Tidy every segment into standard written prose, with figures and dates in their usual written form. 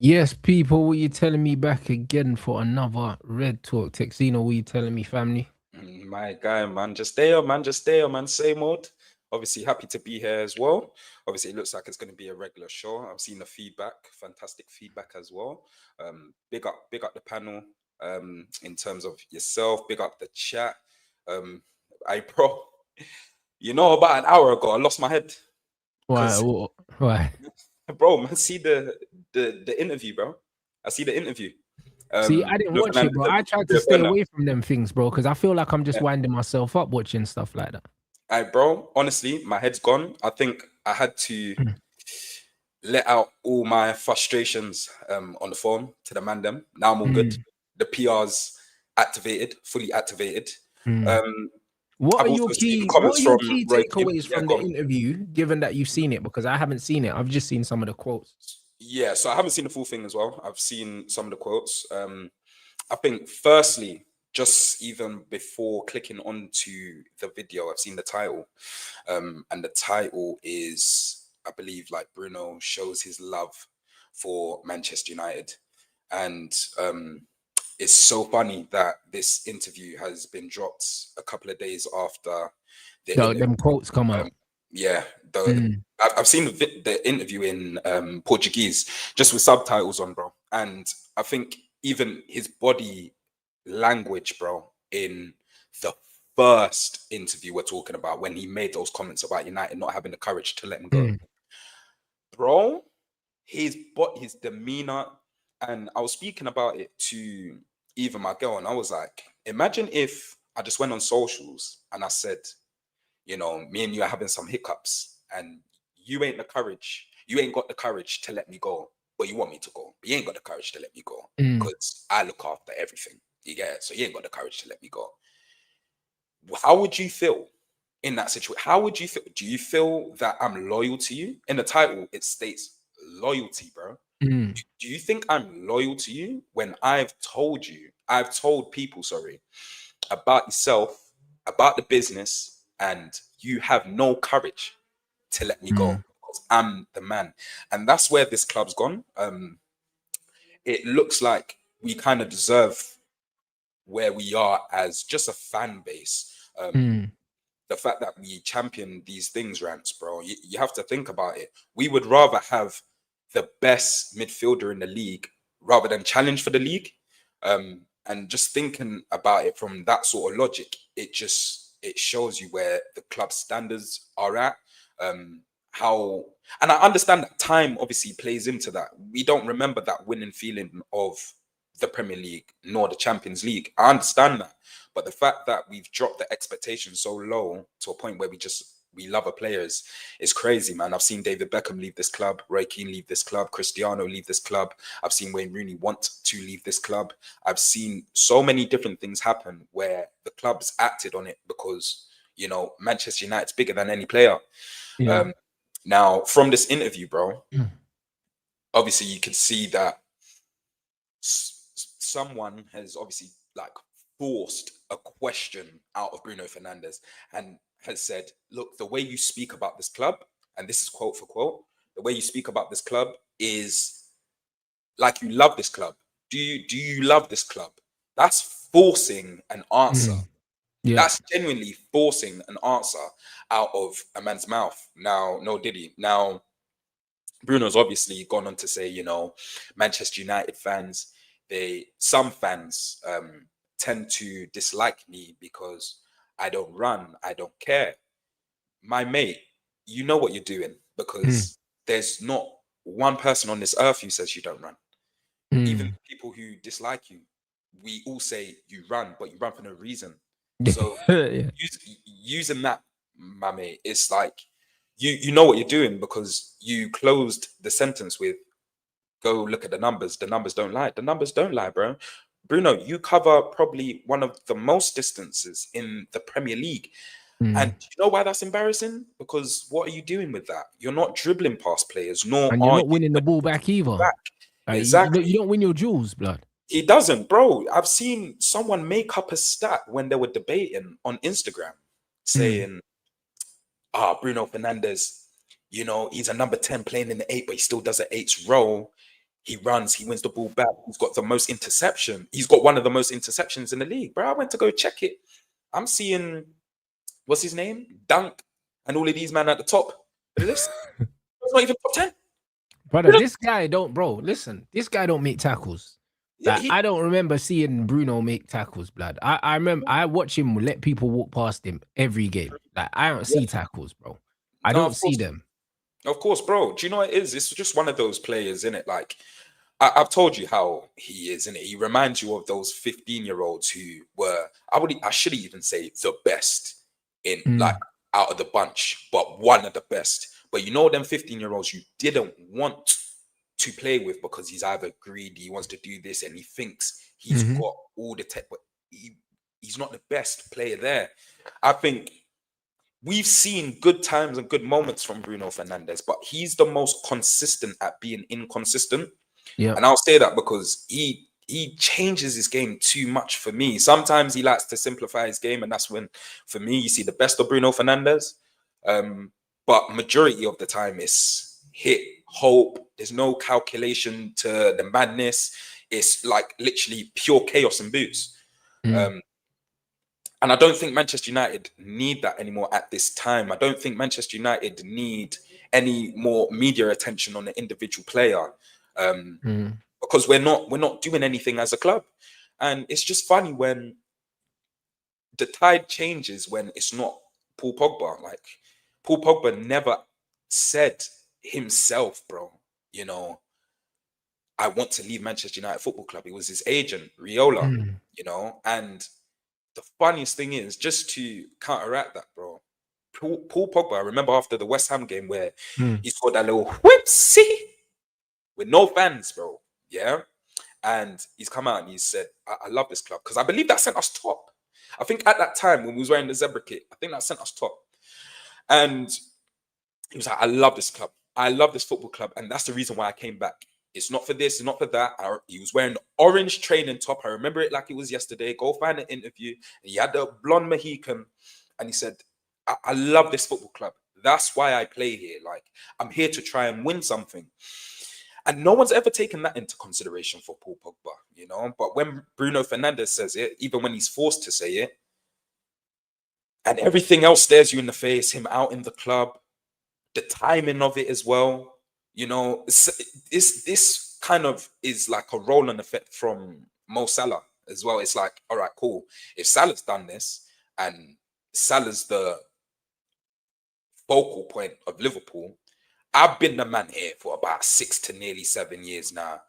Yes, people, what you telling me back again for another Red Talk? TEKZINHO, what you telling me, family? My guy, man, just there, man, just there, man. Same old. Obviously, happy to be here as well. Obviously, it looks like it's going to be a regular show. I've seen the feedback, fantastic feedback as well. Big up the panel. In terms of yourself, big up the chat. Um, I bro, about an hour ago, I lost my head Why? because, Why? bro, man, see the interview, bro. I see the interview. See, I didn't Bruno watch it, Fernandes bro. said I the tried to stay defender. away from them things, bro, because I feel like I'm just winding myself up watching stuff like that. Bro, honestly, my head's gone. I think I had to Mm. let out all my frustrations on the phone to the man them. Now I'm all good. Mm. The PR's activated, fully activated. Mm. Um, I've also seen What comments are your from key Roy Keane. takeaways Yeah, from go the on. interview, given that you've seen it? Because I haven't seen it. I've just seen some of the quotes. Yeah, so I haven't seen the full thing as well. I've seen some of the quotes. I think firstly, just even before clicking onto the video, I've seen the title. And the title is, I believe, like Bruno shows his love for Manchester United. And it's so funny that this interview has been dropped a couple of days after the interview. Them quotes come Um, out. yeah, Mm. I've seen the interview in Portuguese, just with subtitles on, bro. And I think even his body language, bro, in the first interview we're talking about, when he made those comments about United not having the courage to let him go, Mm. bro, his demeanor, and I was speaking about it to even my girl, and I was like, imagine if I just went on socials and I said, me and you are having some hiccups, and you ain't got the courage to let me go, but you want me to go, but you ain't got the courage to let me go Mm. because I look after everything. You get it? So you ain't got the courage to let me go. How would you feel in that situation? How would you feel? Do you feel that I'm loyal to you? In the title, it states loyalty, bro. Mm. Do you think I'm loyal to you when I've told people, sorry, about yourself, about the business, and you have no courage to let me go Mm. because I'm the man? And that's where this club's gone. It looks like we kind of deserve where we are as just a fan base. Mm. The fact that we champion these things, Rants, bro, you have to think about it. We would rather have the best midfielder in the league rather than challenge for the league. And just thinking about it from that sort of logic, it shows you where the club standards are at. How And I understand that time obviously plays into that. We don't remember that winning feeling of the Premier League nor the Champions League. I understand that. But the fact that we've dropped the expectation so low to a point where we love our players is crazy, man. I've seen David Beckham leave this club, Roy Keane leave this club, Cristiano leave this club. I've seen Wayne Rooney want to leave this club. I've seen so many different things happen where the club's acted on it because, Manchester United's bigger than any player. Yeah. Um, Now, from this interview, bro, Mm. obviously you can see that someone has obviously like forced a question out of Bruno Fernandes and has said, look, the way you speak about this club, and this is quote for quote, the way you speak about this club is like you love this club. Do you love this club? That's forcing an answer. Mm. Yeah. That's genuinely forcing an answer out of a man's mouth. Now, no Diddy. Now, Bruno's obviously gone on to say, Manchester United fans, some fans tend to dislike me because I don't run, I don't care. My mate, you know what you're doing Mm. because there's not one person on this earth who says you don't run. Even Mm. people who dislike you, we all say you run, but you run for no reason. So Yeah. using that, my mate, it's like you know what you're doing because you closed the sentence with go look at the numbers. The numbers don't lie. The numbers don't lie, bro. Bruno, you cover probably one of the most distances in the Premier League. And Mm. do you know why that's embarrassing? Because what are you doing with that? You're not dribbling past players, nor And you're are not you winning the ball back either. back. You Exactly. don't win your jewels, blood. He doesn't, bro. I've seen someone make up a stat when they were debating on Instagram Mm. saying, Bruno Fernandes, he's a number 10 playing in the eight, but he still does an eight's role. He runs, he wins the ball back. He's got the most interception. He's got one of the most interceptions in the league. Bro, I went to go check it. I'm seeing, what's his name? Dunk and all of these men at the top. This it's not even top 10. Brother, this guy don't, bro, listen, this guy don't make tackles. Yeah, Like, I don't remember seeing Bruno make tackles, blood. I remember I watch him let people walk past him every game. Like, I don't see tackles, bro. I don't see them. Of course, bro. Do you know what it is? It's just one of those players, innit? Like, I've told you how he is, innit? He reminds you of those 15-year-olds who were, I shouldn't even say the best in like out of the bunch, but one of the best. But you know them 15-year-olds you didn't want to play with because he's either greedy, he wants to do this, and he thinks he's got all the tech, but he's not the best player there. I think we've seen good times and good moments from Bruno Fernandes, but he's the most consistent at being inconsistent. Yeah. And I'll say that because he changes his game too much for me. Sometimes he likes to simplify his game, and that's when, for me, you see the best of Bruno Fernandes. But majority of the time it's hit, hope. There's no calculation to the madness. It's like literally pure chaos and boots. And I don't think Manchester United need that anymore at this time. I don't think Manchester United need any more media attention on the individual player, because we're not doing anything as a club. And it's just funny when the tide changes when it's not Paul Pogba. Like, Paul Pogba never said himself, bro, you know, I want to leave Manchester United Football Club. It was his agent, Riola, you know. And the funniest thing is, just to counteract that, bro, Paul Pogba, I remember after the West Ham game where he scored that little whipsy with no fans, bro. Yeah. And he's come out and he said, I love this club. Because I believe that sent us top. I think at that time when we was wearing the zebra kit, I think that sent us top. And he was like, I love this club. I love this football club. And that's the reason why I came back. It's not for this, it's not for that. He was wearing the orange training top. I remember it like it was yesterday. Go find an interview. And he had the blonde Mohican. And he said, I love this football club. That's why I play here. Like, I'm here to try and win something. And no one's ever taken that into consideration for Paul Pogba, you know. But when Bruno Fernandes says it, even when he's forced to say it, and everything else stares you in the face, him out in the club, the timing of it as well, you know, this kind of is like a roll-on effect from Mo Salah as well. It's like, all right, cool. If Salah's done this and Salah's the focal point of Liverpool, I've been the man here for about 6 to nearly 7 years now.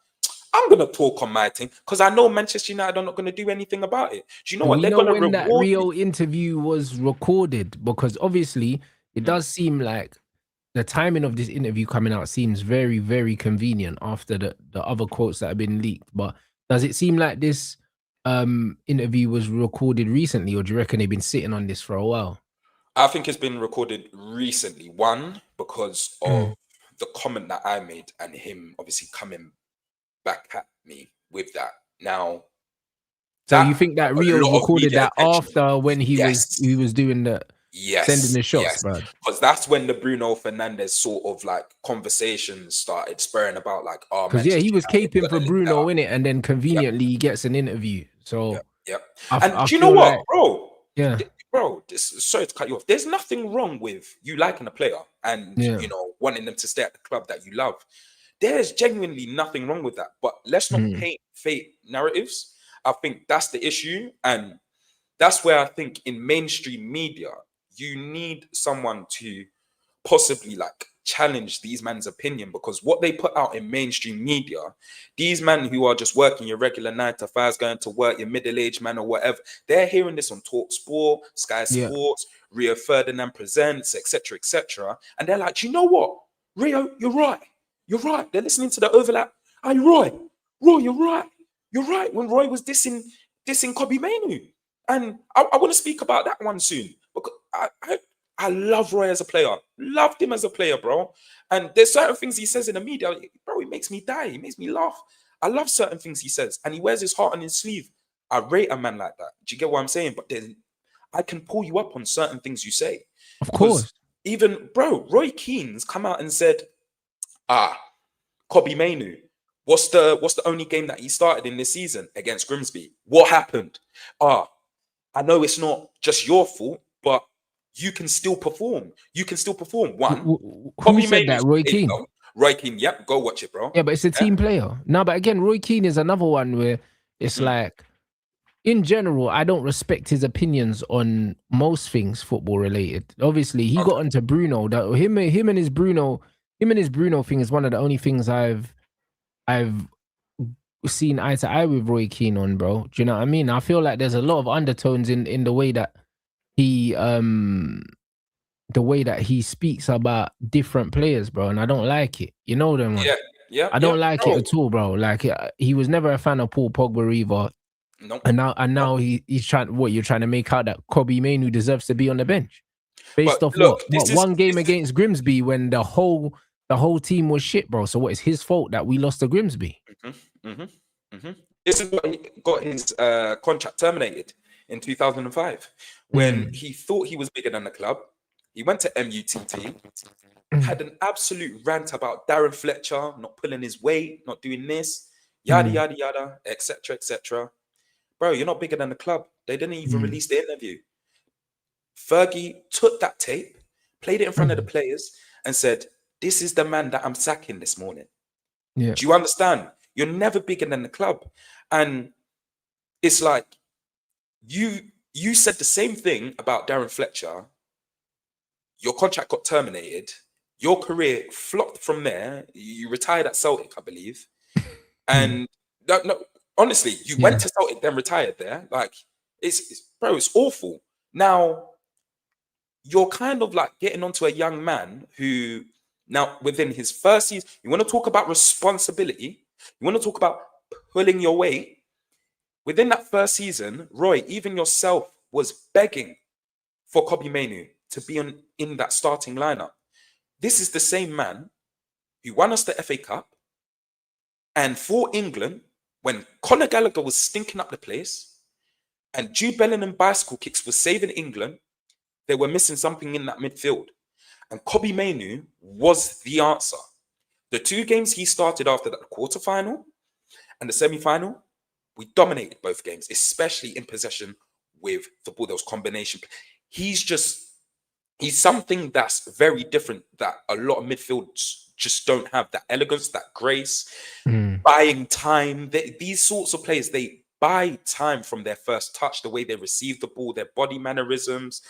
I'm going to talk on my thing because I know Manchester United are not going to do anything about it. Do you know what? They're going to reward that Rio interview was recorded, because obviously it does seem like the timing of this interview coming out seems very, very convenient after the other quotes that have been leaked. But does it seem like this interview was recorded recently, or do you reckon they've been sitting on this for a while? I think it's been recorded recently. One, because of the comment that I made and him obviously coming back at me with that. Now, so you think that Rio recorded that after when he was doing the sending the shots, bro? Because that's when the Bruno Fernandes sort of like conversations started spurring about, like, oh, because he was caping for Bruno in it, and then conveniently he gets an interview. So and do you know what, bro? Yeah, bro. Sorry to cut you off. There's nothing wrong with you liking a player and you know, wanting them to stay at the club that you love. There's genuinely nothing wrong with that. But let's not paint fake narratives. I think that's the issue. And that's where I think in mainstream media, you need someone to possibly like challenge these men's opinion, because what they put out in mainstream media, these men who are just working your regular 9 to 5s, going to work, your middle-aged man or whatever, they're hearing this on Talk Sport, Sky Sports, Rio Ferdinand Presents, etc. And they're like, you know what, Rio, you're right. You're right. They're listening to the overlap. Hey, Roy, you're right. You're right. When Roy was dissing Kobbie Mainoo. And I want to speak about that one soon. Because I love Roy as a player. Loved him as a player, bro. And there's certain things he says in the media, bro, it makes me die. It makes me laugh. I love certain things he says. And he wears his heart on his sleeve. I rate a man like that. Do you get what I'm saying? But then I can pull you up on certain things you say. Of course. Even, bro, Roy Keane's come out and said, Kobbie Mainoo, What's the only game that he started in this season against Grimsby? What happened? I know it's not just your fault, but you can still perform. You can still perform. One, Who Kobbie said Mainoo. that? Roy Keane. Roy Keane, yep, go watch it, bro. Yeah, but it's a Yeah? team player. No, but again, Roy Keane is another one where it's like, in general, I don't respect his opinions on most things football related. Obviously, he got onto Bruno. That him and his Bruno thing is one of the only things I've seen eye to eye with Roy Keane on, bro. Do you know what I mean? I feel like there's a lot of undertones in the way that he speaks about different players, bro, and I don't like it. You know them ones. Yeah. I don't like it at all, bro. Like he was never a fan of Paul Pogba either. Nope. And now he's trying. What, you're trying to make out that Kobbie Mainoo deserves to be on the bench based off one game against Grimsby when the whole team was shit, bro. So what, is his fault that we lost to Grimsby? This is what he got his contract terminated in 2005 when he thought he was bigger than the club. He went to MUTT, had an absolute rant about Darren Fletcher not pulling his weight, not doing this, yada yada yada, etc. etc. Bro, you're not bigger than the club. They didn't even release the interview. Fergie took that tape, played it in front of the players, and said, "This is the man that I'm sacking this morning." Yeah. Do you understand? You're never bigger than the club. And it's like, you said the same thing about Darren Fletcher. Your contract got terminated. Your career flopped from there. You retired at Celtic, I believe. And no, honestly, you went to Celtic, then retired there. Like, it's awful. Now, you're kind of like getting onto a young man who, now within his first season, you want to talk about responsibility, you want to talk about pulling your weight. Within that first season, Roy, even yourself, was begging for Kobbie Mainoo to be in that starting lineup. This is the same man who won us the FA Cup, and for England, when Conor Gallagher was stinking up the place and Jude Bellingham bicycle kicks was saving England, they were missing something in that midfield. And Kobbie Mainoo was the answer. The two games he started after that, the quarterfinal and the semi-final, we dominated both games, especially in possession with the ball. There was combination. He's something that's very different that a lot of midfielders just don't have. That elegance, that grace, buying time. These sorts of players, they buy time from their first touch, the way they receive the ball, their body mannerisms.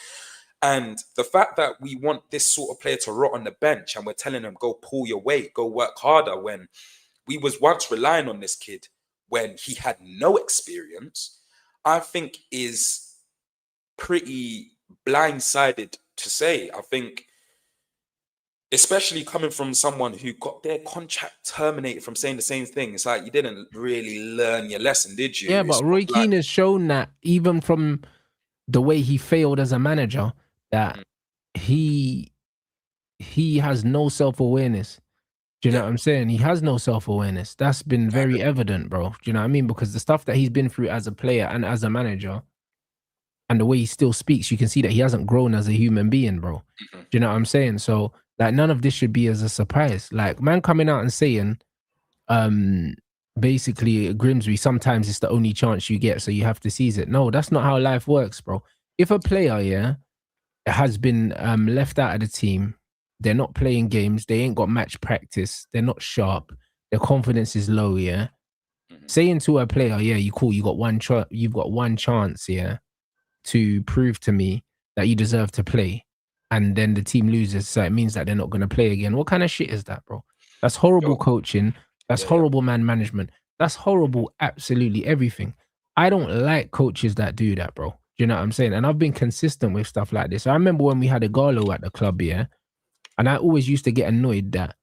And the fact that we want this sort of player to rot on the bench and we're telling them, go pull your weight, go work harder, when we was once relying on this kid when he had no experience, I think is pretty blindsided to say. I think, especially coming from someone who got their contract terminated from saying the same thing, it's like, you didn't really learn your lesson, did you? Yeah, but Roy Keane has shown that even from the way he failed as a manager, that he has no self-awareness. Do you know what I'm saying? He has no self-awareness. That's been very evident, bro. Do you know what I mean? Because the stuff that he's been through as a player and as a manager, and the way he still speaks, you can see that he hasn't grown as a human being, bro. Do you know what I'm saying? So, like, none of this should be as a surprise. Like, man coming out and saying, basically, at Grimsby, sometimes it's the only chance you get, so you have to seize it. No, that's not how life works, bro. If a player, has been left out of the team, they're not playing games, they ain't got match practice, they're not sharp, their confidence is low, saying to a player, you've got one chance, to prove to me that you deserve to play, and then the team loses, so it means that they're not going to play again. What kind of shit is that, bro? That's horrible coaching. That's horrible man management. That's horrible absolutely everything. I don't like coaches that do that, bro. Do you know what I'm saying? And I've been consistent with stuff like this. I remember when we had a Garlo at the club, and I always used to get annoyed that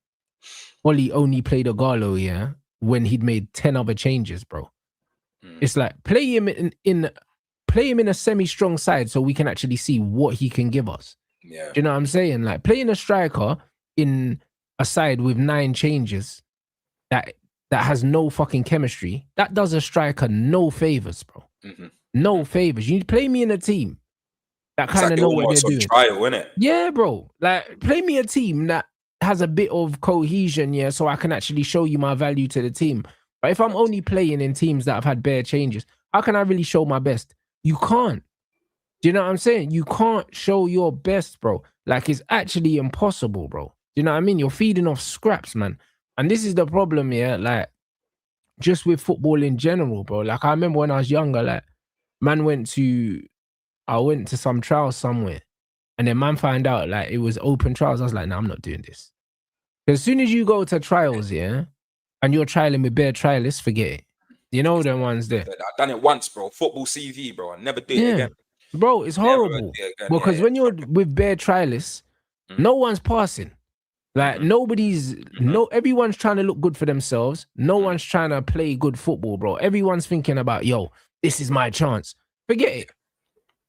Ollie only played a Garlo, when he'd made 10 other changes, bro. It's like, play him in a semi-strong side so we can actually see what he can give us. Do you know what I'm saying? Like, playing a striker in a side with 9 changes that has no fucking chemistry, that does a striker no favors, bro. No favors. You need to play me in a team that kind of know what they're doing. Trial, innit? Yeah, bro. Like, play me a team that has a bit of cohesion, yeah, so I can actually show you my value to the team. But if I'm only playing in teams that have had bare changes, how can I really show my best? You can't. Do you know what I'm saying? You can't show your best, bro. Like, it's actually impossible, bro. Do you know what I mean? You're feeding off scraps, man. And this is the problem, yeah, like, just with football in general, bro. Like, I remember when I was younger, like, I went to some trials somewhere, and then man find out, like, it was open trials. I was like, nah, I'm not doing this. As soon as you go to trials, yeah, and you're trialing with bare trialists, forget it. You know them ones there. I've done it once, bro. Football CV, bro. I never do it again. Bro, it's horrible. Because when you're with bare trialists, no one's passing. Like, everyone's trying to look good for themselves. No one's trying to play good football, bro. Everyone's thinking about, yo, this is my chance. Forget it.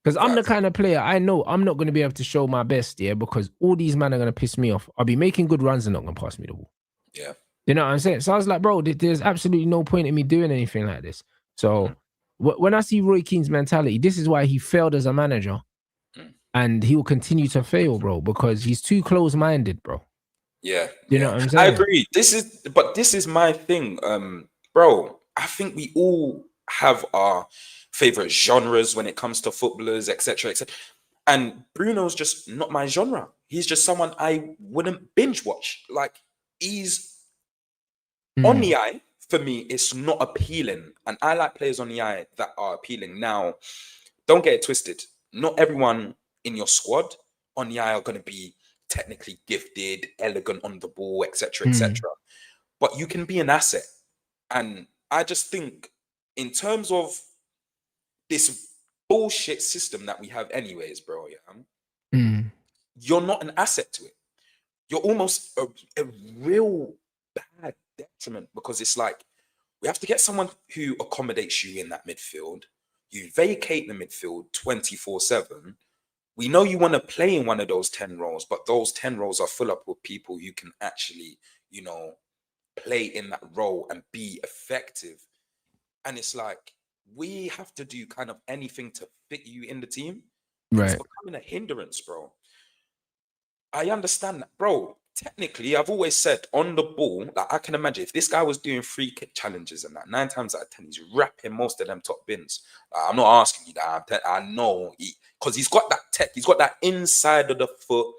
Because I'm the kind of player, I know I'm not going to be able to show my best, yeah, because all these men are going to piss me off. I'll be making good runs and not going to pass me the ball. Yeah. You know what I'm saying? So I was like, bro, there's absolutely no point in me doing anything like this. So when I see Roy Keane's mentality, this is why he failed as a manager. And he will continue to fail, bro, because he's too close-minded, bro. Yeah. You know what I'm saying? I agree. This is my thing. Bro, I think we all have our favorite genres when it comes to footballers, etc., etc. And Bruno's just not my genre. He's just someone I wouldn't binge watch. Like, he's on the eye. For me, it's not appealing. And I like players on the eye that are appealing. Now, don't get it twisted. Not everyone in your squad on the eye are going to be technically gifted, elegant on the ball, etc., etc. But you can be an asset. And I just think, in terms of this bullshit system that we have anyways, bro, you're not an asset to it. You're almost a real bad detriment, because it's like, we have to get someone who accommodates you in that midfield. You vacate the midfield 24/7. We know you want to play in one of those 10 roles, but those 10 roles are full up with people who can actually, you know, play in that role and be effective. And it's like, we have to do kind of anything to fit you in the team. Right. It's becoming a hindrance, bro. I understand that, bro. Technically, I've always said on the ball, like, I can imagine if this guy was doing free kick challenges and that, 9 times out of 10, he's wrapping most of them top bins. I'm not asking you that. I know, because he's got that tech. He's got that inside of the foot,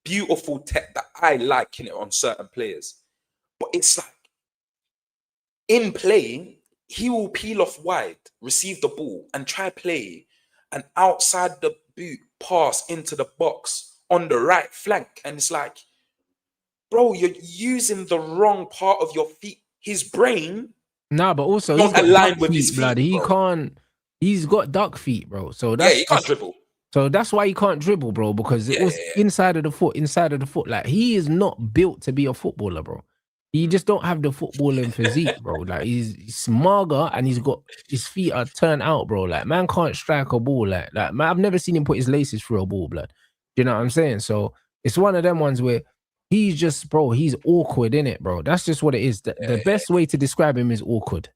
beautiful tech that I like in it on certain players. But it's like, in play, he will peel off wide, receive the ball, and try play an outside the boot pass into the box on the right flank. And it's like, bro, you're using the wrong part of your feet. His brain, but also not aligned with his feet, blood. He can't. He's got duck feet, bro. So that's, he can't dribble. So that's why he can't dribble, bro. Because it was inside of the foot. Like, he is not built to be a footballer, bro. He just don't have the footballing physique, bro. Like, he's mager and his feet are turned out, bro. Like, man can't strike a ball. Like man, I've never seen him put his laces through a ball, blood. Do you know what I'm saying? So it's one of them ones where he's just, bro, he's awkward, in it, bro. That's just what it is. The best way to describe him is awkward.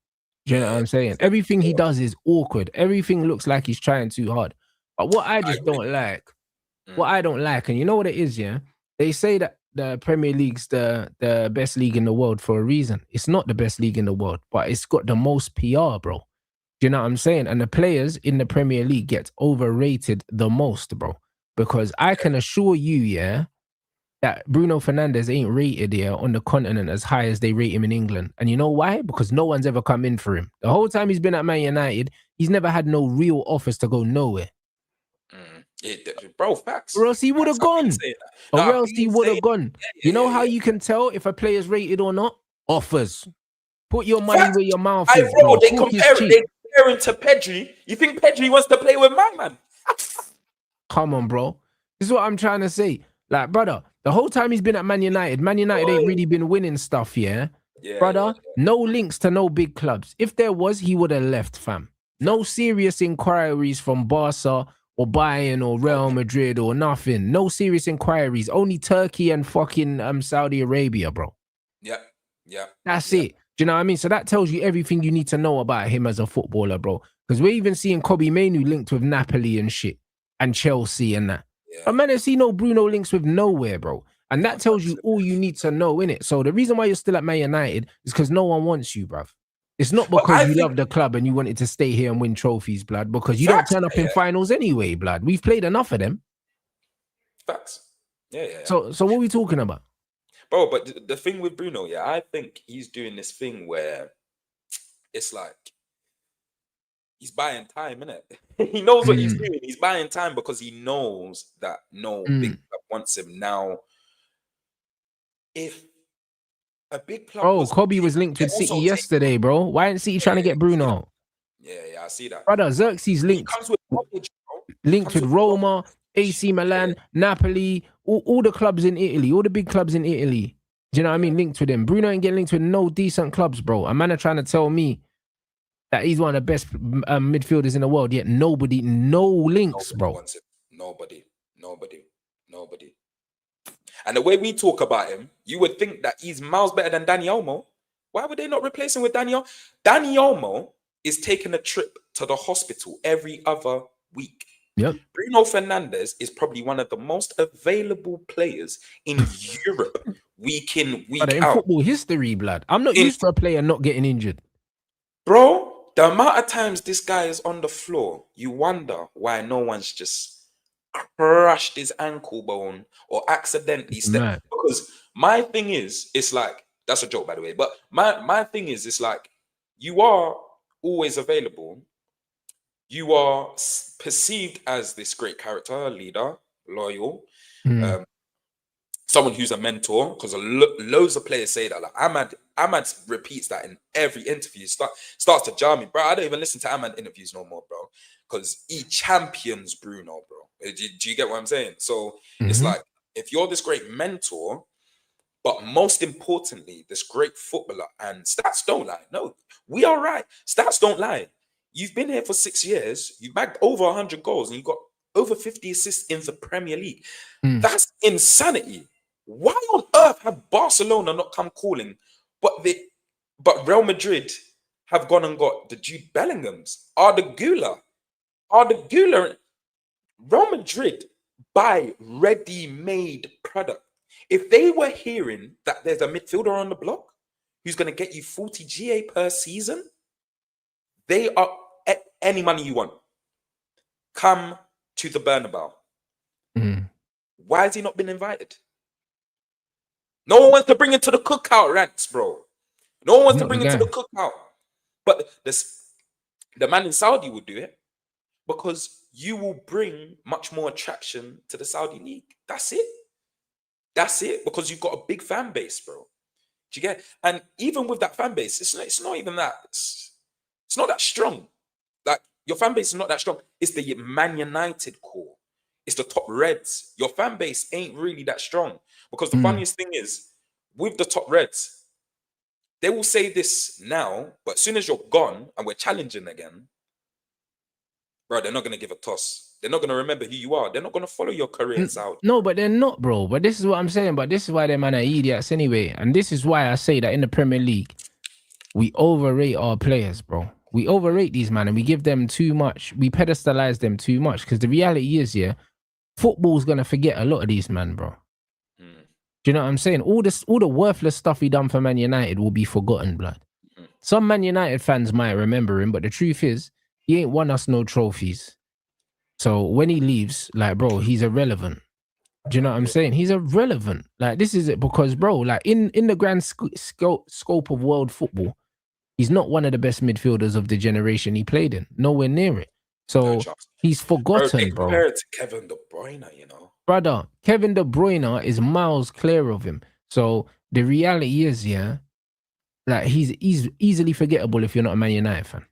Do you know what I'm saying? Everything he does is awkward. Everything looks like he's trying too hard. But what I just don't like, and you know what it is, yeah? They say that the Premier League's the best league in the world for a reason. It's not the best league in the world, but it's got the most PR, bro. Do you know what I'm saying? And the players in the Premier League get overrated the most, bro. Because I can assure you, yeah, that Bruno Fernandes ain't rated here on the continent as high as they rate him in England. And you know why? Because no one's ever come in for him. The whole time he's been at Man United, he's never had no real offers to go nowhere. Bro, facts. Or else he would have gone. Or else he would have gone. You know how you can tell if a player's rated or not? Offers. Put your money where your mouth is. Bro, they compare it to Pedri. You think Pedri wants to play with my man? Come on, bro. This is what I'm trying to say. Like, brother, the whole time he's been at Man United ain't really been winning stuff, yeah? Brother, no links to no big clubs. If there was, he would have left, fam. No serious inquiries from Barca or Bayern or Real Madrid or nothing. No serious inquiries. Only Turkey and fucking Saudi Arabia, bro. Yeah. That's it. Do you know what I mean? So that tells you everything you need to know about him as a footballer, bro. Because we're even seeing Kobbie Mainoo linked with Napoli and shit. And Chelsea and that. A man has seen no Bruno links with nowhere, bro. And that tells you all you need to know, innit? So the reason why you're still at Man United is because no one wants you, bruv. It's not because you love the club and you wanted to stay here and win trophies, blood, because you don't turn up in finals anyway, blood. We've played enough of them. Facts. Yeah. So what are we talking about? Bro, but the thing with Bruno, I think he's doing this thing where it's like he's buying time, innit? He knows what he's doing. He's buying time because he knows that big club wants him. Now, if a big club Kobbie was linked with City yesterday, bro. Why isn't City trying to get Bruno? Yeah, I see that. Brother, Xerxes linked with Roma, AC Milan, Napoli, all the clubs in Italy, all the big clubs in Italy. Do you know what I mean? Linked with him. Bruno ain't getting linked with no decent clubs, bro. A man are trying to tell me that he's one of the best midfielders in the world, yet no links, bro. Wants it. Nobody. And the way we talk about him, you would think that he's miles better than Dani Olmo. Why would they not replace him with Dani Olmo? Dani Olmo is taking a trip to the hospital every other week. Yep. Bruno Fernandes is probably one of the most available players in Europe week in, week out. In football history, blood. I'm not used to a player not getting injured. Bro, the amount of times this guy is on the floor, you wonder why no one's just crushed his ankle bone or accidentally stepped. Because my thing is, it's like, that's a joke, by the way, but my thing is, it's like, you are always available. You are perceived as this great character, leader, loyal, someone who's a mentor, because loads of players say that. Like Ahmad repeats that in every interview. Starts to jar me, bro. I don't even listen to Ahmad interviews no more, bro, because he champions Bruno, bro. Do you get what I'm saying? So it's like, if you're this great mentor, but most importantly, this great footballer, and stats don't lie. No, we are right. Stats don't lie. You've been here for 6 years. You've bagged over 100 goals and you've got over 50 assists in the Premier League. That's insanity. Why on earth have Barcelona not come calling, but Real Madrid have gone and got the Jude Bellinghams, Arda Güler. Real Madrid buy ready-made product. If they were hearing that there's a midfielder on the block who's going to get you 40 GA per season, they are any money you want. Come to the Bernabeu. Why has he not been invited? No one wants to bring him to the cookout, Rants, bro. No one wants to bring him to the cookout. But the man in Saudi would do it because you will bring much more attraction to the Saudi league. That's it. Because you've got a big fan base, bro. Do you get? And even with that fan base, it's not even that. It's not that strong. Like, your fan base is not that strong. It's the Man United core. It's the top Reds. Your fan base ain't really that strong. Because the funniest thing is, with the top Reds, they will say this now, but as soon as you're gone and we're challenging again, bro, they're not going to give a toss. They're not going to remember who you are. They're not going to follow your career in Saudi. No, but they're not, bro. But this is what I'm saying. But this is why they're man are idiots anyway. And this is why I say that in the Premier League, we overrate our players, bro. We overrate these, man, and we give them too much. We pedestalize them too much. Because the reality is, football's going to forget a lot of these, man, bro. Do you know what I'm saying? All the worthless stuff he done for Man United will be forgotten, blood. Some Man United fans might remember him, but the truth is, he ain't won us no trophies. So when he leaves, like, bro, he's irrelevant. Do you know what I'm saying? He's irrelevant. Like, this is it because, bro, like, in the grand scope of world football, he's not one of the best midfielders of the generation he played in. Nowhere near it. So he's forgotten, bro. Compare it to Kevin De Bruyne, you know. Brother, Kevin De Bruyne is miles clear of him. So the reality is, like, he's easily forgettable if you're not a Man United fan.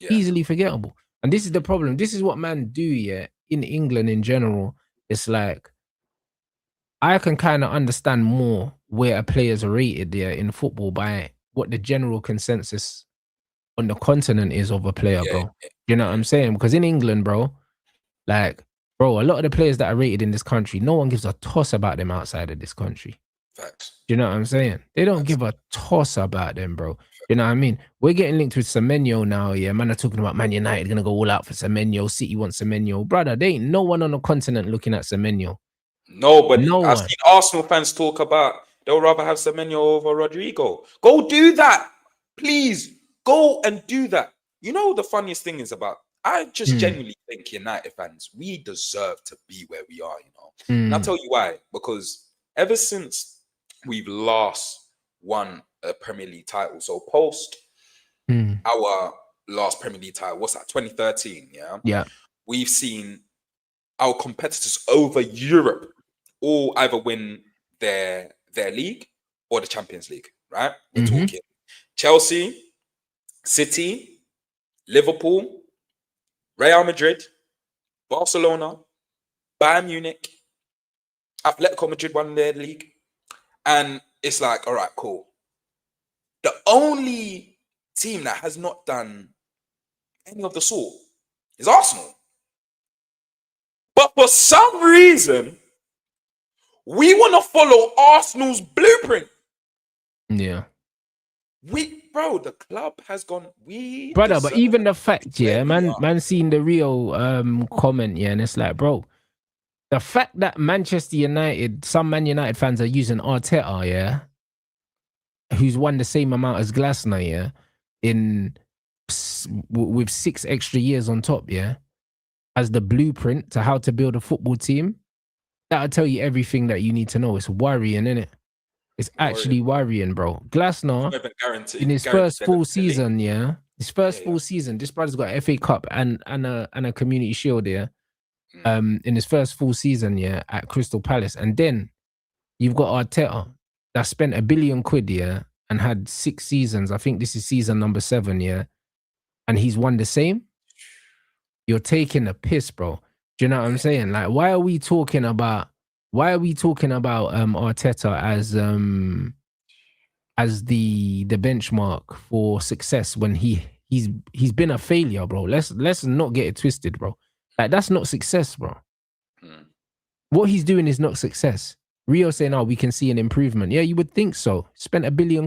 Easily forgettable. And this is the problem. This is what man do, in England in general. It's like, I can kind of understand more where a player's rated in football by what the general consensus on the continent is of a player, bro. You know what I'm saying? Because in England, bro, like, bro, a lot of the players that are rated in this country, no one gives a toss about them outside of this country. Facts. Do you know what I'm saying? They don't give a toss about them, bro. You know what I mean? We're getting linked with Semenyo now, Man are talking about Man United going to go all out for Semenyo. City wants Semenyo. Brother, there ain't no one on the continent looking at Semenyo. Nobody. No I've one. seen Arsenal fans talk about they'll rather have Semenyo over Rodrigo. Go do that. Please go and do that. You know, the funniest thing is about, I just genuinely think United fans, we deserve to be where we are, you know. And I'll tell you why. Because ever since we've last won a Premier League title, so post our last Premier League title, what's that, 2013, yeah? Yeah. We've seen our competitors over Europe all either win their league or the Champions League, right? We're talking Chelsea, City, Liverpool, Real Madrid, Barcelona, Bayern Munich, Atletico Madrid won their league. And it's like, all right, cool. The only team that has not done any of the sort is Arsenal. But for some reason, we want to follow Arsenal's blueprint. Yeah. Bro, the club has gone. Brother, but even the fact, yeah, man, man seen the real comment, yeah, and it's like, bro, the fact that Manchester United, some Man United fans are using Arteta, yeah, who's won the same amount as Glasner, yeah, with 6 extra years on top, yeah, as the blueprint to how to build a football team, that'll tell you everything that you need to know. It's worrying, isn't it? It's actually worrying, bro. Glasner, in his first full season, yeah, full season, this brother's got an FA Cup and a Community Shield, yeah. In his first full season, yeah, at Crystal Palace, and then you've got Arteta that spent £1 billion, yeah, and had 6 seasons. I think this is season number 7, yeah, and he's won the same. You're taking a piss, bro. Do you know what I'm saying? Like, why are we talking about Arteta as the benchmark for success when he's been a failure, bro? Let's not get it twisted, bro. Like, that's not success, bro. What he's doing is not success. Rio saying, "Oh, we can see an improvement." Yeah, you would think so. Spent £1 billion.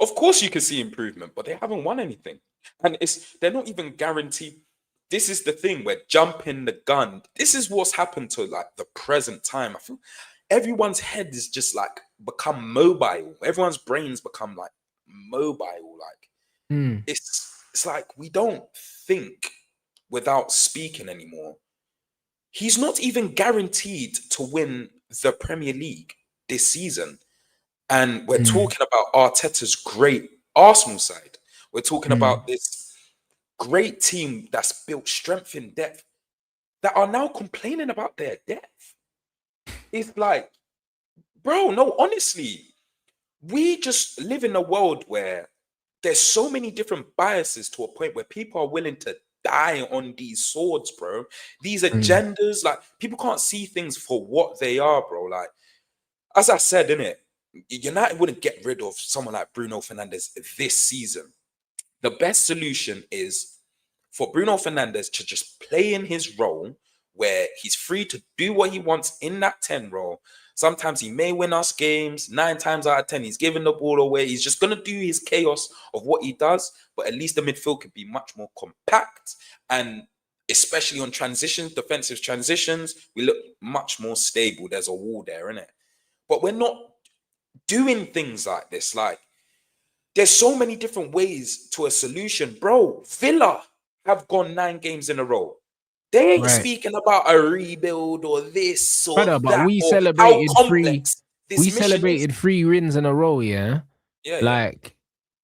Of course, you can see improvement, but they haven't won anything, and they're not even guaranteed. This is the thing. We're jumping the gun. This is what's happened to like the present time. I feel everyone's head is just like become mobile. Everyone's brains become like mobile. Like it's like we don't think without speaking anymore. He's not even guaranteed to win the Premier League this season. And we're talking about Arteta's great Arsenal side. We're talking about this great team that's built strength in depth that are now complaining about their depth. It's like, bro, no, honestly, we just live in a world where there's so many different biases to a point where people are willing to die on these swords, bro. These agendas, like, people can't see things for what they are, bro. Like, as I said, innit, United wouldn't get rid of someone like Bruno Fernandes this season. The best solution is for Bruno Fernandes to just play in his role where he's free to do what he wants in that 10 role. Sometimes he may win us games. 9 times out of 10, he's giving the ball away. He's just going to do his chaos of what he does. But at least the midfield could be much more compact. And especially on transitions, defensive transitions, we look much more stable. There's a wall there, innit? But we're not doing things like this. Like, there's so many different ways to a solution. Bro, Villa have gone 9 games in a row. They ain't speaking about a rebuild or this or Brother, that. but we celebrated 3 wins in a row, yeah? Like,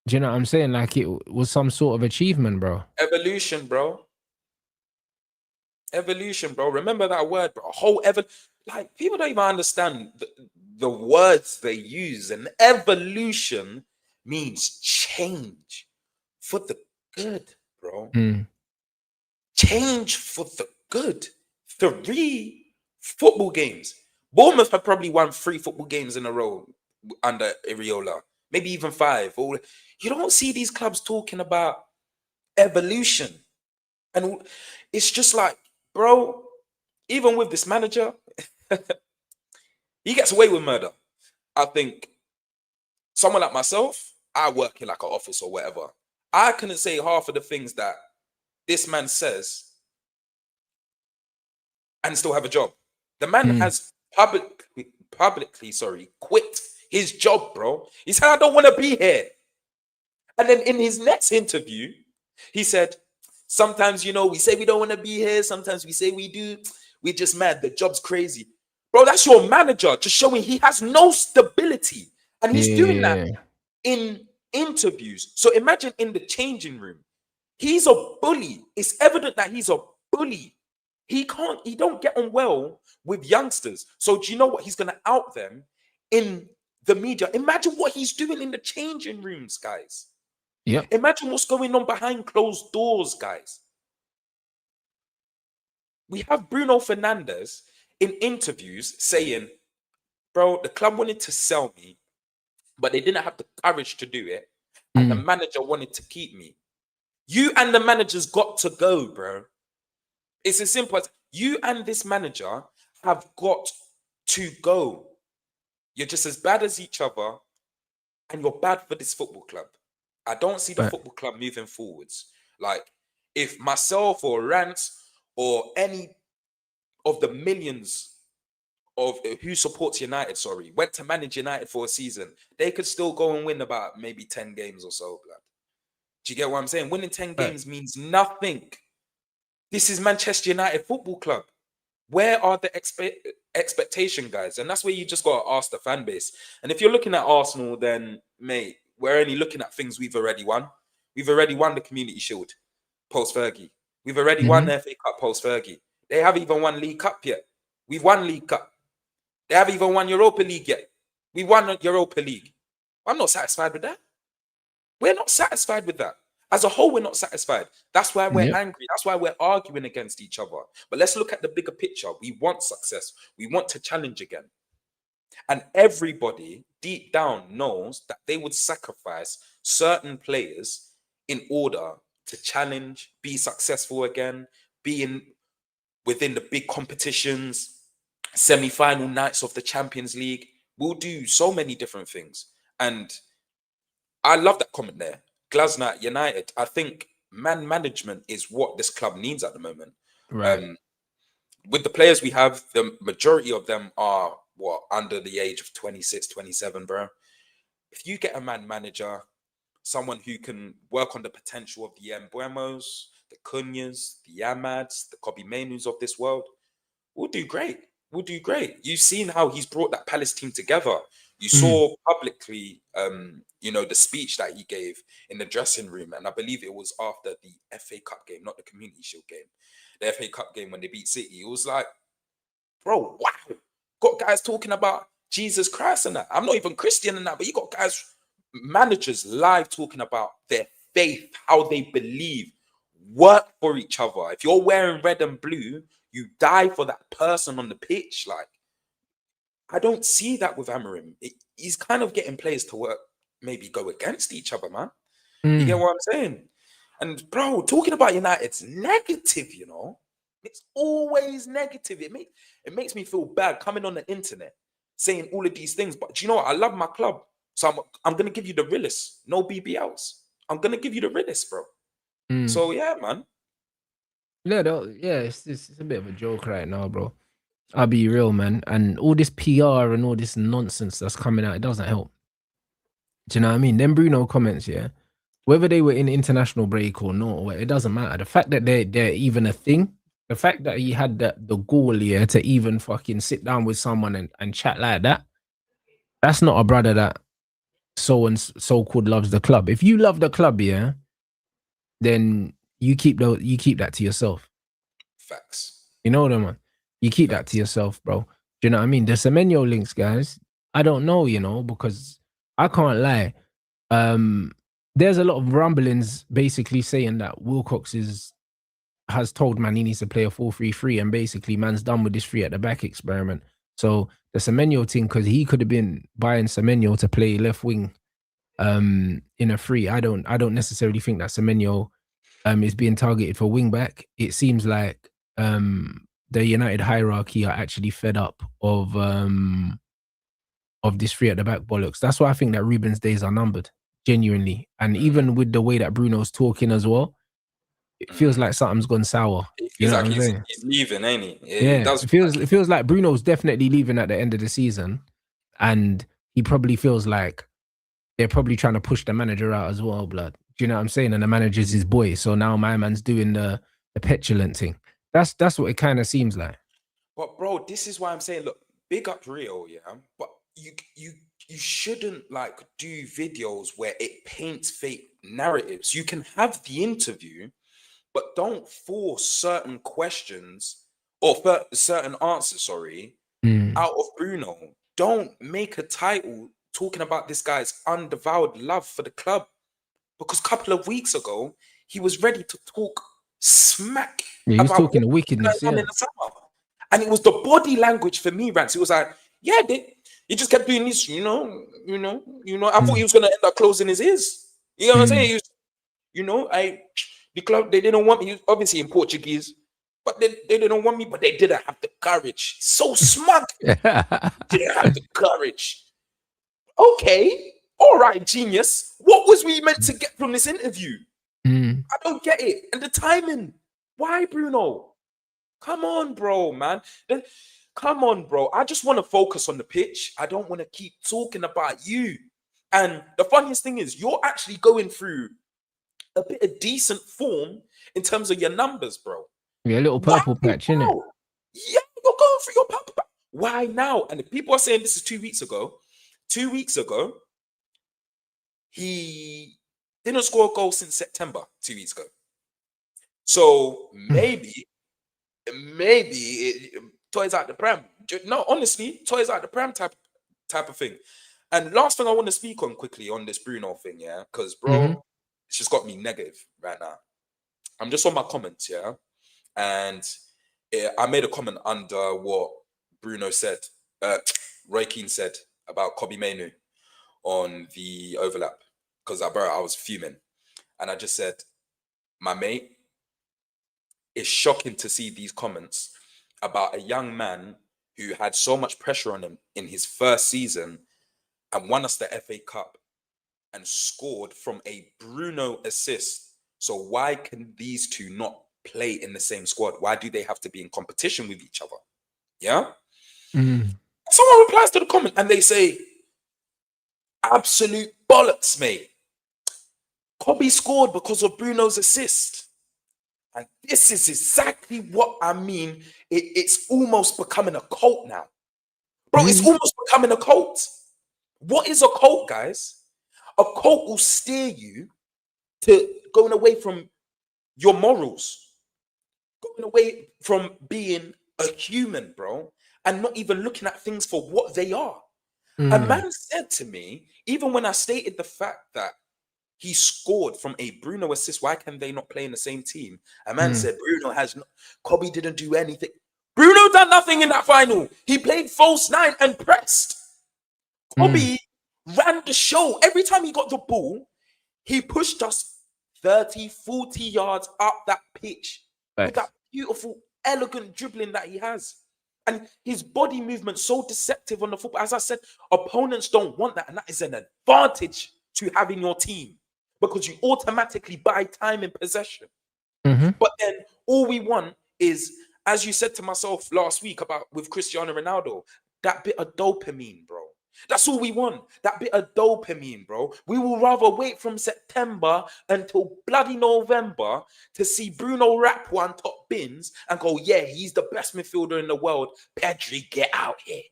do you know what I'm saying? Like, it was some sort of achievement, bro. Evolution, bro. Evolution, bro. Remember that word, bro. Like, people don't even understand the words they use. And evolution means change for the good, bro. Change for the good. 3 football games. Bournemouth have probably won 3 football games in a row under Iriola. Maybe even 5. Or you don't see these clubs talking about evolution. And it's just like, bro, even with this manager, he gets away with murder. I think someone like myself, I work in like an office or whatever. I couldn't say half of the things that this man says and still have a job. The man has publicly, quit his job, bro. He said, I don't want to be here. And then in his next interview, he said, sometimes, you know, we say we don't want to be here. Sometimes we say we do. We're just mad. The job's crazy. Bro, that's your manager just showing he has no stability. And he's doing that in interviews. So imagine in the changing room. He's a bully. It's evident that he's a bully. He don't get on well with youngsters. So do you know what? He's going to out them in the media. Imagine what he's doing in the changing rooms, guys. Yeah. Imagine what's going on behind closed doors, guys. We have Bruno Fernandes in interviews saying, bro, the club wanted to sell me, but they didn't have the courage to do it. And the manager wanted to keep me. You and the manager's got to go, bro. It's as simple as you and this manager have got to go. You're just as bad as each other, and you're bad for this football club. I don't see the football club moving forwards. Like, if myself or Rants or any of the millions of who supports United, went to manage United for a season, they could still go and win about maybe 10 games or so, blood. Do you get what I'm saying? Winning 10 games means nothing. This is Manchester United Football Club. Where are the expectation, guys? And that's where you just got to ask the fan base. And if you're looking at Arsenal, then, mate, we're only looking at things we've already won. We've already won the Community Shield post-Fergie. We've already won the FA Cup post-Fergie. They haven't even won League Cup yet. We've won League Cup. They haven't even won Europa League yet. We won Europa League. I'm not satisfied with that. We're not satisfied with that. As a whole, we're not satisfied. That's why we're angry. That's why we're arguing against each other. But let's look at the bigger picture. We want success. We want to challenge again. And everybody deep down knows that they would sacrifice certain players in order to challenge, be successful again, be within the big competitions, semi-final nights of the Champions League. We'll do so many different things. And I love that comment there. Glasner United, I think man management is what this club needs at the moment. Right. With the players we have, the majority of them are under the age of 26, 27, bro. If you get a man manager, someone who can work on the potential of the Mbuemos, the Cunhas, the Yamads, the Kobbie Mainoos of this world, we'll do great. We'll do great. You've seen how he's brought that Palace team together. You saw publicly, the speech that he gave in the dressing room. And I believe it was after the FA Cup game, not the Community Shield game. The FA Cup game when they beat City. It was like, bro, wow. Got guys talking about Jesus Christ and that. I'm not even Christian and that, but you got guys, managers live talking about their faith, how they believe, work for each other. If you're wearing red and blue, you die for that person on the pitch. Like, I don't see that with Amorim. He's kind of getting players to work, maybe go against each other, man. You get what I'm saying? And bro, talking about United's negative, you know, it's always negative. It makes me feel bad coming on the internet saying all of these things. But do you know what? I love my club, so I'm gonna give you the realest. No BBLs. I'm gonna give you the realest, bro. So yeah, man. It's a bit of a joke right now, bro. I'll be real, man. And all this PR and all this nonsense that's coming out, it doesn't help. Do you know what I mean? Them Bruno comments, yeah, whether they were in international break or not, it doesn't matter. The fact that they're even a thing, the fact that he had the gall, yeah, to even fucking sit down with someone and chat like that, that's not a brother that so-called loves the club. If you love the club, yeah, then you keep that to yourself. Facts. You know what I mean? You keep that to yourself, bro. Do you know what I mean? The Semenyo links, guys, I don't know, you know, because I can't lie. There's a lot of rumblings basically saying that Wilcox has told man he needs to play a 4-3-3, and basically man's done with this 3 at the back experiment. So the Semenyo thing, because he could have been buying Semenyo to play left wing in a 3. I don't necessarily think that Semenyo is being targeted for wing back. It seems like the United hierarchy are actually fed up of this 3 at the back bollocks. That's why I think that Ruben's days are numbered, genuinely. And even with the way that Bruno's talking as well, it feels like something's gone sour. It You feels know what like I'm saying? he's leaving, ain't he? It Yeah, does it feel feels like it feels like Bruno's definitely leaving at the end of the season, and he probably feels like they're probably trying to push the manager out as well, blood. Do you know what I'm saying? And the manager's his boy, so now my man's doing the petulant thing. That's what it kind of seems like. But bro, this is why I'm saying, look, big up Rio, yeah. But you shouldn't like do videos where it paints fake narratives. You can have the interview, but don't force certain questions or certain answers, sorry, out of Bruno. Don't make a title talking about this guy's undevoured love for the club. Because a couple of weeks ago, he was ready to talk smack Yeah, he was about talking what the was going wickedness. on Yeah. in the summer. And it was the body language for me, Rants. It was like, yeah, he just kept doing this, you know. I thought he was gonna end up closing his ears. You know what I'm saying? He was, the club, they didn't want me. He was obviously in Portuguese, but they didn't want me, but they didn't have the courage. So smug. Didn't have the courage. Okay, all right, genius. What was we meant to get from this interview? I don't get it. And the timing. Why, Bruno? Come on, bro, man. Come on, bro. I just want to focus on the pitch. I don't want to keep talking about you. And the funniest thing is, you're actually going through a bit of decent form in terms of your numbers, bro. Yeah, a little purple patch, innit? Yeah, you're going through your purple patch. Why now? And if people are saying this is 2 weeks ago, 2 weeks ago, he didn't score a goal since September, 2 weeks ago. So maybe toys out the pram. No, honestly, toys out the pram type of thing. And last thing I want to speak on quickly on this Bruno thing, yeah, because bro, it's just got me negative right now. I'm just on my comments, yeah, and I made a comment under what Bruno said, Roy Keane said about Kobbie Mainoo on the overlap, because I was fuming, and I just said, my mate, it's shocking to see these comments about a young man who had so much pressure on him in his first season and won us the FA Cup and scored from a Bruno assist. So why can these two not play in the same squad? Why do they have to be in competition with each other? Yeah? Someone replies to the comment and they say, absolute bollocks, mate. Kobbie scored because of Bruno's assist. And this is exactly what I mean. It's almost becoming a cult now. Bro, it's almost becoming a cult. What is a cult, guys? A cult will steer you to going away from your morals, going away from being a human, bro, and not even looking at things for what they are. A man said to me, even when I stated the fact that he scored from a Bruno assist, why can they not play in the same team? A man said, Bruno has not, Kobbie didn't do anything. Bruno done nothing in that final. He played false nine and pressed. Kobbie ran the show. Every time he got the ball, he pushed us 30, 40 yards up that pitch with that beautiful, elegant dribbling that he has. And his body movement so deceptive on the football. As I said, opponents don't want that. And that is an advantage to having your team because you automatically buy time in possession. But then all we want is, as you said to myself last week about with Cristiano Ronaldo, that bit of dopamine, bro. That's all we want. That bit of dopamine, bro. We will rather wait from September until bloody November to see Bruno rap one top bins and go, yeah, he's the best midfielder in the world. Pedri, get out here.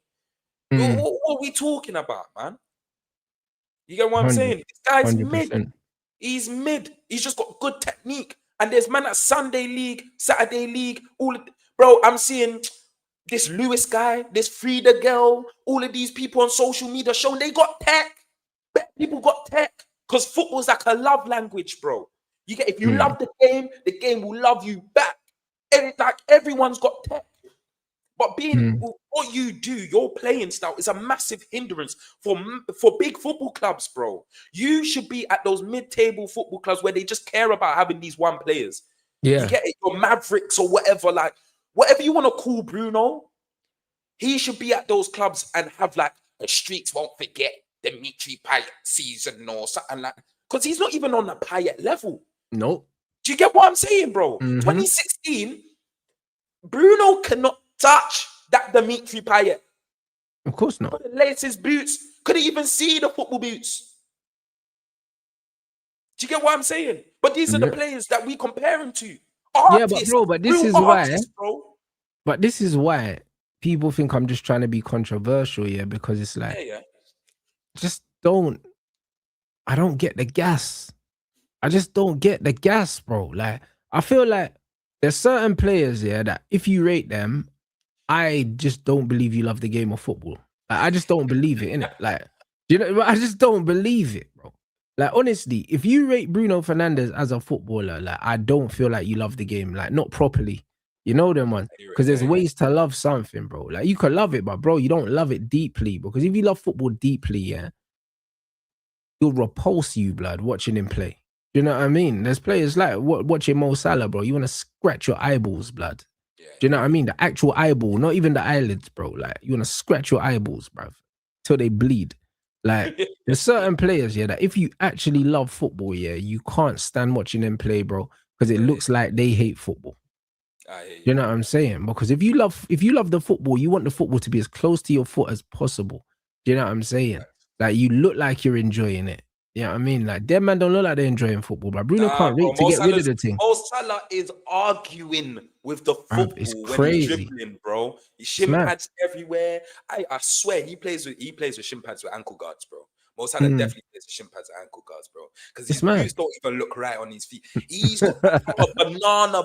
What are we talking about, man? You get what I'm saying? This guy's 100%. mid. He's mid. He's just got good technique. And there's man at Sunday League, Saturday League, bro, I'm seeing this Lewis guy, this Frida girl, all of these people on social media showing they got tech. People got tech. Because football's like a love language, bro. You get, if you love the game will love you back. And like everyone's got tech. But what you do, your playing style is a massive hindrance for big football clubs, bro. You should be at those mid-table football clubs where they just care about having these one players. Yeah. You get it, your Mavericks or whatever, like whatever you want to call Bruno, he should be at those clubs and have like the streets won't forget the Dimitri Payet season or something like that. Because he's not even on the Payet level. Nope. Do you get what I'm saying, bro? 2016, Bruno cannot touch that Dimitri Payet. Of course not. Couldn't lace his boots. Couldn't even see the football boots. Do you get what I'm saying? But these are the players that we compare him to. Artists, but this is artists, why. Bro. But this is why people think I'm just trying to be controversial, because it's like, just don't. I don't get the gas. I just don't get the gas, bro. Like, I feel like there's certain players, that if you rate them, I just don't believe you love the game of football. Like, I just don't believe it, innit? Like, I just don't believe it, bro. Like, honestly, if you rate Bruno Fernandes as a footballer, like, I don't feel like you love the game, like, not properly. You know them, man? Because there's ways to love something, bro. Like, you can love it, but, bro, you don't love it deeply. Because if you love football deeply, it'll repulse you, blood, watching him play. You know what I mean? There's players like watching Mo Salah, bro. You want to scratch your eyeballs, blood. Do you know what I mean? The actual eyeball, not even the eyelids, bro. Like, you want to scratch your eyeballs, bro, till they bleed. Like, there's certain players, that if you actually love football, you can't stand watching them play, bro, because it looks like they hate football. You know what I'm saying? Because if you love the football, you want the football to be as close to your foot as possible. Do you know what I'm saying? Like, you look like you're enjoying it. You know what I mean? Like, them man don't look like they're enjoying football, but Bruno can't wait to get rid of the thing. Mo Salah is arguing with the football when he's dribbling, bro. His shin pads everywhere. I swear he plays with shin pads with ankle guards, bro. Mo Salah definitely plays with shin pads and ankle guards, bro. Because his boots don't even look right on his feet. He's got a banana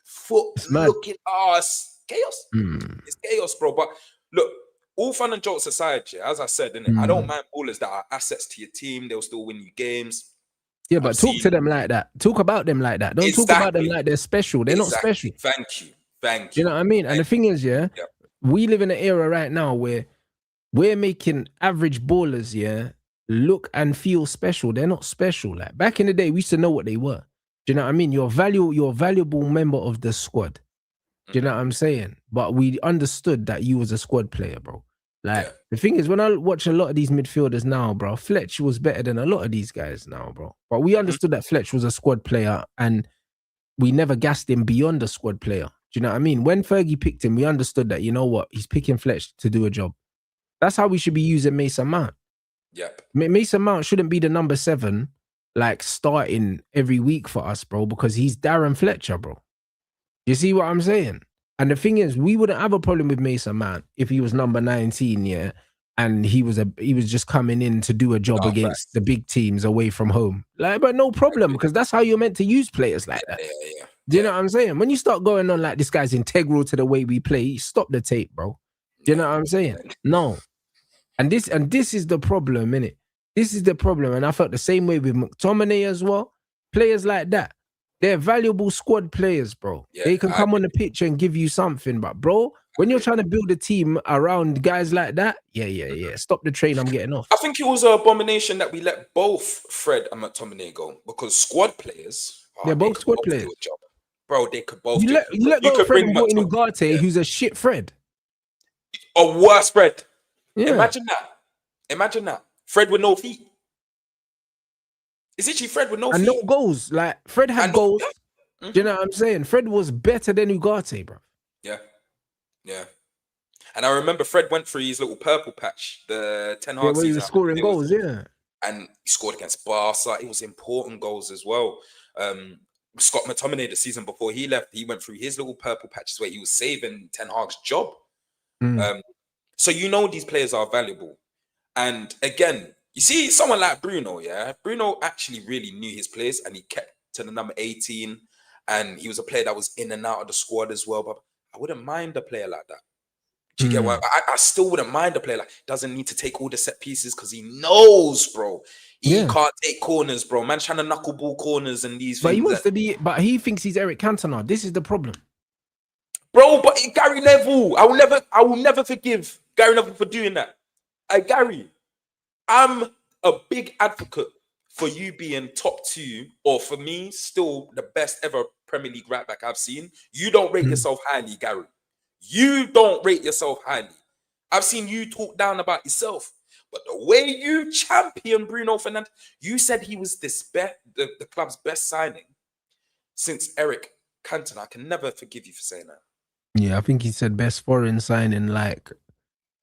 foot looking ass. Chaos. It's chaos, bro. But look, all fun and jokes aside, as I said, I don't mind ballers that are assets to your team. They'll still win you games. Yeah, but talk to them like that. Talk about them like that. Don't talk about them like they're special. They're not special. Thank you. You know what I mean? And the thing is, we live in an era right now where we're making average ballers, look and feel special. They're not special. Like, back in the day, we used to know what they were. Do you know what I mean? You're a valuable member of the squad. Do you know what I'm saying? But we understood that you was a squad player, bro. Like, the thing is, when I watch a lot of these midfielders now, bro, Fletch was better than a lot of these guys now, bro. But we understood that Fletch was a squad player, and we never gassed him beyond a squad player. Do you know what I mean? When Fergie picked him, we understood that, you know what, he's picking Fletch to do a job. That's how we should be using Mason Mount. Yep. Mason Mount shouldn't be the number 7, like, starting every week for us, bro, because he's Darren Fletcher, bro. You see what I'm saying? And the thing is, we wouldn't have a problem with Mason Mount if he was number 19, and he was just coming in to do a job against the big teams away from home. Like, but no problem, because that's how you're meant to use players like that. Do you know what I'm saying? When you start going on like this guy's integral to the way we play, stop the tape, bro. Do you know what I'm saying? No. And this is the problem, innit? This is the problem. And I felt the same way with McTominay as well. Players like that. They're valuable squad players, bro. They can come on the pitch and give you something. But, bro, when you're trying to build a team around guys like that, stop the train, I'm getting off. I think it was an abomination that we let both Fred and McTominay go, because squad players, they're both squad players. Do a job. Bro, they could both you let go of Fred and brought in Ugarte, who's a shit Fred. A worse Fred. Yeah. Imagine that. Fred with no feet. It's actually Fred with no feet. And no goals. Like, Fred had goals. Do you know what I'm saying? Fred was better than Ugarte, bro. Yeah. And I remember Fred went through his little purple patch, the 10 hard season. He was scoring goals, And he scored against Barca. It was important goals as well. Scott McTominay, the season before he left, he went through his little purple patches where he was saving Ten Hag's job. So you know these players are valuable. And again, you see someone like Bruno, Bruno actually really knew his place, and he kept to the number 18, and he was a player that was in and out of the squad as well. But I wouldn't mind a player like that. Do you get what? I still wouldn't mind a player like, doesn't need to take all the set pieces, because he knows, bro. He can't take corners, bro. Man's trying to knuckleball corners and these but things. He wants to be, but he thinks he's Eric Cantona. This is the problem. Bro, but Gary Neville, I will never forgive Gary Neville for doing that. Gary, I'm a big advocate for you being top 2, or for me, still the best ever Premier League right back I've seen. You don't rate yourself highly, Gary. You don't rate yourself highly. I've seen you talk down about yourself. But the way you champion Bruno Fernandes, you said he was the club's best signing. since Eric Cantona. I can never forgive you for saying that. Yeah, I think he said best foreign signing, like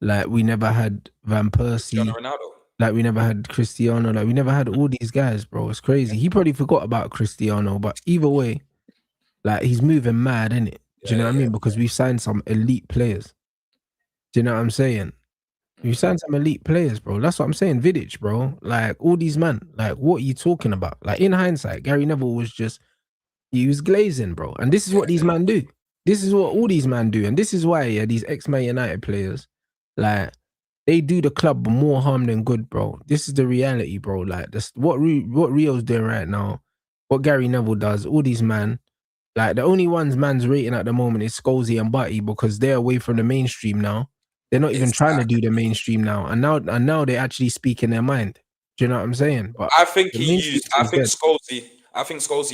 we never had Van Cristiano Persie, Ronaldo. like we never had Cristiano, like we never had all these guys, bro. It's crazy. He probably forgot about Cristiano, but either way, like he's moving mad, innit? Do you know what I mean? Because we've signed some elite players. Do you know what I'm saying? We signed some elite players, bro. That's what I'm saying. Vidic, bro. Like all these men. Like, what are you talking about? Like in hindsight, Gary Neville was just he was glazing, bro. And this is what these men do. This is what all these men do. And this is why, yeah, these ex-Man United players, like, they do the club more harm than good, bro. This is the reality, bro. Like, this, what Rio's doing right now, what Gary Neville does, all these men, like, the only ones man's rating at the moment is Scholesy and Butty because they're away from the mainstream now. They're not even trying to do the mainstream now. And now they're actually speaking their mind. Do you know what I'm saying? But I think Scholesy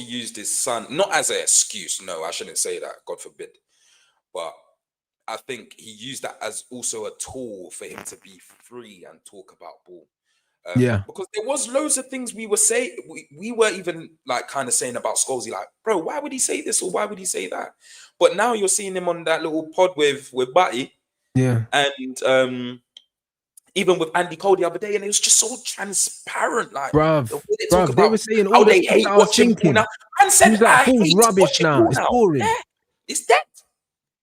used his son, not as an excuse. No, I shouldn't say that. God forbid. But I think he used that as also a tool for him to be free and talk about ball. Because there was loads of things we were saying. We were even like kind of saying about Scholesy, like, bro, why would he say this or why would he say that? But now you're seeing him on that little pod with Butty. Yeah. And even with Andy Cole the other day, and it was just so transparent. Like, bruv, they were saying all they hate watching ball now. And said, like, I hate rubbish now. It's boring. Yeah, it's dead.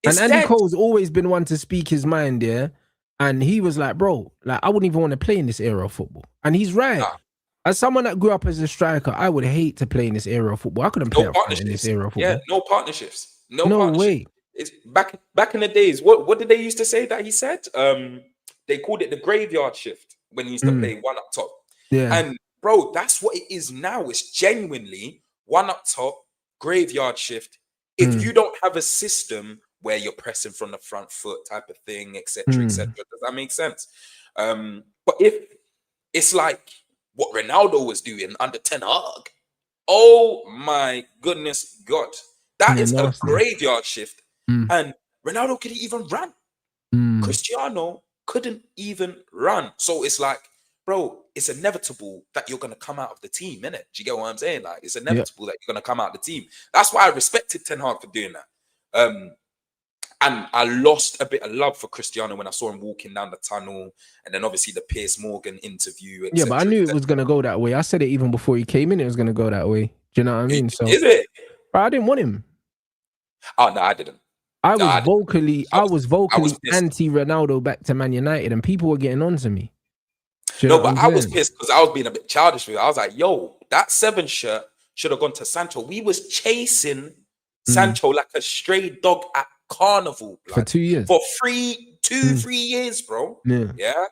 And Andy Cole's always been one to speak his mind, yeah. And he was like, bro, like, I wouldn't even want to play in this era of football. And he's right. Nah. As someone that grew up as a striker, I would hate to play in this era of football. I couldn't play in this era of football. Yeah, no partnerships. No partnerships. Way. It's back in the days. What did they used to say that he said? They called it the graveyard shift when he used to play one up top. Yeah. And bro, that's what it is now. It's genuinely one up top, graveyard shift. If you don't have a system where you're pressing from the front foot type of thing, etc., etc. Does that make sense? But if it's like what Ronaldo was doing under Ten Hag, oh my goodness God, that is a graveyard shift. And Ronaldo couldn't even run. Cristiano couldn't even run. So it's like, bro, it's inevitable that you're going to come out of the team, innit? Do you get what I'm saying? Like, it's inevitable that you're going to come out of the team. That's why I respected Ten Hag for doing that. And I lost a bit of love for Cristiano when I saw him walking down the tunnel, and then obviously the Piers Morgan interview. Et cetera, but I knew it was going to go that way. I said it even before he came in, it was going to go that way. Do you know what I mean? So is it? But I didn't want him. Oh no, I didn't. I was vocally anti Ronaldo back to Man United, and people were getting on to me. No, but I was pissed because I was being a bit childish with it. I was like, yo, that 7 shirt should have gone to Sancho. We was chasing Sancho like a stray dog at Carnival for 2 years. For 3 years, bro. Yeah.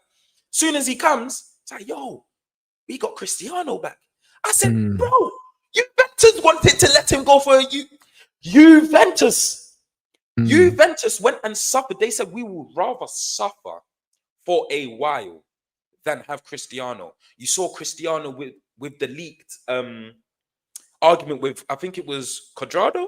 Soon as he comes, it's like, yo, we got Cristiano back. I said, bro, Juventus wanted to let him go for Juventus. Juventus went and suffered. They said we would rather suffer for a while than have Cristiano. You saw Cristiano with the leaked argument with, I think it was Cuadrado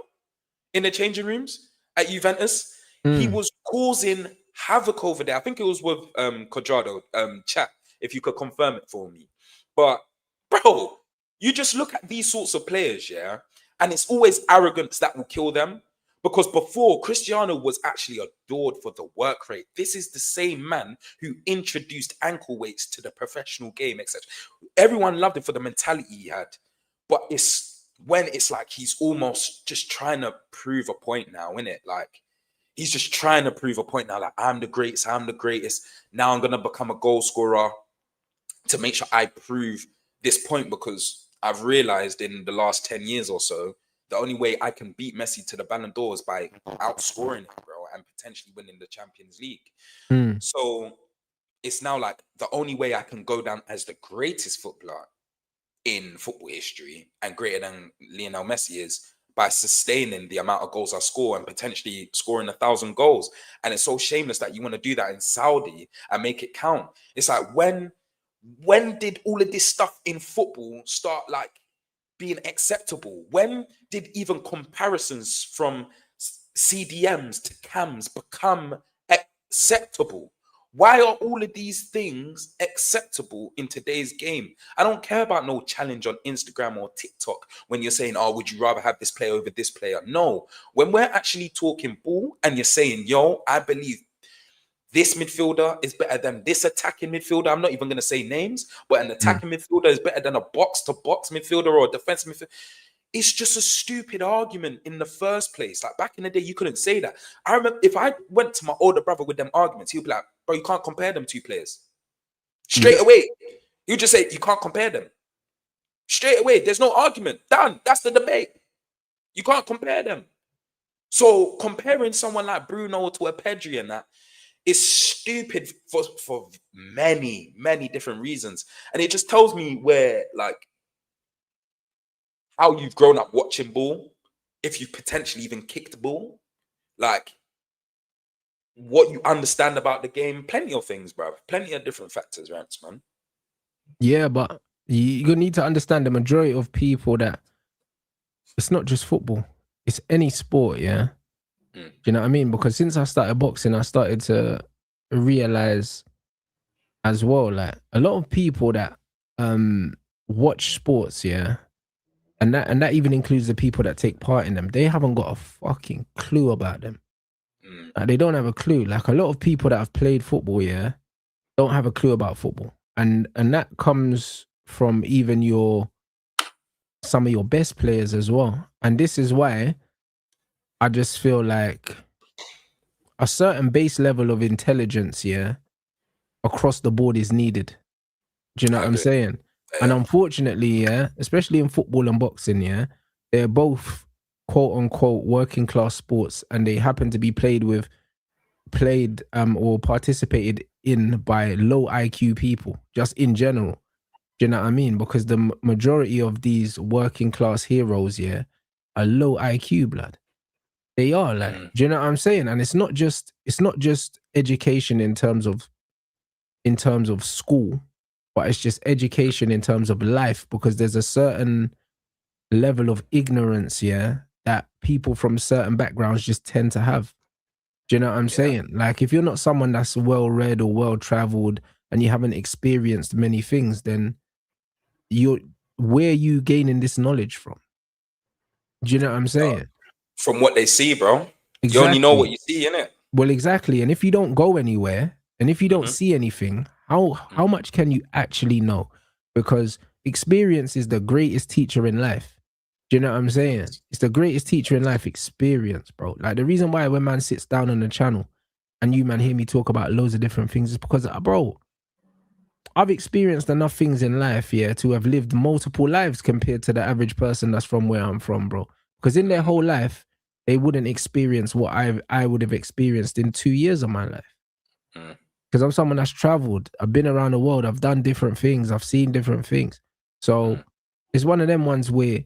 in the changing rooms at Juventus. He was causing havoc over there. I think it was with Cuadrado. Chat, if you could confirm it for me. But bro, you just look at these sorts of players, yeah, and it's always arrogance that will kill them. Because before, Cristiano was actually adored for the work rate. This is the same man who introduced ankle weights to the professional game, etc. Everyone loved him for the mentality he had. But it's when it's like he's almost just trying to prove a point now, isn't it? Like, he's just trying to prove a point now. Like, I'm the greatest. Now I'm going to become a goal scorer to make sure I prove this point, because I've realized in the last 10 years or so, the only way I can beat Messi to the Ballon d'Or is by outscoring him, bro, and potentially winning the Champions League. So it's now like the only way I can go down as the greatest footballer in football history and greater than Lionel Messi is by sustaining the amount of goals I score and potentially scoring 1,000 goals. And it's so shameless that you want to do that in Saudi and make it count. It's like, when did all of this stuff in football start like being acceptable? When did even comparisons from CDMs to cams become acceptable? Why are all of these things acceptable in today's game? I don't care about no challenge on Instagram or TikTok when you're saying, oh, would you rather have this player over this player? No. When we're actually talking ball and you're saying, yo, I believe this midfielder is better than this attacking midfielder. I'm not even going to say names, but an attacking midfielder is better than a box-to-box midfielder or a defensive midfielder. It's just a stupid argument in the first place. Like back in the day, you couldn't say that. I remember if I went to my older brother with them arguments, he'd be like, bro, you can't compare them two players. Straight away. You just say, you can't compare them. Straight away. There's no argument. Done. That's the debate. You can't compare them. So comparing someone like Bruno to a Pedri and that is stupid for many, many different reasons. And it just tells me where, like, how you've grown up watching ball, if you potentially even kicked ball, like what you understand about the game, plenty of things, bro. Plenty of different factors, Rants, man. Yeah, but you need to understand the majority of people that it's not just football, it's any sport, yeah? Do you know what I mean? Because since I started boxing, I started to realize as well, like a lot of people that watch sports, yeah, and that even includes the people that take part in them, they haven't got a fucking clue about them. Like, they don't have a clue. Like a lot of people that have played football, yeah, don't have a clue about football. And that comes from even some of your best players as well. And this is why I just feel like a certain base level of intelligence, yeah, across the board is needed. Do you know what I'm saying? Yeah. And unfortunately, yeah, especially in football and boxing, yeah, they're both quote unquote working class sports, and they happen to be played or participated in by low IQ people, just in general. Do you know what I mean? Because the majority of these working class heroes, yeah, are low IQ, blood. They are, like, do you know what I'm saying? And it's not just education in terms of school, but it's just education in terms of life, because there's a certain level of ignorance, yeah, that people from certain backgrounds just tend to have. Do you know what I'm saying? Like, if you're not someone that's well-read or well-traveled and you haven't experienced many things, then where are you gaining this knowledge from? Do you know what I'm saying? From what they see, bro. Exactly. You only know what you see, innit? Well, exactly. And if you don't go anywhere, and if you don't see anything, how much can you actually know? Because experience is the greatest teacher in life. Do you know what I'm saying? It's the greatest teacher in life, experience, bro. Like, the reason why when man sits down on the channel and you, man, hear me talk about loads of different things is because, bro, I've experienced enough things in life, yeah, to have lived multiple lives compared to the average person that's from where I'm from, bro. Because in their whole life, they wouldn't experience what I would have experienced in 2 years of my life. Because I'm someone that's traveled. I've been around the world. I've done different things. I've seen different things. So it's one of them ones where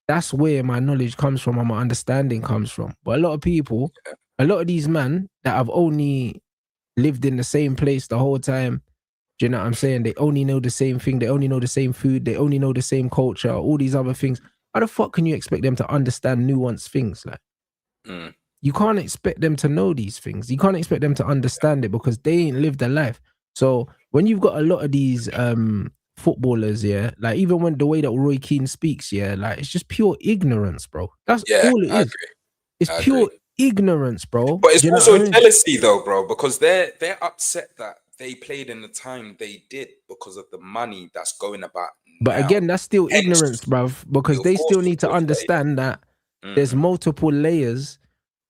that's where my knowledge comes from and my understanding comes from. But a lot of people, a lot of these men that have only lived in the same place the whole time, do you know what I'm saying? They only know the same thing. They only know the same food. They only know the same culture, all these other things. How the fuck can you expect them to understand nuanced things? Like, you can't expect them to know these things. You can't expect them to understand it because they ain't lived their life. So when you've got a lot of these footballers, yeah, like even when the way that Roy Keane speaks, yeah, like it's just pure ignorance, bro. That's all it is. It's pure ignorance, bro. But it's also jealousy though, bro, because they're upset that they played in the time they did because of the money that's going about. But again, that's still ignorance, bruv, because they still need to understand that there's multiple layers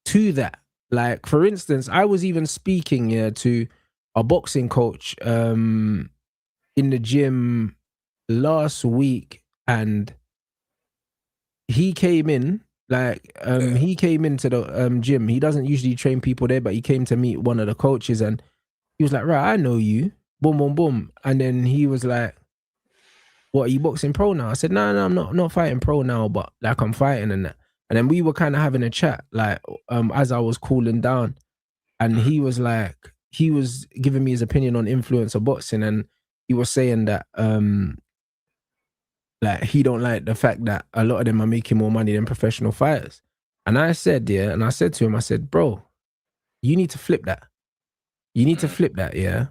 to that. Like, for instance, I was even speaking to a boxing coach in the gym last week, and he came in, like, he came into the gym. He doesn't usually train people there, but he came to meet one of the coaches, and he was like, right, I know you, boom, boom, boom. And then he was like, what, are you boxing pro now? I said, no, I'm not fighting pro now, but like I'm fighting and that. And then we were kind of having a chat, like, as I was cooling down, and he was giving me his opinion on influencer boxing, and he was saying that like he don't like the fact that a lot of them are making more money than professional fighters. And I said, I said to him, I said, bro, you need to flip that. You need to flip that, yeah,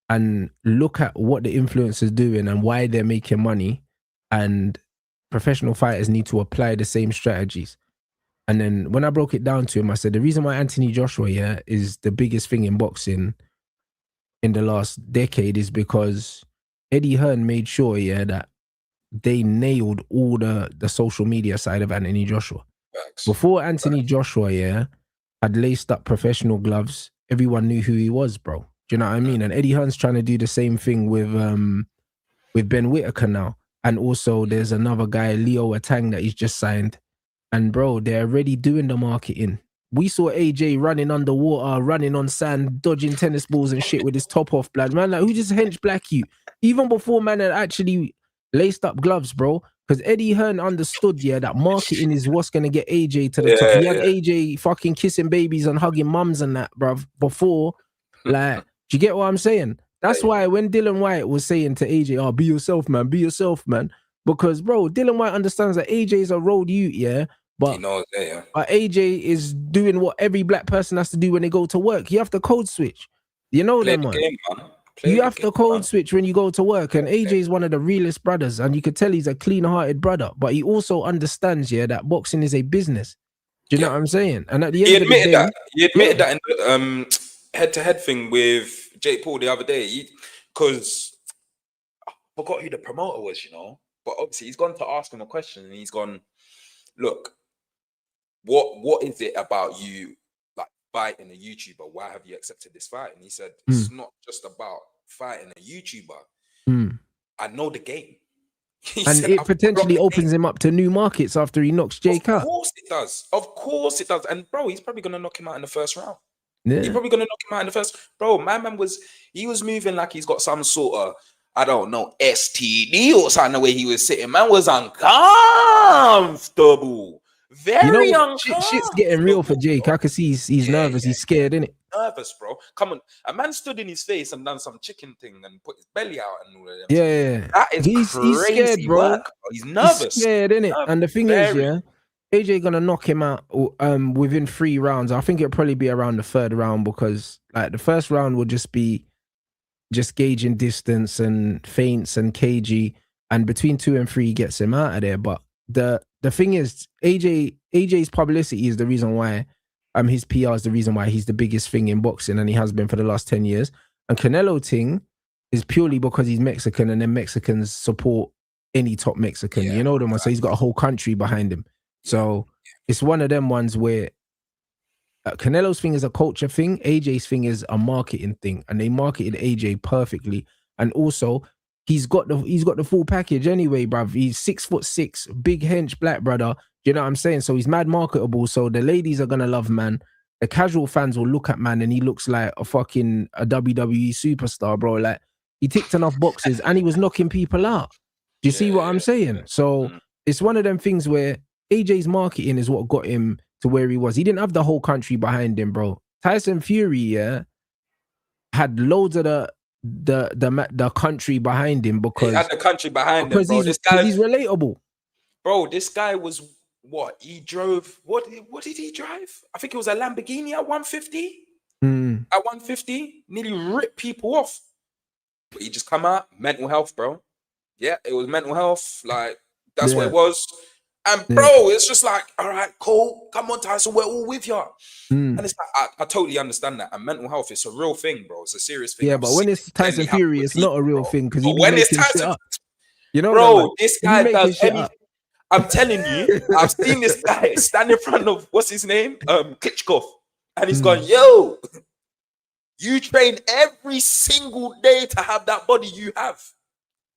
and look at what the influencers doing and why they're making money, and professional fighters need to apply the same strategies. And then when I broke it down to him, I said the reason why Anthony Joshua, yeah, is the biggest thing in boxing in the last decade is because Eddie Hearn made sure, yeah, that they nailed all the social media side of Anthony Joshua. Before Anthony Joshua, yeah, had laced up professional gloves, everyone knew who he was, bro. Do you know what I mean? And Eddie Hearn's trying to do the same thing with Ben Whitaker now. And also there's another guy, Leo Atang, that he's just signed. And bro, they're already doing the marketing. We saw AJ running underwater, running on sand, dodging tennis balls and shit with his top off, blood. Man, like, who just hench black you? Even before man had actually laced up gloves, bro. Because Eddie Hearn understood, yeah, that marketing is what's going to get AJ to the top. He had AJ fucking kissing babies and hugging mums and that, bruv, before. Like, do you get what I'm saying? That's why when Dylan White was saying to AJ, oh, be yourself, man, be yourself, man. Because, bro, Dylan White understands that AJ's a road youth, yeah? But, but AJ is doing what every black person has to do when they go to work. You have to code switch. You know them, man. You have to code switch when you go to work. And AJ is one of the realest brothers. And you could tell he's a clean-hearted brother. But he also understands, yeah, that boxing is a business. Do you know what I'm saying? And at the end of the day... He admitted that in the head-to-head thing with Jake Paul the other day. Because I forgot who the promoter was, you know. But obviously he's gone to ask him a question. And he's gone, look, what is it about you like fighting a YouTuber? Why have you accepted this fight? And he said, it's not just about fighting a YouTuber. I know the game. And it potentially opens him up to new markets after he knocks Jake out. Of course it does. Of course it does. And bro, he's probably gonna knock him out in the first round. Yeah. He's probably gonna knock him out in the first. Bro, my man was moving like he's got some sort of, I don't know, STD or something the way he was sitting. Man was uncomfortable. Very uncomfortable. Shit's getting real for Jake. I can see he's nervous. He's scared, innit? Nervous, bro. Come on. A man stood in his face and done some chicken thing and put his belly out and all of them. Yeah. That is he's scared, bro. Work, bro. He's nervous. He's scared, innit? And the thing is, yeah, AJ gonna knock him out within 3 rounds. I think it'll probably be around the 3rd round because like the first round will just be gauging distance and feints and cagey, and between 2 and 3 he gets him out of there. But the thing is, AJ's publicity is the reason why his PR is the reason why he's the biggest thing in boxing, and he has been for the last 10 years. And Canelo thing is purely because he's Mexican, and then Mexicans support any top Mexican. You know them, so he's got a whole country behind him. So it's one of them ones where Canelo's thing is a culture thing, AJ's thing is a marketing thing, and they marketed AJ perfectly. And also he's got the full package anyway, bruv. He's 6'6", big hench black brother. You know what I'm saying? So he's mad marketable. So the ladies are gonna love man. The casual fans will look at man and he looks like a WWE superstar, bro. Like he ticked enough boxes and he was knocking people out. Do you see what I'm saying? So it's one of them things where AJ's marketing is what got him to where he was. He didn't have the whole country behind him, bro. Tyson Fury, had loads of the country behind him because he had the country behind him, bro. He's relatable, bro. This guy was what he drove. What did he drive? I think it was a Lamborghini at 150. At 150, nearly ripped people off. But he just come out mental health, bro. Yeah, it was mental health. Like that's what it was. And bro, it's just like, all right, cool. Come on, Tyson, we're all with you. And it's like, I totally understand that. And mental health, it's a real thing, bro. It's a serious thing. Yeah, but when it's Tyson Fury, it's not a real thing because when it's Tyson, you know, bro, this guy does anything. I'm telling you, I've seen this guy stand in front of what's his name, Klitschko, and he's gone, yo, you train every single day to have that body you have.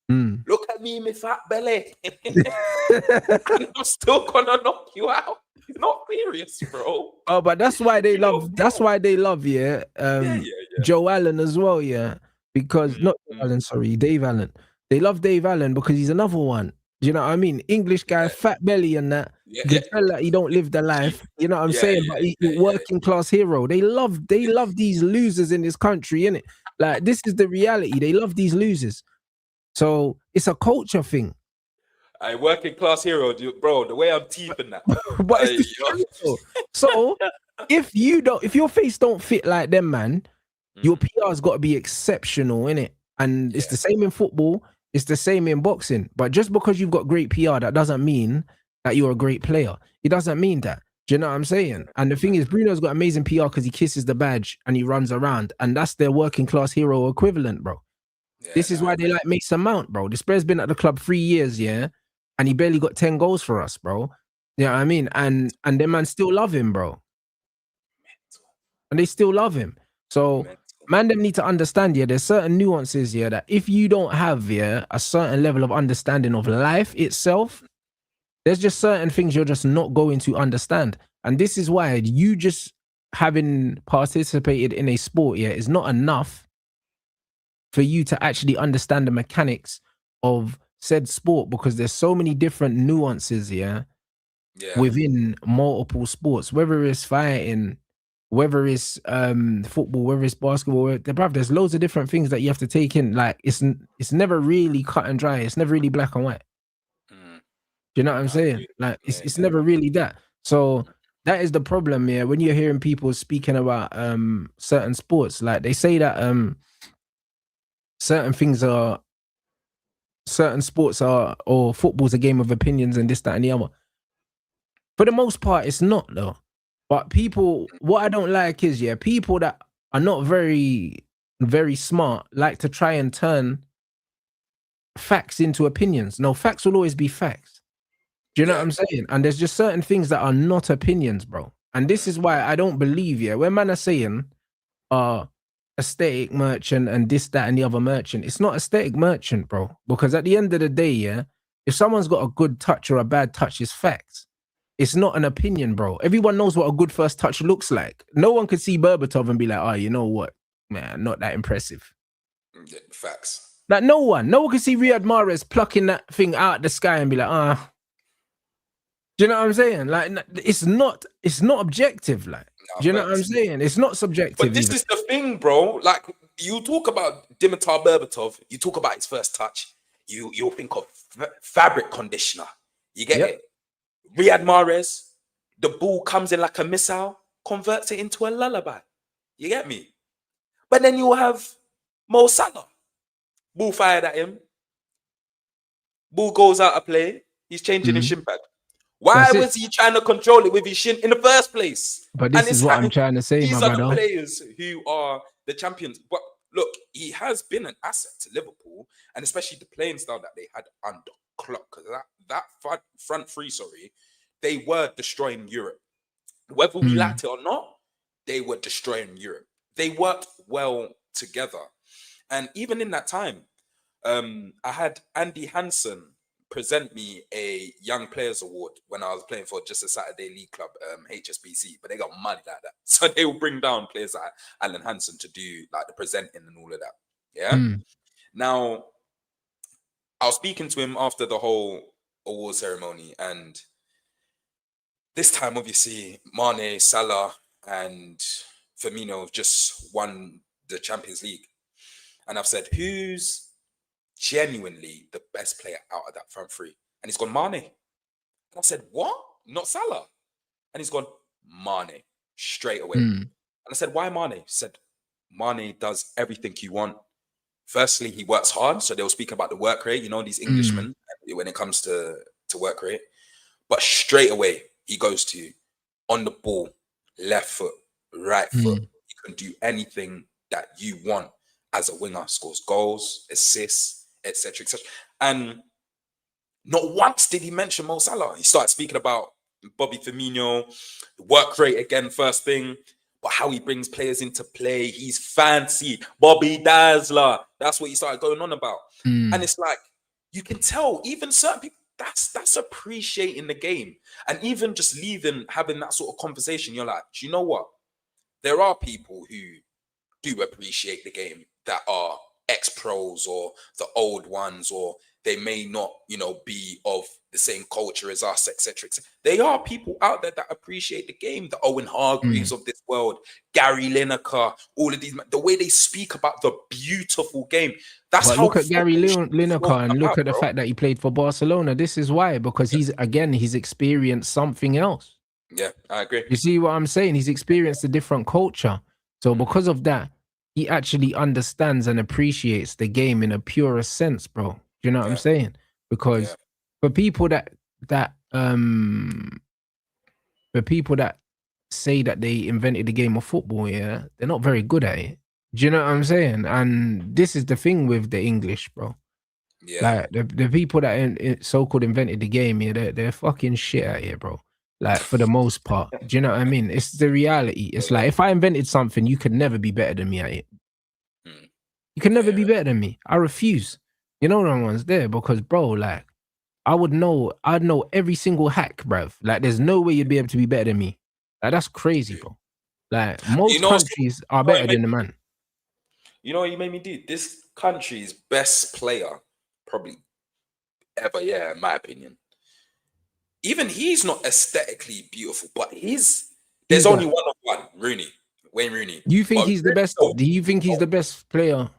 Look at me, my fat belly. I'm still gonna knock you out. It's not serious, bro. Oh, but that's why they love. That's why they love, Joe Allen as well, because not Joe Allen, sorry, Dave Allen. They love Dave Allen because he's another one. Do you know what I mean? English guy, fat belly and that. You can tell that he don't live the life. You know what I'm saying? But he's a working class hero. They love these losers in this country, innit? Like this is the reality. They love these losers. So it's a culture thing. I working class hero, bro. The way I'm teething that. But it's so if your face don't fit like them, man, Your PR has got to be exceptional, innit? And it's the same in football. It's the same in boxing. But just because you've got great PR, that doesn't mean that you're a great player. It doesn't mean that. Do you know what I'm saying? And the thing is, Bruno's got amazing PR because he kisses the badge and he runs around. And that's their working class hero equivalent, bro. This is why they like Mason Mount, bro. This player's been at the club 3 years, yeah? And he barely got 10 goals for us, bro. You know what I mean? And them man still love him, bro. And they still love him. So man, them need to understand, yeah, there's certain nuances, yeah, that if you don't have, yeah, a certain level of understanding of life itself, there's just certain things you're just not going to understand. And this is why you just having participated in a sport, yeah, is not enough for you to actually understand the mechanics of said sport, because there's so many different nuances, yeah, within multiple sports, whether it's fighting, whether it's football, whether it's basketball, there's loads of different things that you have to take in. Like it's never really cut and dry. It's never really black and white. Do you know what I'm saying? Like it's never really that. So that is the problem, yeah. When you're hearing people speaking about certain sports, like they say that certain sports are, or football's a game of opinions and this, that, and the other. For the most part, it's not though. But people, what I don't like is, yeah, people that are not very, very smart like to try and turn facts into opinions. No, facts will always be facts. Do you know what I'm saying? And there's just certain things that are not opinions, bro. And this is why I don't believe, yeah, when man are saying aesthetic merchant and this, that, and the other merchant, it's not aesthetic merchant, bro. Because at the end of the day, yeah, if someone's got a good touch or a bad touch, it's facts. It's not an opinion, bro. Everyone knows what a good first touch looks like. No one could see Berbatov and be like, oh, you know what, man, not that impressive. Facts. Like no one could see Riyad Mahrez plucking that thing out the sky and be like, do you know what I'm saying? Like it's not objective. Like, do you know what I'm saying? It's not subjective. But this is the thing, bro. Like you talk about Dimitar Berbatov, you talk about his first touch, you'll think of fabric conditioner. You get it? Riyad Mahrez, the ball comes in like a missile, converts it into a lullaby. You get me? But then you'll have Mo Salah. Ball fired at him. Ball goes out of play. He's changing his shin pad. Why was he trying to control it with his shin in the first place? But this is what I'm trying to say, these my are brother. the players who are the champions. But look, he has been an asset to Liverpool, and especially the playing style that they had under Klopp. Because that front three, they were destroying Europe. Whether we liked it or not, they were destroying Europe. They worked well together. And even in that time, I had Andy Hansen present me a Young Players Award when I was playing for just a Saturday League club, HSBC, but they got money like that. So they will bring down players like Alan Hansen to do like the presenting and all of that. Yeah. Now, I was speaking to him after the whole award ceremony, and this time, obviously, Mane, Salah, and Firmino have just won the Champions League. And I've said, who's genuinely the best player out of that front three? And he's gone, Mane. And I said, what? Not Salah? And he's gone, Mane, straight away. And I said, why Mane? He said, Mane does everything you want. Firstly, he works hard. So they'll speak about the work rate, you know, these Englishmen, when it comes to work rate. But straight away, he goes to on the ball, left foot, right foot. You can do anything that you want as a winger. Scores goals, assists, etc., etc. And not once did he mention Mo Salah. He started speaking about Bobby Firmino, work rate again, first thing, but how he brings players into play. He's fancy. Bobby Dazzler. That's what he started going on about. And it's like, you can tell, even certain people, that's appreciating the game. And even just having that sort of conversation, you're like, do you know what? There are people who do appreciate the game that are ex-pros or the old ones, or they may not, you know, be of the same culture as us, etc. There are people out there that appreciate the game, the Owen Hargreaves of this world, Gary Lineker, all of these, the way they speak about the beautiful game. That's how. Look at Gary Lineker and look at the fact that he played for Barcelona. This is why, because he's experienced something else. Yeah, I agree. You see what I'm saying? He's experienced a different culture. So because of that, he actually understands and appreciates the game in a purer sense, bro. Do you know what I'm saying? Because for people that say that they invented the game of football, yeah, they're not very good at it. Do you know what I'm saying? And this is the thing with the English, bro. Yeah. Like the people that so-called invented the game, yeah, they're fucking shit at it, bro. Like for the most part. Do you know what I mean? It's the reality. It's like if I invented something, you could never be better than me at it. You can never be better than me. I refuse. You know no one's there because, bro, like I'd know every single hack, bruv. Like there's no way you'd be able to be better than me. Like that's crazy, bro. Like most countries are better than the man. You know what you made me do? This country's best player, probably ever, yeah, in my opinion. Even he's not aesthetically beautiful, but there's only one of one, Rooney. Wayne Rooney. You think he's the best? Do you think he's the best player?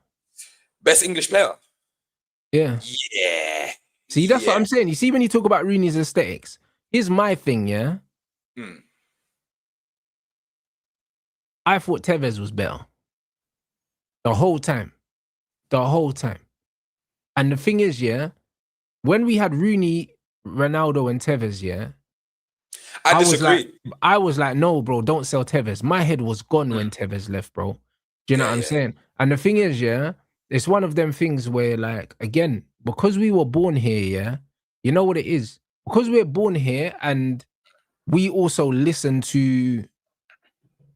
Best English player? Yeah. Yeah. See, that's what I'm saying. You see, when you talk about Rooney's aesthetics, here's my thing, yeah? I thought Tevez was better. The whole time. And the thing is, yeah, when we had Rooney, Ronaldo, and Tevez, yeah, I disagree. I was like, no, bro, don't sell Tevez. My head was gone when Tevez left, bro. Do you know what I'm saying? And the thing is, yeah, it's one of them things where, like, again, because we were born here, yeah, you know what it is? Because we're born here and we also listen to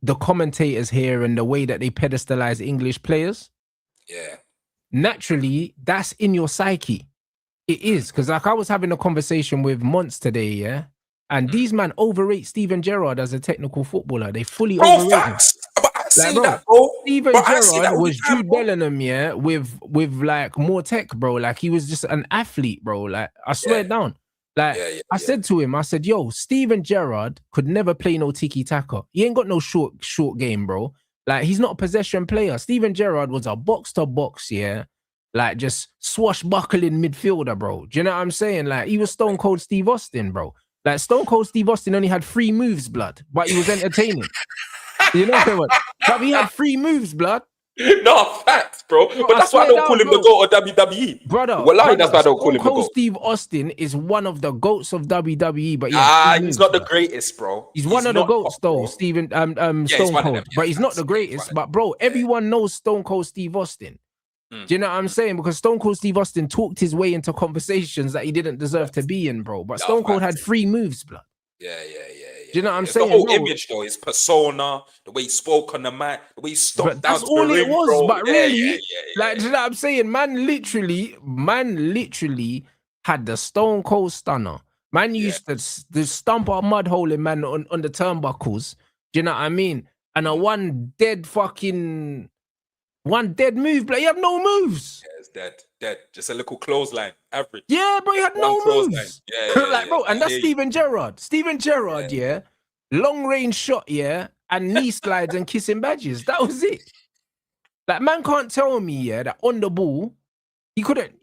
the commentators here and the way that they pedestalize English players. Yeah. Naturally, that's in your psyche. It is. Because like I was having a conversation with Monts today, yeah? And these man overrate Steven Gerrard as a technical footballer. They fully overrate him. But I see that, bro. Steven Gerrard was Jude Bellingham, yeah, with like more tech, bro. Like he was just an athlete, bro. Like I swear down. Like I said to him, I said, yo, Steven Gerrard could never play no tiki-taka. He ain't got no short game, bro. Like he's not a possession player. Steven Gerrard was a box-to-box, yeah. Like just swashbuckling midfielder, bro. Do you know what I'm saying? Like he was Stone Cold Steve Austin, bro. Like Stone Cold Steve Austin only had 3 moves, blood, but he was entertaining. You know what? But he had 3 moves, blood. No, facts, bro. But that's why I don't call him the GOAT of WWE. Brother, that's why I don't call him the GOAT. Steve Austin is one of the GOATs of WWE, but he's not the greatest, bro. He's one of the GOATs, though, Stone Cold. But he's not the greatest. But, bro, everyone knows Stone Cold Steve Austin. Do you know what I'm saying? Because Stone Cold Steve Austin talked his way into conversations that he didn't deserve to be in, bro. But Stone Cold had 3 moves, blood. Yeah. Do you know what I'm saying? The whole image, though, his persona, the way he spoke on the mic, the way he stopped down to the ring, bro. That's all it was, but really, like, do you know what I'm saying? Man literally had the Stone Cold Stunner. Man used to stump a mud hole in man on the turnbuckles. Do you know what I mean? And a one dead move, but he had no moves. Yeah, it's dead. Just a little clothesline, average. Yeah, bro, he had no moves. Yeah, bro, and that's Steven Gerrard. Steven Gerrard, long range shot, and knee slides and kissing badges. That was it. Like, man can't tell me, that on the ball, he couldn't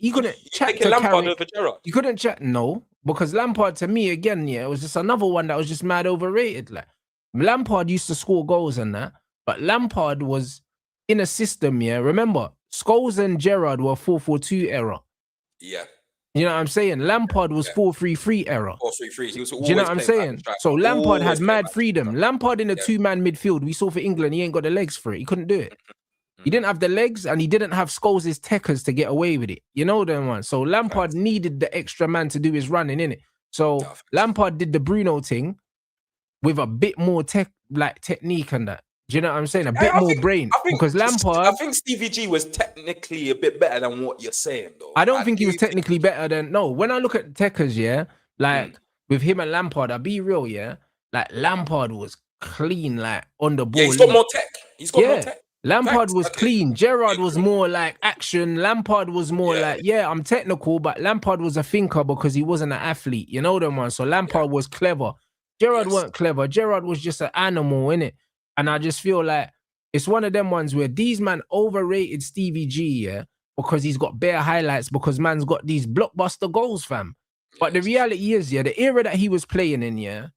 chat to Lampard over Gerrard. He couldn't chat, no, because Lampard to me again, it was just another one that was just mad overrated. Like Lampard used to score goals and that, but Lampard was in a system, remember, Scholes and Gerrard were 4-4-2 era. Yeah. You know what I'm saying? Lampard was 4-3-3 era. 4-3-3. He was always, do you know what I'm saying? So Lampard had mad freedom. Lampard in a 2-man midfield, we saw for England, he ain't got the legs for it. He couldn't do it. He didn't have the legs and he didn't have Scholes' techers to get away with it. You know them one. So Lampard needed the extra man to do his running, innit? So Lampard did the Bruno thing with a bit more technique and that. Do you know what I'm saying? A bit more brain. Because Lampard... I think Stevie G was technically a bit better than what you're saying, though. I don't think he was technically better than... No, when I look at techers, with him and Lampard, I'll be real, like Lampard was clean, like on the ball. Yeah, he's got more tech. He's got more tech. Lampard was clean. Gerrard was more like action. Lampard was more like, I'm technical, but Lampard was a thinker because he wasn't an athlete. You know them one. So Lampard was clever. Gerrard weren't clever. Gerrard was just an animal, innit? And I just feel like it's one of them ones where these man overrated Stevie G, because he's got bare highlights, because man's got these blockbuster goals, fam. But the reality is, the era that he was playing in,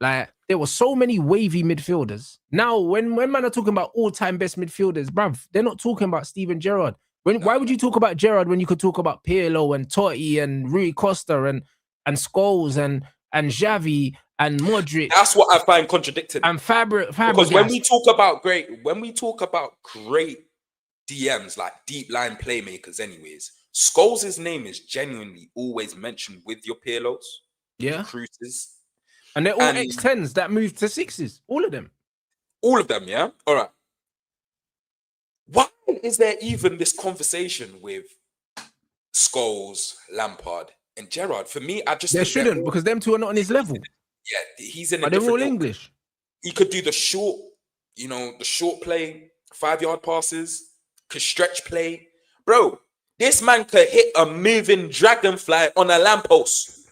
Like, there were so many wavy midfielders. Now, when man are talking about all-time best midfielders, bruv, they're not talking about Steven Gerrard. Why would you talk about Gerrard when you could talk about Pirlo and Totti and Rui Costa and Scholes and Xavi and Modric? That's what I find contradicting. And Fabregas. Because when we talk about great DMs, like deep line playmakers, anyways, Scholes' name is genuinely always mentioned with your Pirlos, yeah, Cruises. And they're all X10s that moved to 6s. All of them. All of them, yeah? All right. Why is there even this conversation with Scholes, Lampard, and Gerrard? For me, I just there shouldn't, because them two are not on his level. Yeah, he's in a but they're different all English. He could do the short, the short play, 5-yard passes, could stretch play. Bro, this man could hit a moving dragonfly on a lamppost.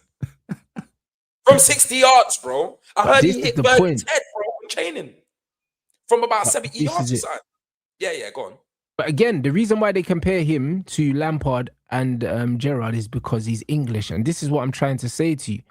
From 60 yards, bro. I heard he hit Birdie's head, bro, in training. From about 70 yards or something. Yeah, go on. But again, the reason why they compare him to Lampard and Gerrard is because he's English. And this is what I'm trying to say to you.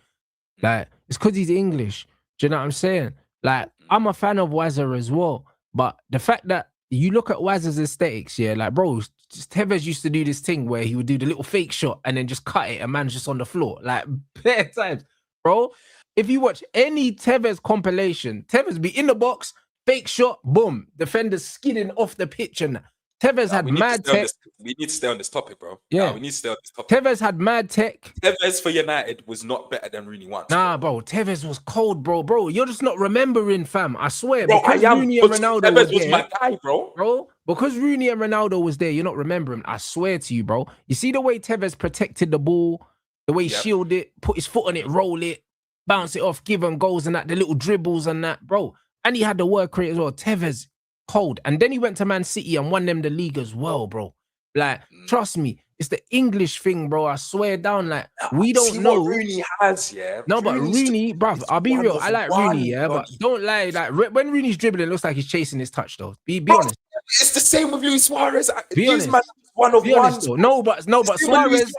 Like, it's because he's English. Do you know what I'm saying? Like, I'm a fan of Wazza as well. But the fact that you look at Wazza's aesthetics, yeah, like, bro, Tevez used to do this thing where he would do the little fake shot and then just cut it and man's just on the floor. Like, bare times. Bro, if you watch any Tevez compilation, Tevez be in the box, fake shot, boom, defenders skidding off the pitch, and Tevez had mad tech. We need to stay on this topic, bro. Yeah, we need to stay on this topic. Tevez had mad tech. Tevez for United was not better than Rooney once. Nah, bro, Tevez was cold, bro. Bro, you're just not remembering, fam. I swear, bro, because Rooney and Ronaldo Tevez was my guy, bro. Bro, because Rooney and Ronaldo was there, you're not remembering. I swear to you, bro. You see the way Tevez protected the ball, the way he shielded it, put his foot on it, roll it, bounce it off, give him goals and that, the little dribbles and that, bro. And he had the work rate as well. Tevez, cold. And then he went to Man City and won them the league as well, bro. Like, trust me, it's the English thing, bro. I swear down. Like, we don't know. What Rooney has, yeah. No, but Rooney, bruv, I'll be real. I like Rooney, yeah, but don't lie. Like, when Rooney's dribbling, it looks like he's chasing his touch, though. Be honest. It's the same with Luis Suarez. Be honest. One of ones. No, but Suarez,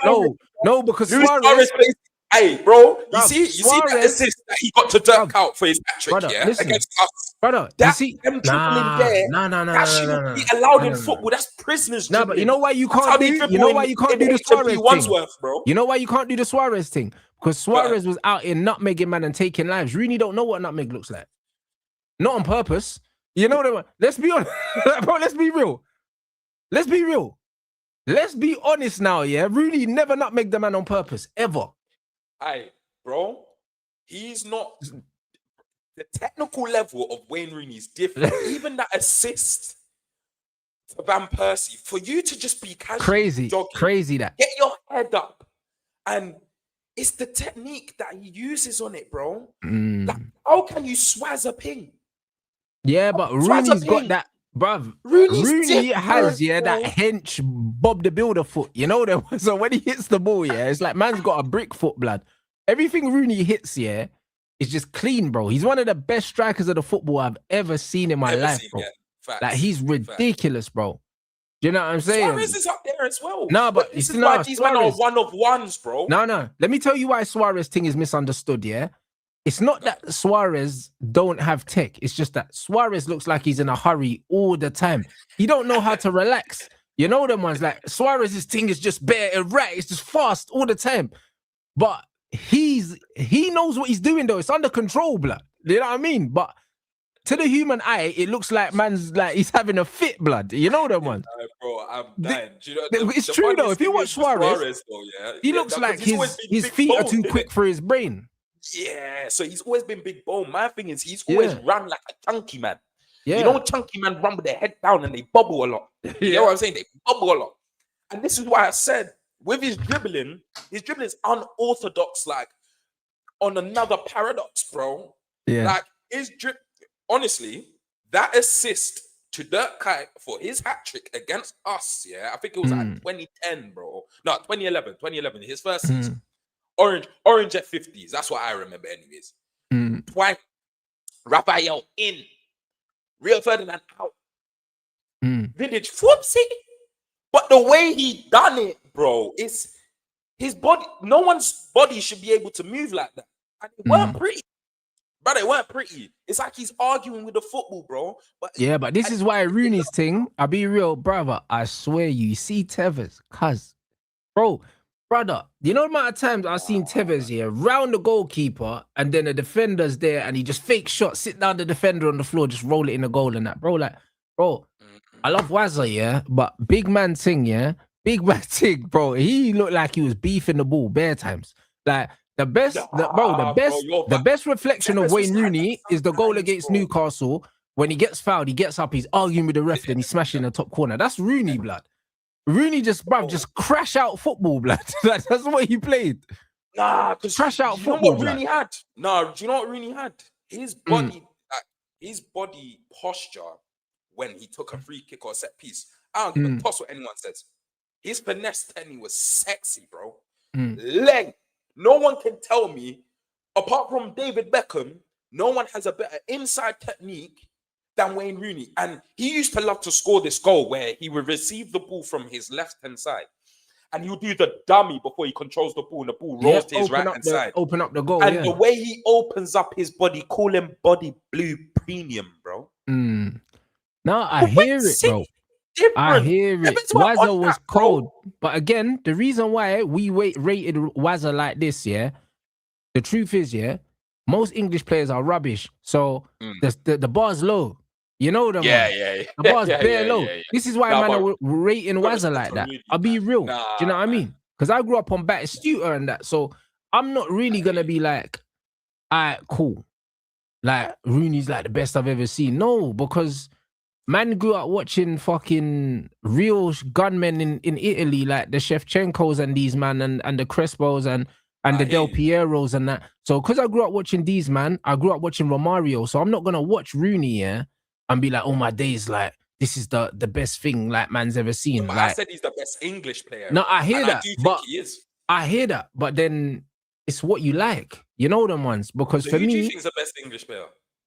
no, because Suarez plays. Hey, bro, you see that assist that he got to duck out for his hat-trick, against us. Brother, that them dribbling there, that shouldn't be allowed in football. That's prisoners. No, but you know why you can't do? You know why you can't do the Suarez thing, bro? You know why you can't do the Suarez thing? Because Suarez was out in nutmegging man and taking lives. Rooney don't know what nutmeg looks like. Not on purpose. You know what? Let's be honest, bro. Let's be real. Let's be real. Let's be honest now, yeah. Rooney never nutmegged the man on purpose ever. Hey, bro, he's not. The technical level of Wayne Rooney is different. Even that assist to Van Persie, for you to just be casually jogging, crazy that. Get your head up. And it's the technique that he uses on it, bro. Like, how can you swazz a ping? Yeah, but Rooney's got that. Bruv, Rooney has, that hench Bob the Builder foot. You know that? So when he hits the ball, it's like man's got a brick foot, blood. Everything Rooney hits, is just clean, bro. He's one of the best strikers of the football I've ever seen in my life, bro. Like, he's ridiculous, bro. Do you know what I'm saying? Suarez is up there as well. No, but this is why these men are one of ones, bro. No. Let me tell you why Suarez thing is misunderstood, yeah? It's not that Suarez don't have tech. It's just that Suarez looks like he's in a hurry all the time. He don't know how to relax. You know them ones, like Suarez's thing is just bare erratic. It's just fast all the time. But he knows what he's doing, though. It's under control, blood. You know what I mean? But to the human eye, it looks like man's like he's having a fit, blood. You know them ones. Bro, I'm dying. Do you know, it's true, though. If you watch Suarez though, he looks like his feet are too quick for his brain. Yeah, so he's always been big bone. My thing is, he's always run like a chunky man. Yeah. You know, chunky man run with their head down and they bubble a lot. You know what I'm saying? They bubble a lot. And this is why I said, with his dribbling is unorthodox, like on another paradox, bro. Yeah. Like honestly, that assist to Dirk Kuyt for his hat-trick against us, I think it was like 2010, bro. No, 2011, his first season. Orange at 50s. That's what I remember, anyways. Twice, Raphael in, Real Ferdinand out, Vintage whoopsie. But the way he done it, bro, is his body. No one's body should be able to move like that. And it weren't pretty, brother. it weren't pretty. It's like he's arguing with the football, bro. But yeah, but this is why Rooney's thing. I'll be real, brother. I swear you see Tevez, brother, you know the amount of times I've seen Tevez here round the goalkeeper and then the defender's there and he just fake shot, sit down the defender on the floor, just roll it in the goal and that, bro. Like, bro, I love Wazza, yeah, but big man thing, yeah, bro. He looked like he was beefing the ball bare times. Like the best reflection of Wayne Rooney is the goal against Newcastle. When he gets fouled, he gets up, he's arguing with the ref, then he's smashing the top corner. That's Rooney, blood. Rooney just crash out football, blood. Like, that's what he played. Nah, because crash out football. You know what Rooney had? Nah, do you know what Rooney had? His body, his body posture when he took a free kick or a set piece. I don't give a toss what anyone says. His finesse technique was sexy, bro. Length. No one can tell me, apart from David Beckham, no one has a better inside technique than Wayne Rooney. And he used to love to score this goal where he would receive the ball from his left-hand side and he'll do the dummy before he controls the ball and the ball rolls to his right-hand side. Open up the goal, and the way he opens up his body, call him body blue premium, bro. No, I hear it, bro. I hear it. Wazza was cold. But again, the reason why we rated Wazza like this, yeah, the truth is, yeah, most English players are rubbish. So the bar's low. You know them. The bar's bare low. This is why man are rating Wazza like that. I'll be real. Do you know what I mean? Because I grew up on Batistuta and that. So I'm not really gonna be like, all right, cool. Like Rooney's like the best I've ever seen. No, because man grew up watching fucking real gunmen in Italy, like the Shevchenkos and these man and the Crespos and the Del Pieros and that. So because I grew up watching these man, I grew up watching Romario. So I'm not gonna watch Rooney, yeah, and be like, oh my days, like this is the best thing like man's ever seen. But like, I said he's the best English player. No, I hear that, I do but think he is. I hear that, but then it's what you like, you know them ones. Because for who me, do you think is the best English player?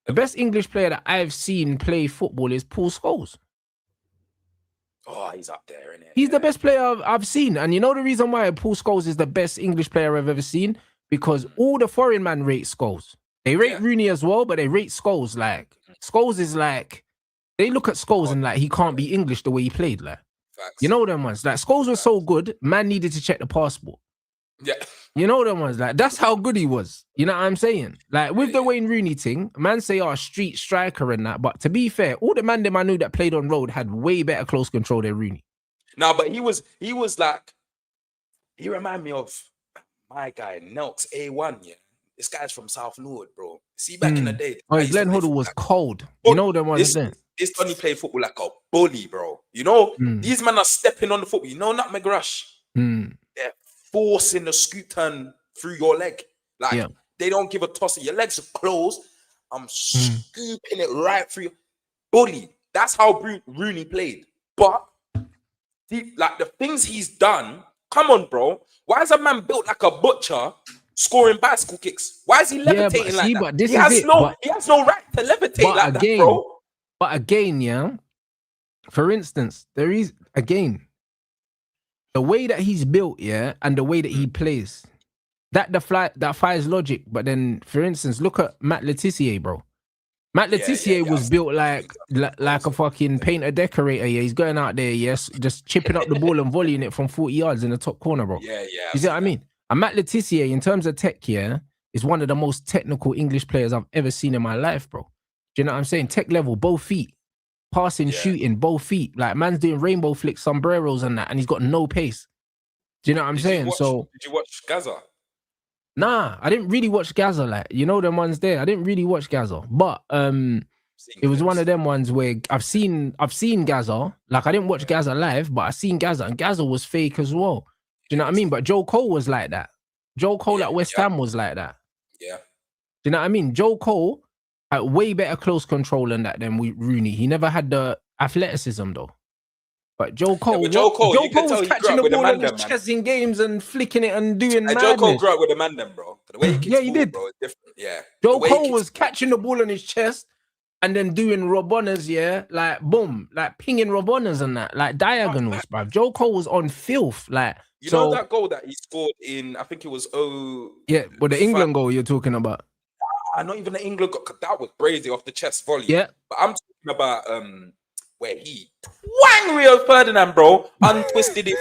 The best English player that I've seen play football is Paul Scholes. Oh, he's up there, isn't he? He's the best player I've seen. And you know the reason why Paul Scholes is the best English player I've ever seen? Because all the foreign man rate Scholes. They rate Rooney as well, but they rate Scholes. Like, Scholes is like, they look at Scholes and like, he can't be English the way he played. Like, Facts. You know them ones. Like, Scholes was so good, man needed to check the passport. Yeah. You know them ones. Like, that's how good he was. You know what I'm saying? Like, with the Wayne Rooney thing, man say, oh, street striker and that. But to be fair, all the man them I knew that played on road had way better close control than Rooney. No, but he was like, he reminded me of my guy, Nelks A1, yeah. This guy's from South Norwood, bro. See, back in the day. Oh, Glenn Hoddle was cold. You know them ones then. This Tony played football like a bully, bro. You know, these men are stepping on the football. You know, not McGrush. They're forcing the scoop turn through your leg. Like, they don't give a toss. Your legs are closed. I'm scooping it right through. Bully. That's how Rooney played. But, like, the things he's done, come on, bro. Why is a man built like a butcher scoring bicycle kicks? Why is he levitating like that? But this he has no right to levitate like that, bro. But again, yeah, for instance, there is, again, the way that he's built, yeah, and the way that he plays, that defies logic. But then, for instance, look at Matt Letizia, bro. Matt Letizia was built like a fucking painter decorator, yeah. He's going out there, yes, just chipping up the ball and volleying it from 40 yards in the top corner, bro. Yeah. You see what I mean? And Matt Letizia, in terms of tech, yeah, is one of the most technical English players I've ever seen in my life, bro. Do you know what I'm saying? Tech level, both feet. Passing, shooting, both feet. Like, man's doing rainbow flicks, sombreros and that, and he's got no pace. Do you know what I'm saying? Did you watch Gaza? Nah, I didn't really watch Gaza. Like, you know them ones there. I didn't really watch Gaza. But it was one of them ones where I've seen Gaza. Like, I didn't watch Gaza live, but I seen Gaza, and Gaza was fake as well. Do you know what I mean? But Joe Cole was like that. Joe Cole at West Ham was like that. Yeah. Do you know what I mean? Joe Cole had way better close control than that than Rooney. He never had the athleticism though. But Joe Cole, Joe Cole was catching the ball on his chest in games and flicking it and doing madness. Joe Cole grew up with a man, bro. The way he kicks he did. Bro, is different. Yeah. Joe Cole was catching the ball on his chest and then doing Robonas, yeah, like boom, like pinging Robonas and that, like diagonals, bruv. Joe Cole was on filth, like. You know that goal that he scored in, I think it was but the England goal you're talking about. Not even the England got that was brazy off the chest volley. Yeah. But I'm talking about where he twang Rio Ferdinand, bro, untwisted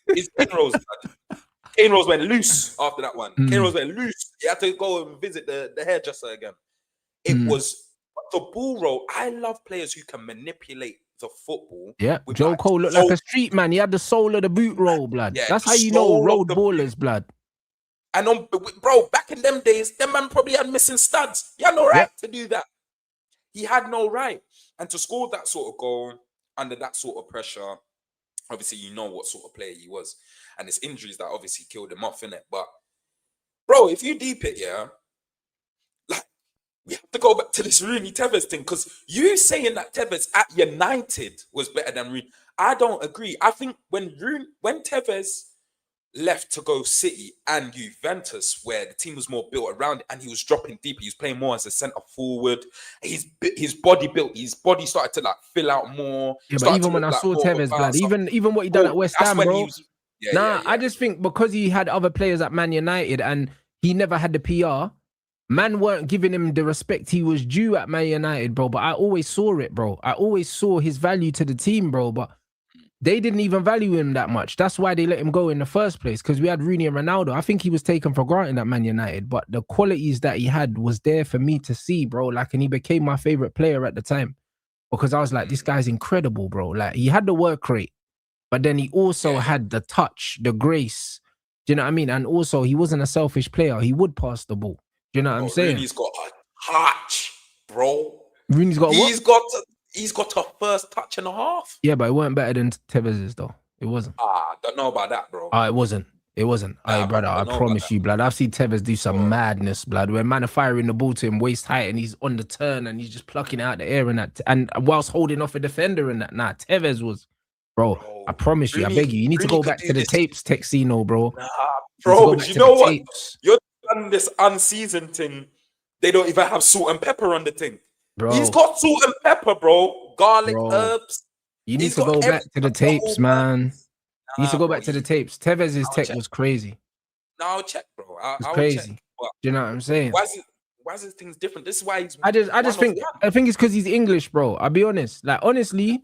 his Kane Rose. Kane Rose went loose after that one. Kane Rose went loose. He had to go and visit the hairdresser again. It was the ball roll. I love players who can manipulate the football. Yeah, Joe Cole looked like a street man. He had the soul of the boot roll, blood. Yeah, that's how you know road ballers, blood. And bro, back in them days, them man probably had missing studs. He had no right to do that. He had no right. And to score that sort of goal under that sort of pressure, obviously you know what sort of player he was. And it's injuries that obviously killed him off, innit? But, bro, if you deep it, like, we have to go back to this Rooney Tevez thing, because you saying that Tevez at United was better than Rooney, I don't agree. I think when Tevez left to go City and Juventus, where the team was more built around it and he was dropping deeper, he was playing more as a centre forward, his body built, his body started to like fill out more. Yeah, but even when I saw Tevez, blood, even what he done at West Ham, bro. I just think because he had other players at Man United and he never had the PR, man weren't giving him the respect he was due at Man United, bro. But I always saw it, bro. I always saw his value to the team, bro. But they didn't even value him that much. That's why they let him go in the first place, because we had Rooney and Ronaldo. I think he was taken for granted at Man United, but the qualities that he had was there for me to see, bro. Like, and he became my favorite player at the time because I was like, this guy's incredible, bro. Like, he had the work rate, but then he also had the touch, the grace. Do you know what I mean? And also, he wasn't a selfish player. He would pass the ball. Do you know what I'm saying? Rooney's got a touch, bro. Rooney's got what? He's got a first touch and a half. Yeah, but it weren't better than Tevez's, though. It wasn't. Don't know about that, bro. It wasn't. Hey, brother, I promise you, blood. I've seen Tevez do some madness, blood. Where man are firing the ball to him waist height and he's on the turn and he's just plucking it out the air and that, and whilst holding off a defender and that. Nah, Tevez was, bro. I promise you, I beg you, you need to go back to the tapes, TEKZINHO, bro. Nah, bro, but you know what? You're done this unseasoned thing. They don't even have salt and pepper on the thing. Bro. He's got salt and pepper, bro. Garlic, herbs. You need to go back to the tapes, man. You need to go back to the tapes. Tevez's tech was crazy. No, I'll check, bro. I'll crazy. Check. Do you know what I'm saying? Why is this thing different? This is why he's. I think it's because he's English, bro. I'll be honest. Like, honestly,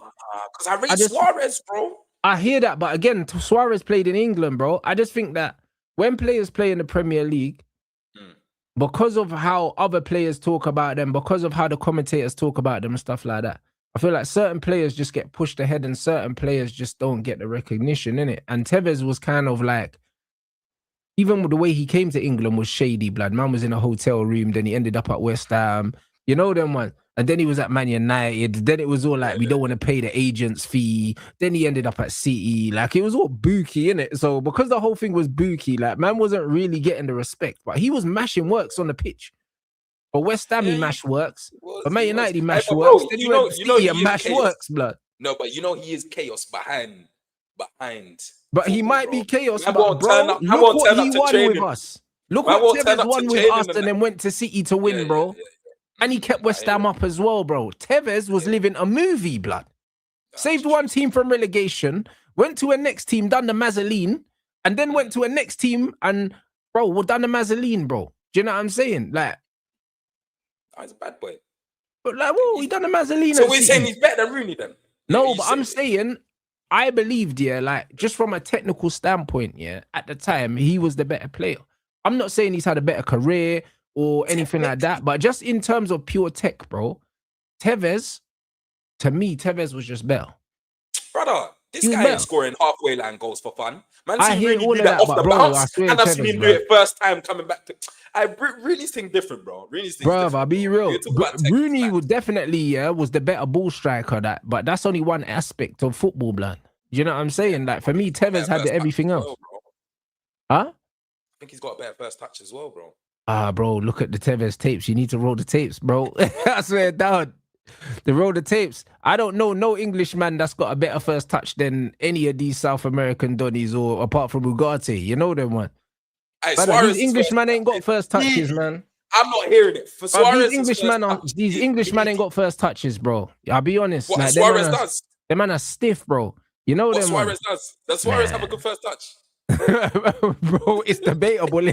because I rate Suarez, bro. I hear that, but again, Suarez played in England, bro. I just think that when players play in the Premier League, because of how other players talk about them, because of how the commentators talk about them and stuff like that, I feel like certain players just get pushed ahead and certain players just don't get the recognition, innit? And Tevez was kind of like, even with the way he came to England was shady, blood. Man was in a hotel room, then he ended up at West Ham. You know them ones. And then he was at Man United. Then it was all like, we don't want to pay the agent's fee. Then he ended up at City. Like, it was all booky, innit? So because the whole thing was booky, like, man wasn't really getting the respect. But he was mashing works on the pitch. But West Ham, he mashed works. But Man United, he mashed works. Then he went to City and mashed works, blood. No, but you know he is chaos behind. But he might be chaos, but bro, look what he won with us. Look what Tevez won with us and then went to City to win, bro. And he kept West Ham up as well, bro. Tevez was living a movie, blood. Saved one team from relegation, went to a next team, done the Mazzoline, and then went to a next team and, bro, we're done the Mazzoline, bro. Do you know what I'm saying? Like, he's a bad boy. But like, whoa, he done the Mazzoline. So we're saying he's better than Rooney then? No, but I'm saying, I believed, like, just from a technical standpoint, at the time, he was the better player. I'm not saying he's had a better career or anything like that, but just in terms of pure tech, bro, Tevez, to me, Tevez was just better. Brother, this guy ain't scoring halfway line goals for fun. Man, I hear all of that, but bro, I swear, and I've seen him do it first time coming back to. I really think different, bro. Really think different. Bro, I'll be real. Rooney would definitely, was the better ball striker, but that's only one aspect of football, blood. You know what I'm saying? Like, for me, Tevez had everything else. Huh? I think he's got a better first touch as well, bro. Bro, look at the Tevez tapes. You need to roll the tapes, bro. I swear down. They roll the tapes. I don't know no Englishman that's got a better first touch than any of these South American Donnies, or apart from Ugarte. You know them one. These Englishmen ain't got first touches, man. I'm not hearing it. For Suarez, these Englishmen ain't got first touches, bro. I'll be honest. What Suarez does? Them man are stiff, bro. You know them. Suarez does. Does Suarez have a good first touch? Bro, it's debatable.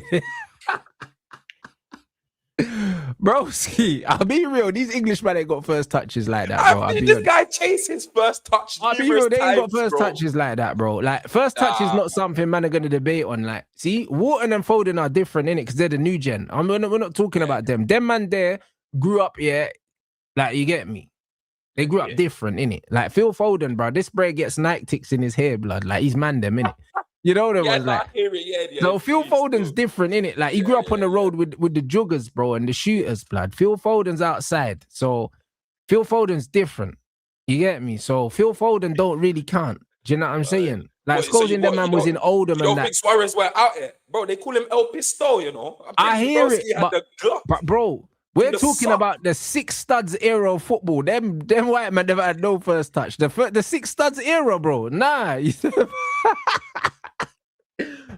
Broski, I'll be real. These Englishmen ain't got first touches like that, bro. I mean, this guy chased his first touch. I'll be real. They ain't got first bro. touches like that, bro. Like first touch is not something man are gonna debate on. Like, see, Wharton and Foden are different in it because they're the new gen. We're not talking about them. Them man there grew up, yeah. Like you get me. They grew up different in it. Like Phil Foden, bro. This bro gets night ticks in his hair, blood. Like he's man them in it. You know them ones like. So Phil Foden's different in it. Like he grew up on the road with the juggers, bro, and the shooters, blood. Phil Foden's outside, so Phil Foden's different. You get me? So Phil Foden don't really count. Do you know what I'm saying? Like Scholes and that man was in Oldham and that. Think Suarez were out here, bro? They call him El Pisto, you know. I hear it, but bro, we're talking about the six studs era of football. Them white man never had no first touch. The six studs era, bro. Nah.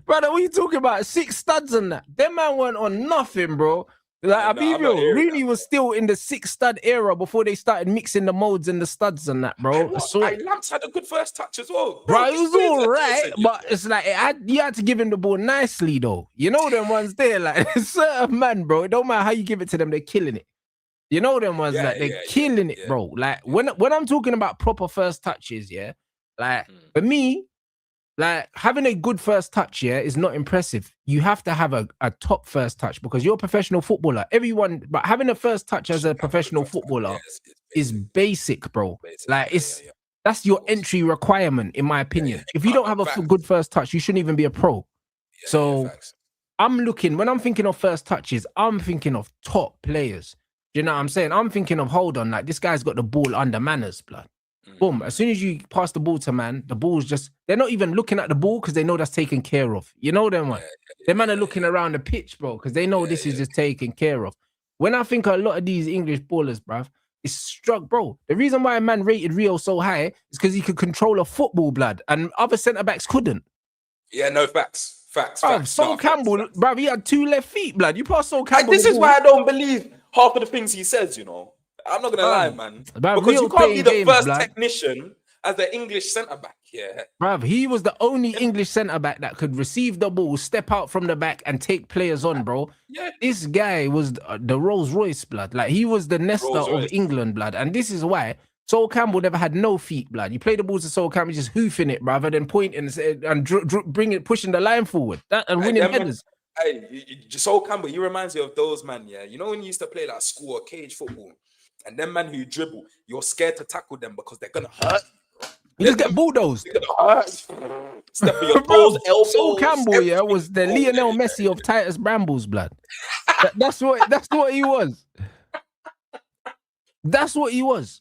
Brother, what are you talking about? Six studs and that. Them man weren't on nothing, bro. Like, I'll be real. Rooney was still in the six stud era before they started mixing the modes and the studs and that, bro. Lamps had a good first touch as well. Bro, it was all right, but it's like you had to give him the ball nicely, though. You know them ones there, like certain man, bro. It don't matter how you give it to them, they're killing it. You know them ones, like they're killing it, bro. Like when I'm talking about proper first touches, like for me. Like having a good first touch, is not impressive. You have to have a top first touch because you're a professional footballer. But having a first touch as a professional footballer is basic, bro. Like that's your entry requirement, in my opinion. If you don't have a good first touch, you shouldn't even be a pro. So when I'm thinking of first touches, I'm thinking of top players. You know what I'm saying? I'm thinking of, hold on, like this guy's got the ball under manners, blood. Boom. As soon as you pass the ball to man, the ball's they're not even looking at the ball because they know that's taken care of. You know them, man? Them man are looking around the pitch, bro, because they know this is just taken care of. When I think a lot of these English ballers, bruv, it's struck, bro. The reason why a man rated Rio so high is because he could control a football, blood, and other centre-backs couldn't. Yeah, no, facts. Sol Campbell, bruv, he had 2 left feet, blood. You pass Sol Campbell. This is why I don't believe half of the things he says, you know. I'm not gonna lie, man. Because you can't be the first technician as the English centre back. Bruv, he was the only English centre back that could receive the ball, step out from the back, and take players on, bro. This guy was the Rolls Royce, blood. Like he was the Nesta of England, blood. And this is why Sol Campbell never had no feet, blood. You play the balls to Sol Campbell, just hoofing it, rather than pointing and pushing the line forward and winning headers. Sol Campbell, he reminds me of those man, You know when you used to play like school or cage football? And them man who dribble, you're scared to tackle them because they're gonna hurt you. You just get bulldozed. They're gonna hurt you. Step on your toes, elbows. Sol Campbell, was the Lionel Messi of Titus Brambles, blood. That's what he was. That's what he was.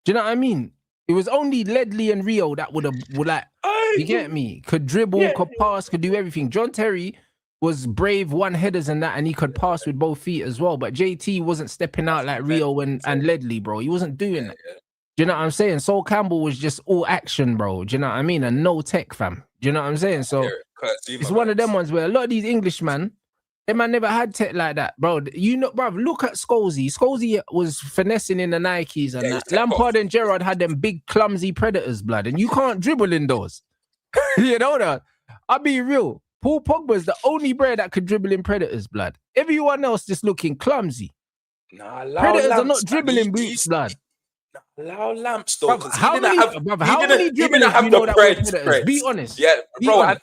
Do you know what I mean? It was only Ledley and Rio that would you get me? Could dribble, could pass, could do everything. John Terry was brave one-headers and that, and he could pass with both feet as well. But JT wasn't stepping out like Rio and Ledley, bro. He wasn't doing that. Do you know what I'm saying? Sol Campbell was just all action, bro. Do you know what I mean? And no tech, fam. Do you know what I'm saying? So it's one of them ones where a lot of these English man, they man never had tech like that, bro. You know, bro, look at Scholesy. Scholesy was finessing in the Nikes and that. Lampard and Gerrard had them big, clumsy predators, blood. And you can't dribble in those. You know that? I'll be real. Paul Pogba is the only player that could dribble in predators, blood. Everyone else just looking clumsy. Predators are not dribbling boots, blood. Allow Lamps though. How many dribblers do you know that were predators? Be honest. Yeah, bro.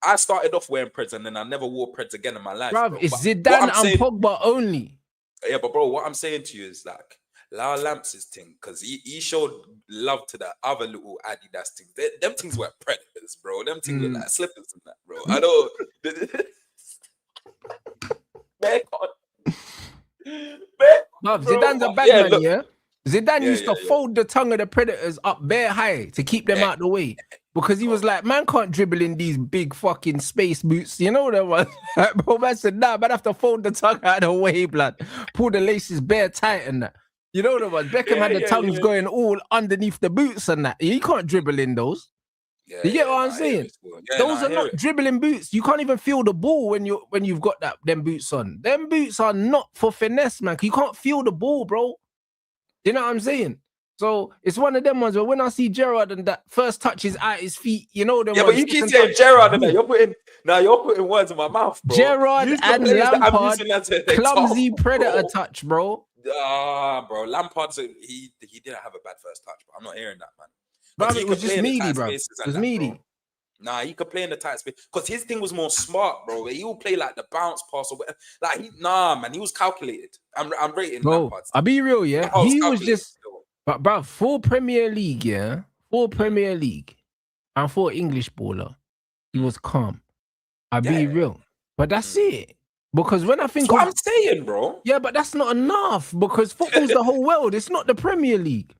I started off wearing Preds and then I never wore Preds again in my life. Bro, it's Zidane and Pogba only. Yeah, but bro, what I'm saying to you is like, Lau Lamps' thing, because he showed love to the other little Adidas things. Them things were predators, bro. Them things were like slippers and that, bro. I don't. Zidane's a bad man, yeah? Zidane used to fold the tongue of the predators up bare high to keep them out the way. Because he was like, man can't dribble in these big fucking space boots. You know that one? Bro, man said, nah, man have to fold the tongue out of the way, blood. Pull the laces bare tight and that. You know the one? Beckham had the tongues going all underneath the boots and that. You can't dribble in those. You get what I'm saying? Those are not dribbling boots. You can't even feel the ball when you've got them boots on. Them boots are not for finesse, man. You can't feel the ball, bro. You know what I'm saying? So it's one of them ones where when I see Gerrard and that first touch is at his feet, you know them. Yeah, but you keep saying Gerrard and that. You're putting words in my mouth, bro. Gerrard Use the and players that I'm Lampard, using as an clumsy example, predator bro. touch, bro. Bro, Lampard's he didn't have a bad first touch, but I'm not hearing that, man. Bro, it was just meaty, bro. It was meaty. Nah, he could play in the tight space because his thing was more smart, bro. He will play like the bounce pass or whatever. Like man, he was calculated. I'm rating Lampard. I'll be real, yeah. He was just, but bro, for Premier League, yeah, for Premier League, and for English baller, he was calm. I'll be real, but that's it. Because when I think that's what I'm saying, bro. Yeah, but that's not enough because football's the whole world. It's not the Premier League.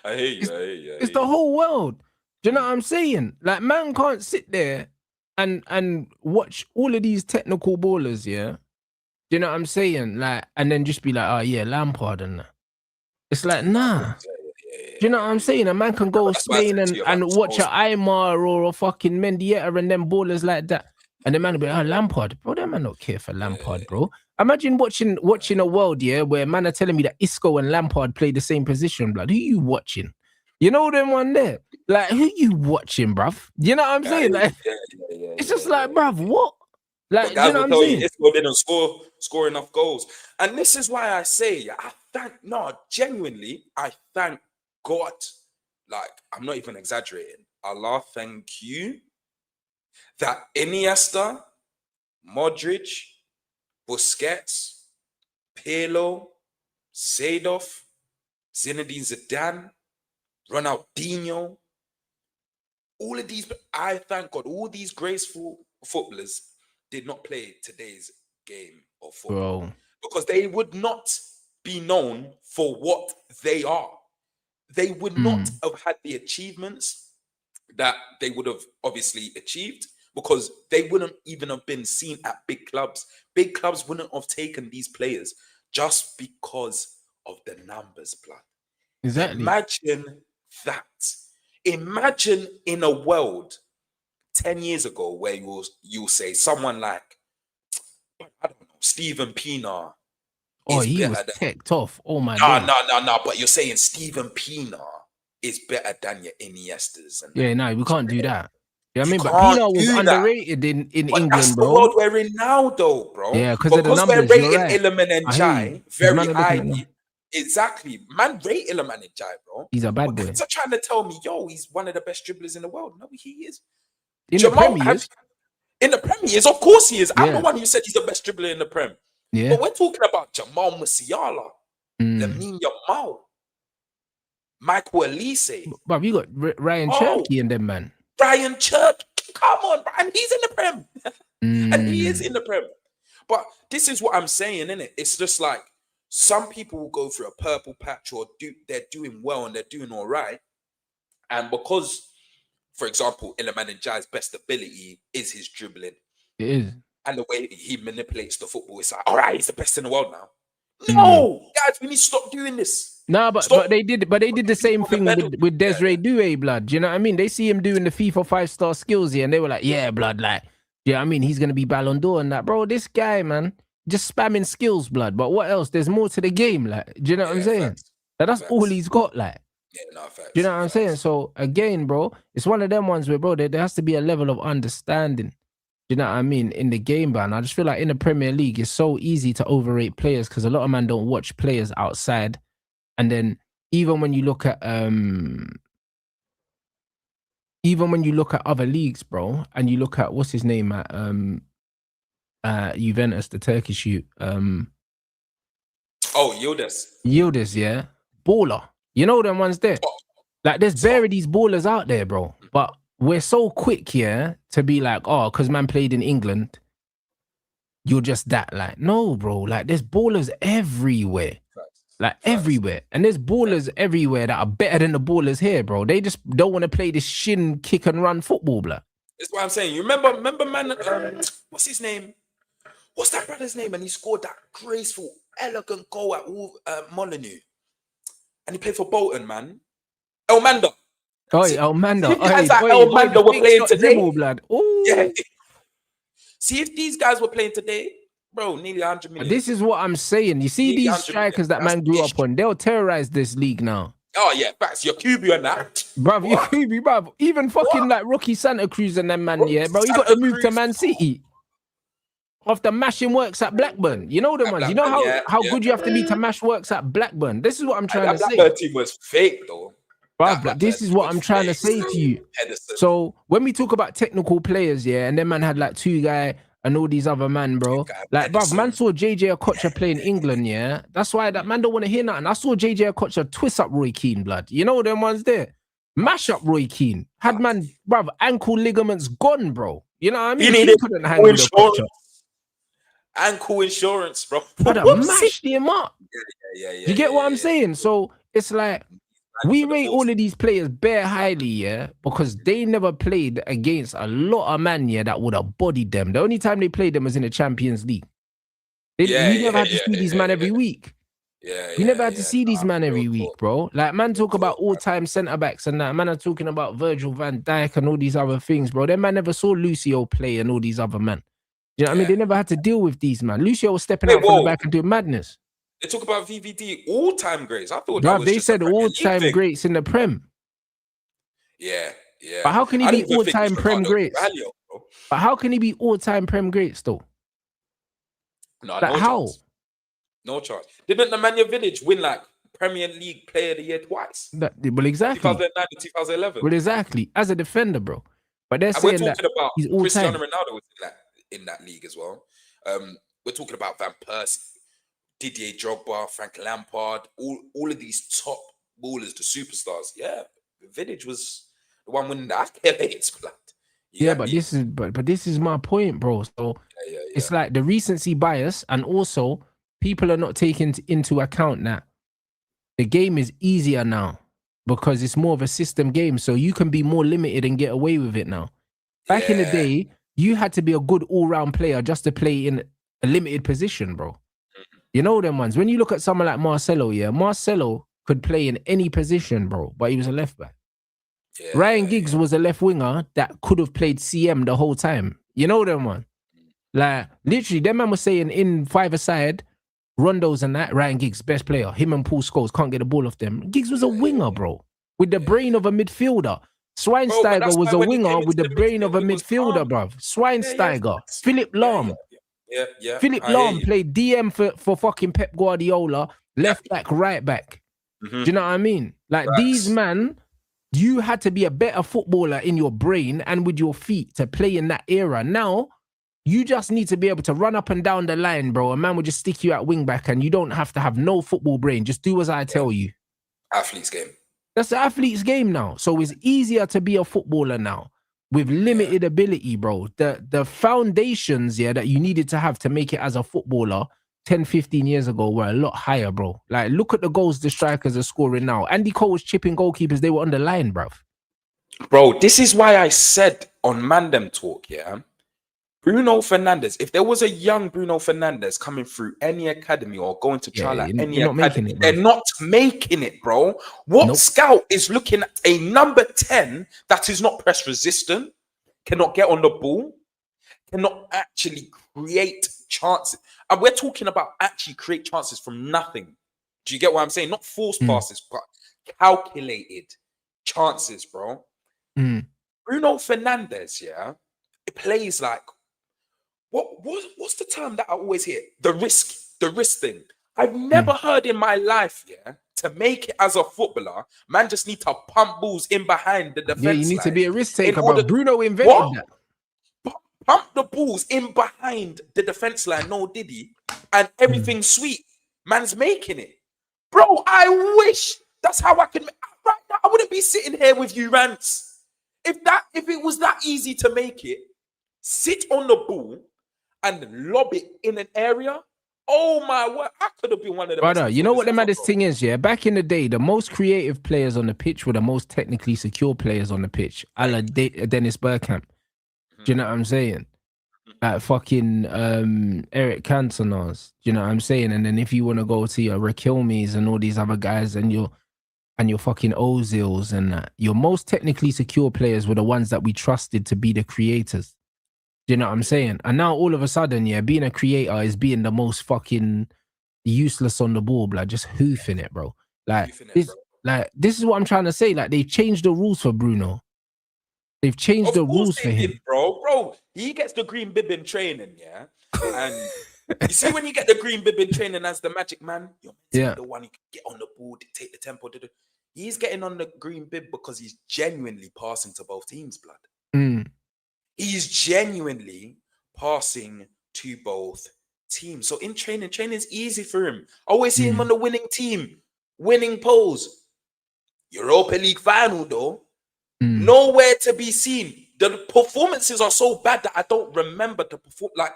I hear you. It's the whole world. Do you know what I'm saying? Like, man can't sit there and watch all of these technical ballers, yeah? Do you know what I'm saying? Like, and then just be like, oh yeah, Lampard and that. It's like, nah. Do you know what I'm saying? A man can go Spain and watch an Aymar or a fucking Mendieta and them ballers like that. And the man will be like, oh, Lampard. Bro, that man don't care for Lampard, bro. Imagine watching a world, yeah, where man are telling me that Isco and Lampard play the same position, blood. Who you watching? You know them one there? Like, who you watching, bruv? You know what I'm saying? Like, it's just like, bruv, what? Like, guys you know will what I'm saying? Isco didn't score enough goals. And this is why I say, genuinely, I thank God. Like, I'm not even exaggerating. Allah, thank you that Iniesta, Modric, Busquets, Pirlo, Seedorf, Zinedine Zidane, Ronaldinho, all of these, I thank God, all these graceful footballers did not play today's game of football. Bro. Because they would not be known for what they are. They would not have had the achievements that they would have obviously achieved because they wouldn't even have been seen at big clubs. Big clubs wouldn't have taken these players just because of the numbers, blood. Exactly. Imagine that. Imagine in a world 10 years ago where you'll say someone like, I don't know, Steven Pienaar. Oh, he was teched off. Oh my God. No. But you're saying Steven Pienaar is better than your Iniestas. Yeah, no, we can't do that. You know what I mean? But Pienaar was underrated in England, that's bro. The world we're in now, though, bro. Yeah, because of the numbers. We're rating Iliman and Jai very highly. Exactly. Man, rate Iliman and Jai, bro. He's a bad boy. You're trying to tell me, yo, he's one of the best dribblers in the world. No, he is. In the Premiers? In the Premiers, of course he is. I'm the one who said he's the best dribbler in the Prem. Yeah. But we're talking about Jamal Musiala, Lamine Yamal, Michael Elise. But you got Ryan Cherky and them, man. Ryan Cherky, come on, and he's in the Prem. And he is in the Prem. But this is what I'm saying, innit? It's just like some people will go through a purple patch or they're doing well and they're doing all right. And because, for example, Iliman Ndiaye's best ability is his dribbling. It is. And the way he manipulates the football, it's like, all right, he's the best in the world now. No, guys, we need to stop doing this. No, but they did the same thing with Desiree Doué, blood. Do you know what I mean? They see him doing the FIFA 5-star skills here, and they were like, yeah, blood, like, yeah, I mean, he's gonna be Ballon d'Or and that, bro. This guy, man, just spamming skills, blood. But what else? There's more to the game, like. Do you know what I'm saying? That's all he's got, like. Yeah, no, facts. Do you know what I'm saying? So again, bro, it's one of them ones where, bro, there has to be a level of understanding. You know what I mean? In the game, man. I just feel like in the Premier League, it's so easy to overrate players because a lot of men don't watch players outside. And then even when you look at other leagues, bro, and you look at what's his name at Juventus, the Turkish youth. Yildiz, yeah. Baller. You know them ones there. Like there's barely these ballers out there, bro. But we're so quick here to be like, oh, because man played in England, you're just that. Like, no, bro. Like, there's ballers everywhere. Like, everywhere. And there's ballers everywhere that are better than the ballers here, bro. They just don't want to play this shin, kick, and run football, blah. That's what I'm saying. You remember, man, what's his name? What's that brother's name? And he scored that graceful, elegant goal at Molyneux. And he played for Bolton, man. Elmander. Oh, yeah, Elmander. Elmander were playing today. Blood. Yeah. See, if these guys were playing today, bro, nearly 100 million. This is what I'm saying. You see Nearly these 100 million. strikers that That's man grew ish. up on, they'll terrorize this league now. Oh yeah, facts. Your QB and that, Bruv, you creepy, bruv. Even fucking like Rocky Santa Cruz and them man, yeah, bro. He got to move to Man City after mashing works at Blackburn. You know them ones. You know how good you have to be to mash works at Blackburn. This is what I'm trying to say. That team was fake though. Bruv, but this is what I'm trying to say to you. So when we talk about technical players, yeah, and then man had like 2 guy and all these other man, bro. Like, bruv, man saw JJ Okocha play in England, yeah. That's why that man don't want to hear nothing. I saw JJ Okocha twist up Roy Keane, blood. You know them ones there. Mash up Roy Keane. Had man, bruv, ankle ligaments gone, bro. You know what I mean? He needed couldn't hang with Okocha. Ankle insurance, bro. Brother, mashed him up. Yeah. You get what I'm saying? So it's like, we rate all of these players bare highly, yeah, because they never played against a lot of man, yeah, that would have bodied them. The only time they played them was in the Champions League. We never had to see these man every week. We never had to see these man every week, bro. Like, man talk about all-time centre-backs and that. Man are talking about Virgil van Dijk and all these other things, bro. Them man never saw Lucio play and all these other men. You know what I mean? They never had to deal with these, man. Lucio was stepping out from the back and doing madness. They talk about VVD, all-time greats. I thought that was they said all-time greats in the Prem. Yeah. But how can he be all-time Prem greats? But how can he be all-time Prem greats, though? No, like, no how? Chance. No chance. Didn't Nemanja Vidic win, like, Premier League Player of the Year twice? Well, exactly. 2009 and 2011. Well, exactly. As a defender, bro. But they're saying that about he's all-time. Cristiano Ronaldo was in that league as well. We're talking about Van Persie, Didier Drogba, Frank Lampard, all of these top ballers, the superstars. Yeah, Vidic was the one winning the accolades, blood. But this is my point, bro. So it's like the recency bias, and also people are not taking into account that the game is easier now because it's more of a system game. So you can be more limited and get away with it now. Back in the day, you had to be a good all-round player just to play in a limited position, bro. You know them ones. When you look at someone like Marcelo, Marcelo could play in any position, bro, but he was a left back. Ryan Giggs was a left winger that could have played CM the whole time. You know them one. Like, literally, them man was saying in 5-a-side, Rondos and that, Ryan Giggs, best player. Him and Paul Scholes can't get the ball off them. Giggs was a winger, bro, with the brain of a midfielder. Schweinsteiger was a winger with the brain of a midfielder, bruv. Schweinsteiger, Philip Lahm. Philip Lahm played DM for fucking Pep Guardiola, left back, right back. Do you know what I mean? Like, these man, you had to be a better footballer in your brain and with your feet to play in that era. Now, you just need to be able to run up and down the line, bro. A man will just stick you at wing back and you don't have to have no football brain. Just do as I tell you. Athlete's game. That's the athlete's game now. So it's easier to be a footballer now with limited ability, bro. The foundations, that you needed to have to make it as a footballer 10, 15 years ago were a lot higher, bro. Like, look at the goals the strikers are scoring now. Andy Cole was chipping goalkeepers. They were on the line, bro. Bro, this is why I said on Mandem Talk, Bruno Fernandes, if there was a young Bruno Fernandes coming through any academy or going to trial at any academy, they're not making it, bro. What scout is looking at a number 10 that is not press resistant, cannot get on the ball, cannot actually create chances? And we're talking about actually create chances from nothing. Do you get what I'm saying? Not forced passes, but calculated chances, bro. Bruno Fernandes, it plays like, what's the term that I always hear? The risk thing. I've never heard in my life, to make it as a footballer, man just need to pump balls in behind the defense. Yeah, you need to be a risk taker, but Bruno invented that. Pump the balls in behind the defense line, no diddy, and everything's sweet. Man's making it. Bro, I wish that's how I could. Right now, I wouldn't be sitting here with you, Rants. If it was that easy to make it, sit on the ball and lob it in an area. Oh my word, I could have been one of the brother. You know what the maddest thing is, back in the day, the most creative players on the pitch were the most technically secure players on the pitch, a la Dennis Bergkamp. Do you know what I'm saying? Like fucking Eric Cantona's. Do you know what I'm saying? And then if you want to go to your Raquelmes and all these other guys and your fucking Ozils and that, your most technically secure players were the ones that we trusted to be the creators. Do you know what I'm saying? And now all of a sudden, yeah, being a creator is being the most fucking useless on the ball, like just hoofing it, bro. Like this, this is what I'm trying to say. Like they've changed the rules for Bruno. They've changed the rules for him, bro. Bro, he gets the green bib in training, yeah. And you see, when you get the green bib in training as the magic man, you're meant to be the one who can get on the ball, dictate the tempo. He's getting on the green bib because he's genuinely passing to both teams, blood. He's genuinely passing to both teams. So in training is easy for him. I always see him on the winning team, winning pose. Europa League final, though, nowhere to be seen. The performances are so bad that I don't remember the perform. Like,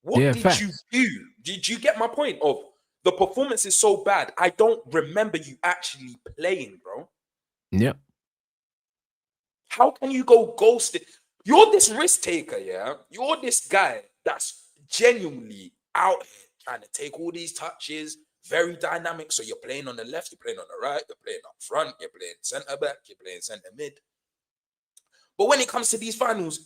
what did you do? Did you get my point? Of the performance is so bad, I don't remember you actually playing, bro. Yep. How can you go ghosted? You're this risk taker, yeah? You're this guy that's genuinely out here trying to take all these touches, very dynamic. So you're playing on the left, you're playing on the right, you're playing up front, you're playing centre back, you're playing centre mid. But when it comes to these finals,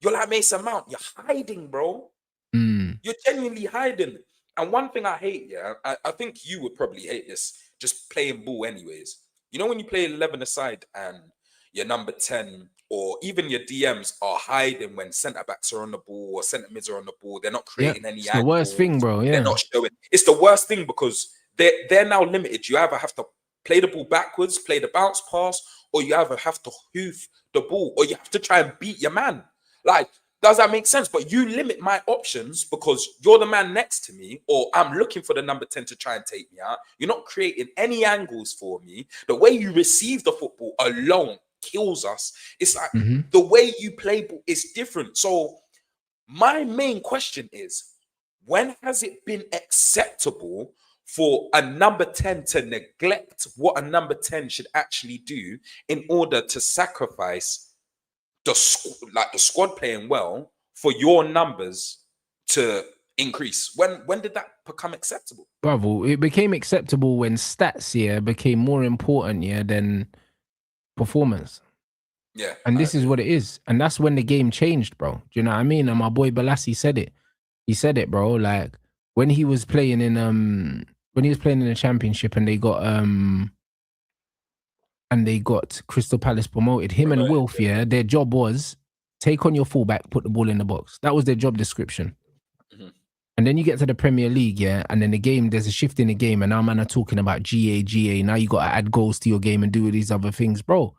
you're like Mason Mount. You're hiding, bro. You're genuinely hiding. And one thing I hate, yeah, I think you would probably hate this, just playing ball anyways. You know when you play 11 aside and your number 10 or even your DMs are hiding when centre-backs are on the ball or centre-mids are on the ball. They're not creating any It's the worst thing, bro. Yeah. They're not showing. It's the worst thing because they're now limited. You either have to play the ball backwards, play the bounce pass, or you either have to hoof the ball, or you have to try and beat your man. Like, does that make sense? But you limit my options because you're the man next to me, or I'm looking for the number 10 to try and take me out. You're not creating any angles for me. The way you receive the football alone kills us. It's like the way you play ball is different. So my main question is, when has it been acceptable for a number 10 to neglect what a number 10 should actually do in order to sacrifice the squad playing well for your numbers to increase? When did that become acceptable? Bravo, it became acceptable when stats became more important than performance. Yeah. And this is what it is. And that's when the game changed, bro. Do you know what I mean? And my boy Balassi said it. He said it, bro. Like when he was playing in the championship and they got Crystal Palace promoted, him and Wilf, their job was take on your fullback, put the ball in the box. That was their job description. And then you get to the Premier League, and then the game, there's a shift in the game, and now man are talking about GA. Now you got to add goals to your game and do these other things, bro.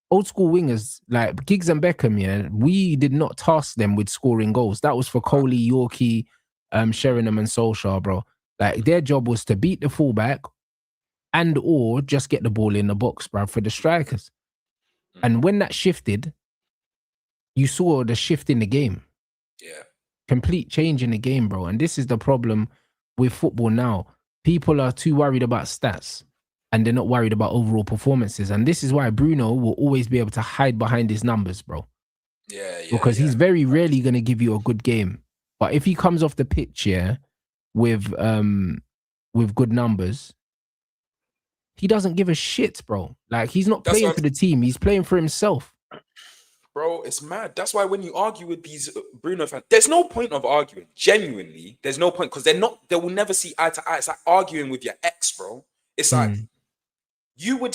Old school wingers like Giggs and Beckham, we did not task them with scoring goals. That was for Coley, Yorkie, Sheringham, and Solskjaer, bro. Like their job was to beat the fullback and or just get the ball in the box, bro, for the strikers. And when that shifted, you saw the shift in the game. Yeah. Complete change in the game, bro. And this is the problem with football now. People are too worried about stats and they're not worried about overall performances. And this is why Bruno will always be able to hide behind his numbers, bro. Yeah. Because he's very rarely going to give you a good game. But if he comes off the pitch, with good numbers, he doesn't give a shit, bro. Like, he's not playing for the team. He's playing for himself. Bro, it's mad. That's why when you argue with these Bruno fans, there's no point of arguing. Genuinely, there's no point because they will never see eye to eye. It's like arguing with your ex, bro. It's like you would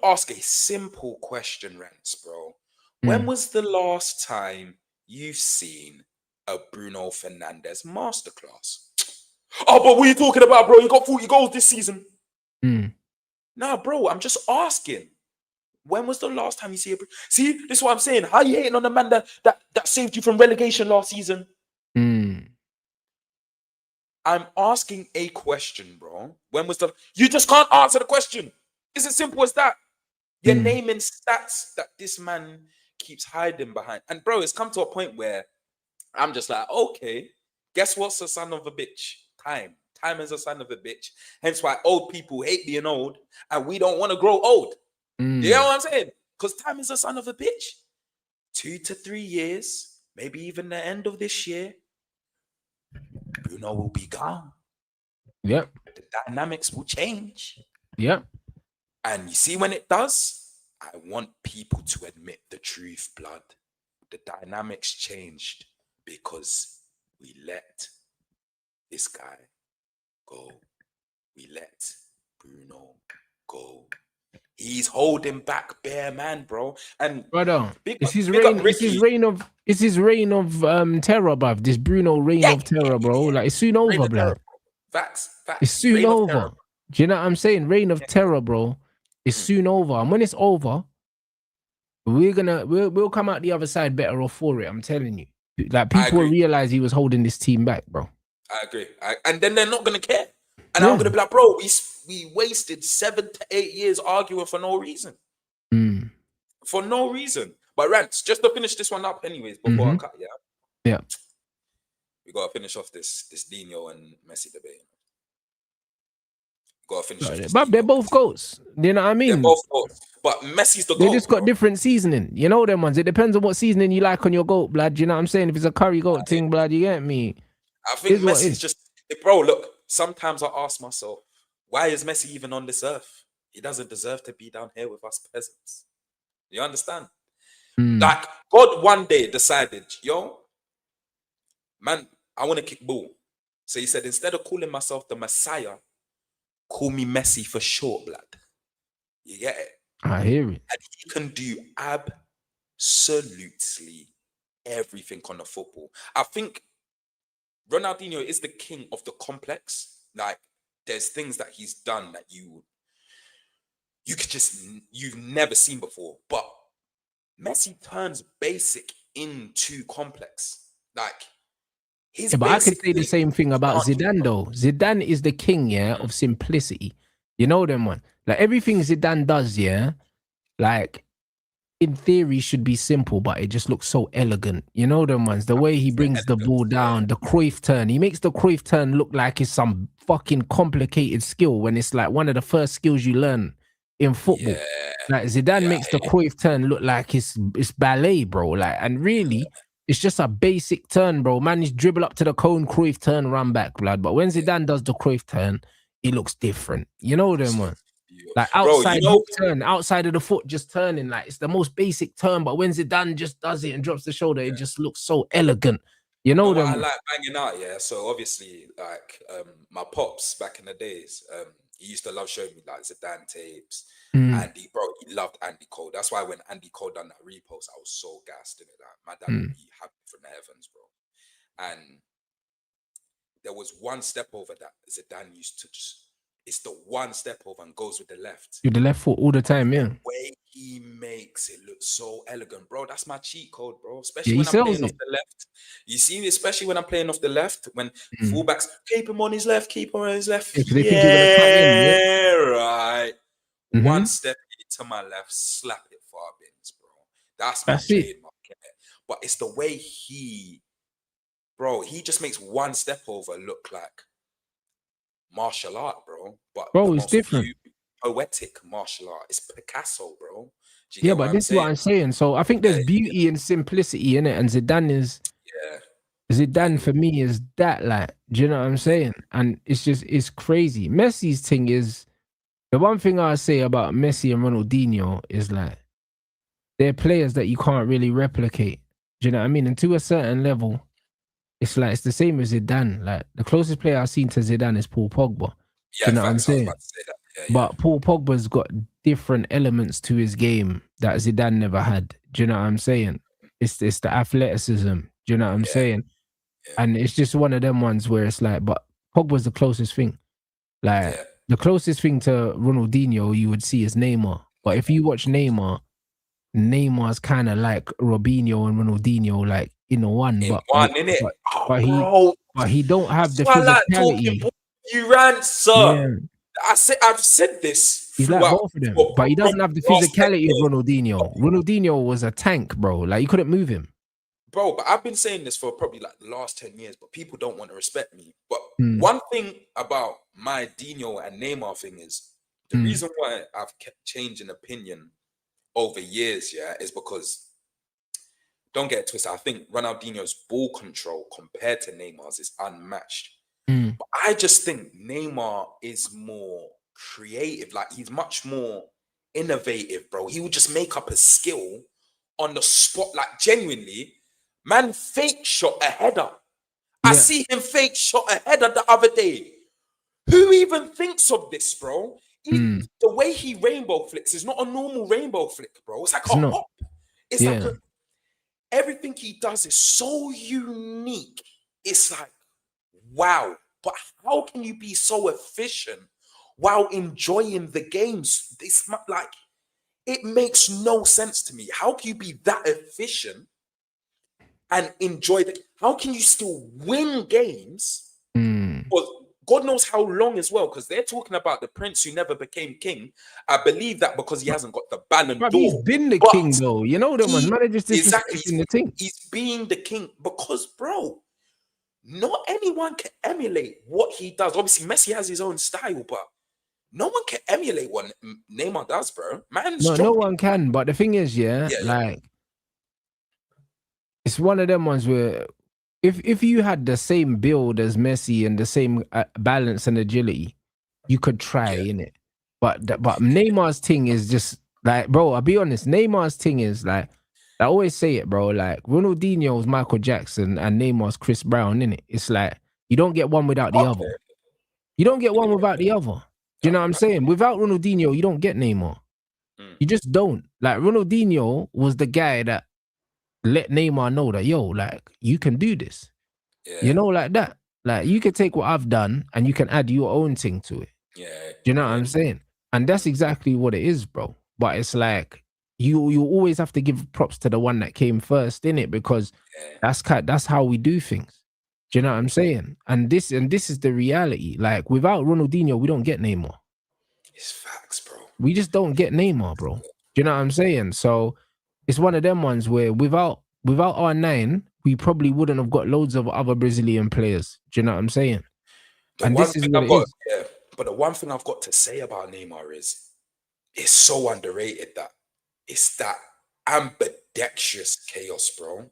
ask a simple question, Rants, bro. When was the last time you've seen a Bruno Fernandes masterclass? Oh, but what are you talking about, bro? You got 40 goals this season. Nah, bro, I'm just asking. When was the last time you see a... See, this is what I'm saying. How are you hating on the man that saved you from relegation last season? I'm asking a question, bro. When was the... You just can't answer the question. It's as simple as that. You're naming stats that this man keeps hiding behind. And, bro, it's come to a point where I'm just like, okay, guess what's a son of a bitch? Time. Time is a son of a bitch. Hence why old people hate being old and we don't want to grow old. You know what I'm saying? Because time is a son of a bitch. 2 to 3 years, maybe even the end of this year, Bruno will be gone. Yep. The dynamics will change. Yep. And you see when it does, I want people to admit the truth, blood. the dynamics changed because we let this guy go. We let Bruno go. He's holding back bare man, bro. And brother, it's his big up reign. It's his Ricky. reign of. It's his reign of terror, bruv. This Bruno reign of terror, bro. Like it's soon Reign over, of terror, blood. bro. Facts. It's soon Reign of over. terror. Do you know what I'm saying? Reign of terror, bro. It's soon over, and when it's over, we'll come out the other side better off for it. I'm telling you. Like people will realize he was holding this team back, bro. I agree. And then they're not gonna care. And I'm gonna be like, bro, we wasted 7 to 8 years arguing for no reason. For no reason. But Rants, just to finish this one up, anyways, before I cut, yeah, we gotta finish off this Dino and Messi debate. We gotta finish off this. But they're both goats. You know what I mean? They're both goats. But Messi's the goat. They just got different seasoning. You know them ones. It depends on what seasoning you like on your goat, blood. You know what I'm saying? If it's a curry goat thing, blood, you get me. I think Messi's just, bro, look, sometimes I ask myself, why is Messi even on this earth? He doesn't deserve to be down here with us peasants. You understand? Like, God one day decided, yo, man, I want to kick ball. So he said, instead of calling myself the Messiah, call me Messi for short, blood. You get it? I hear it. And he can do absolutely everything on the football. I think Ronaldinho is the king of the complex. Like, there's things that he's done that you could just, you've never seen before. But Messi turns basic into complex. Like, but I could say the same thing about Zidane, though. Zidane is the king, of simplicity. You know them one. Like, everything Zidane does, like, in theory should be simple, but it just looks so elegant. You know them ones. The way he brings the ball down, the Cruyff turn. He makes the Cruyff turn look like it's some fucking complicated skill when it's like one of the first skills you learn in football. Like Zidane makes the Cruyff turn look like it's ballet, bro. Like, and really, it's just a basic turn, bro. Man, he's dribble up to the cone, Cruyff turn, run back, blood. But when Zidane does the Cruyff turn, it looks different. You know them ones. Like outside turn, outside of the foot, just turning. Like it's the most basic turn, but when Zidane just does it and drops the shoulder, it just looks so elegant. You know them. I like banging out, So obviously, like my pops back in the days, he used to love showing me like Zidane tapes. Andy, bro, he loved Andy Cole. That's why when Andy Cole done that repost, I was so gassed in it. Like my dad would be happy from the heavens, bro. And there was one step over that Zidane used to just. It's the one step over and goes with the left. With the left foot all the time, yeah. The way he makes it look so elegant, bro. That's my cheat code, bro. Especially when I'm playing off the left. You see, especially when I'm playing off the left, when fullbacks keep him on his left, keep him on his left. Yeah, right. One step to my left, slap it far bins, bro. That's my trademark. But it's the way he just makes one step over look like martial art, bro. But it's different. Poetic martial art. It's Picasso, bro. But this is what I'm saying. So I think there's beauty and simplicity in it, and Zidane is Zidane for me is that, like, do you know what I'm saying? And it's crazy. Messi's thing is, the one thing I say about Messi and Ronaldinho is like they're players that you can't really replicate. Do you know what I mean? And to a certain level, it's like it's the same as Zidane. Like the closest player I've seen to Zidane is Paul Pogba. You know what I'm saying? But Paul Pogba's got different elements to his game that Zidane never had. Do you know what I'm saying? It's the athleticism. Do you know what I'm saying? And it's just one of them ones where it's like, but Pogba's the closest thing. Like the closest thing to Ronaldinho you would see is Neymar. But if you watch Neymar's kind of like Robinho and Ronaldinho, like in one, but he don't have the physicality. Like you ran, sir. I've said this. He's like both of them, but he doesn't have the physicality of Ronaldinho. Ronaldinho was a tank, bro. Like you couldn't move him, bro. But I've been saying this for probably like the last 10 years, but people don't want to respect me. But one thing about my Dino and Neymar thing is the reason why I've kept changing opinion over years, is because, don't get it twisted, I think Ronaldinho's ball control compared to Neymar's is unmatched. But I just think Neymar is more creative. Like he's much more innovative, bro. He would just make up a skill on the spot, like genuinely, man fake shot a header. I see him fake shot a header the other day. Who even thinks of this, bro? The way he rainbow flicks is not a normal rainbow flick, bro. It's like a hop. It's like everything he does is so unique. It's like, wow. But how can you be so efficient while enjoying the games? It's like, it makes no sense to me. How can you be that efficient and enjoy it? How can you still win games for God knows how long as well? Because they're talking about the prince who never became king. I believe that because he hasn't got the Ballon d'Or. He's been the king, though. You know them ones. Man, just disrespecting the thing. He's being the king because, bro, not anyone can emulate what he does. Obviously, Messi has his own style, but no one can emulate what Neymar does, bro. No one can. But the thing is, like, it's one of them ones where if you had the same build as Messi and the same balance and agility, you could try in it. But Neymar's thing is just like, bro, I'll be honest. Neymar's thing is like, I always say it, bro. Like Ronaldinho's Michael Jackson and Neymar's Chris Brown, innit? It's like you don't get one without the other. You don't get one without the other. Do you know what I'm saying? Without Ronaldinho, you don't get Neymar. You just don't. Like Ronaldinho was the guy that let Neymar know that, yo, like, you can do this. You know, like that. Like, you can take what I've done and you can add your own thing to it. Do you know what I'm saying? And that's exactly what it is, bro. But it's like, you always have to give props to the one that came first, innit? Because that's how we do things. Do you know what I'm saying? And this is the reality. Like, without Ronaldinho, we don't get Neymar. It's facts, bro. We just don't get Neymar, bro. Do you know what I'm saying? So it's one of them ones where without R9, we probably wouldn't have got loads of other Brazilian players. Do you know what I'm saying? And this is what it is. Yeah, but the one thing I've got to say about Neymar is it's so underrated that it's that ambidextrous chaos, bro.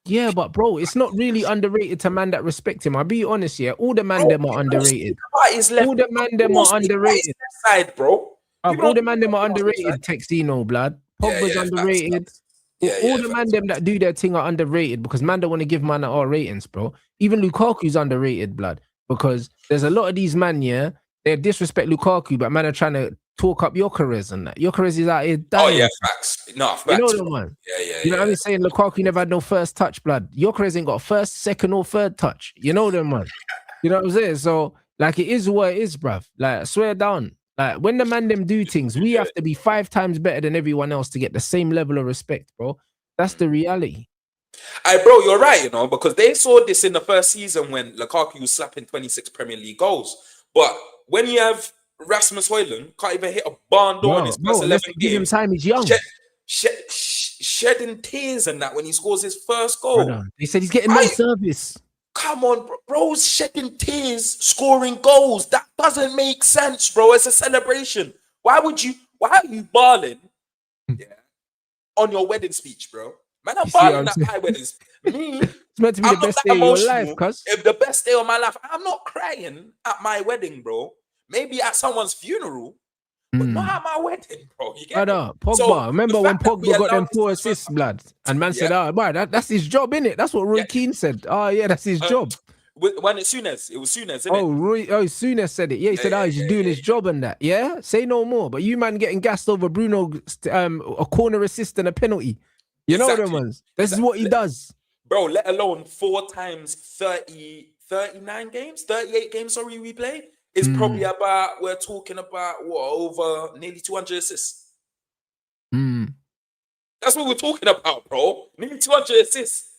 Yeah, but bro, it's not really underrated to man that respect him. I'll be honest, all the man them are underrated. All the man them are underrated. Side, bro. All the man them are underrated. TEKZINHO, blood. Pogba's underrated. All the man them that do their thing are underrated because man don't want to give man our ratings, bro. Even Lukaku's underrated, blood, because there's a lot of these man, they disrespect Lukaku, but man are trying to talk up Gyökeres and that. Gyökeres is out here dying. Oh yeah, facts. No, facts. You know the man. You know what I'm saying? Lukaku never had no first touch, blood. Gyökeres ain't got first, second, or third touch. You know the man. You know what I'm saying? So like, it is what it is, bruv. Like, I swear down. Like, when the man them do things, we have to be 5 times better than everyone else to get the same level of respect, bro. That's the reality. Bro, you're right, you know, because they saw this in the first season when Lukaku was slapping 26 Premier League goals. But when you have Rasmus Højlund, can't even hit a barn door in his first 11 games. Give him time, he's young. Shedding tears and that when he scores his first goal. They said he's getting no service. Come on, bro's shedding tears, scoring goals. That doesn't make sense, bro. It's a celebration. Why are you balling on your wedding speech, bro? Man, I'm balling at my wedding speech. It's meant to be the best day of your life, cuz. If the best day of my life, I'm not crying at my wedding, bro. Maybe at someone's funeral, but not at my wedding, bro. You get it? Pogba. So, remember when Pogba got them 4 assists, blood? And man said, that's his job, innit? That's what Roy Keane said. Oh, yeah, that's his job. When it was Suarez, innit? Suarez said it. Yeah, he said, he's doing his job and that. Yeah? Say no more. But you, man, getting gassed over Bruno, a corner assist and a penalty. You know them ones. This is what he does. Bro, let alone 4 times 39 games, 38 games, we play. It's probably about, we're talking about, over nearly 200 assists. That's what we're talking about, bro. Nearly 200 assists.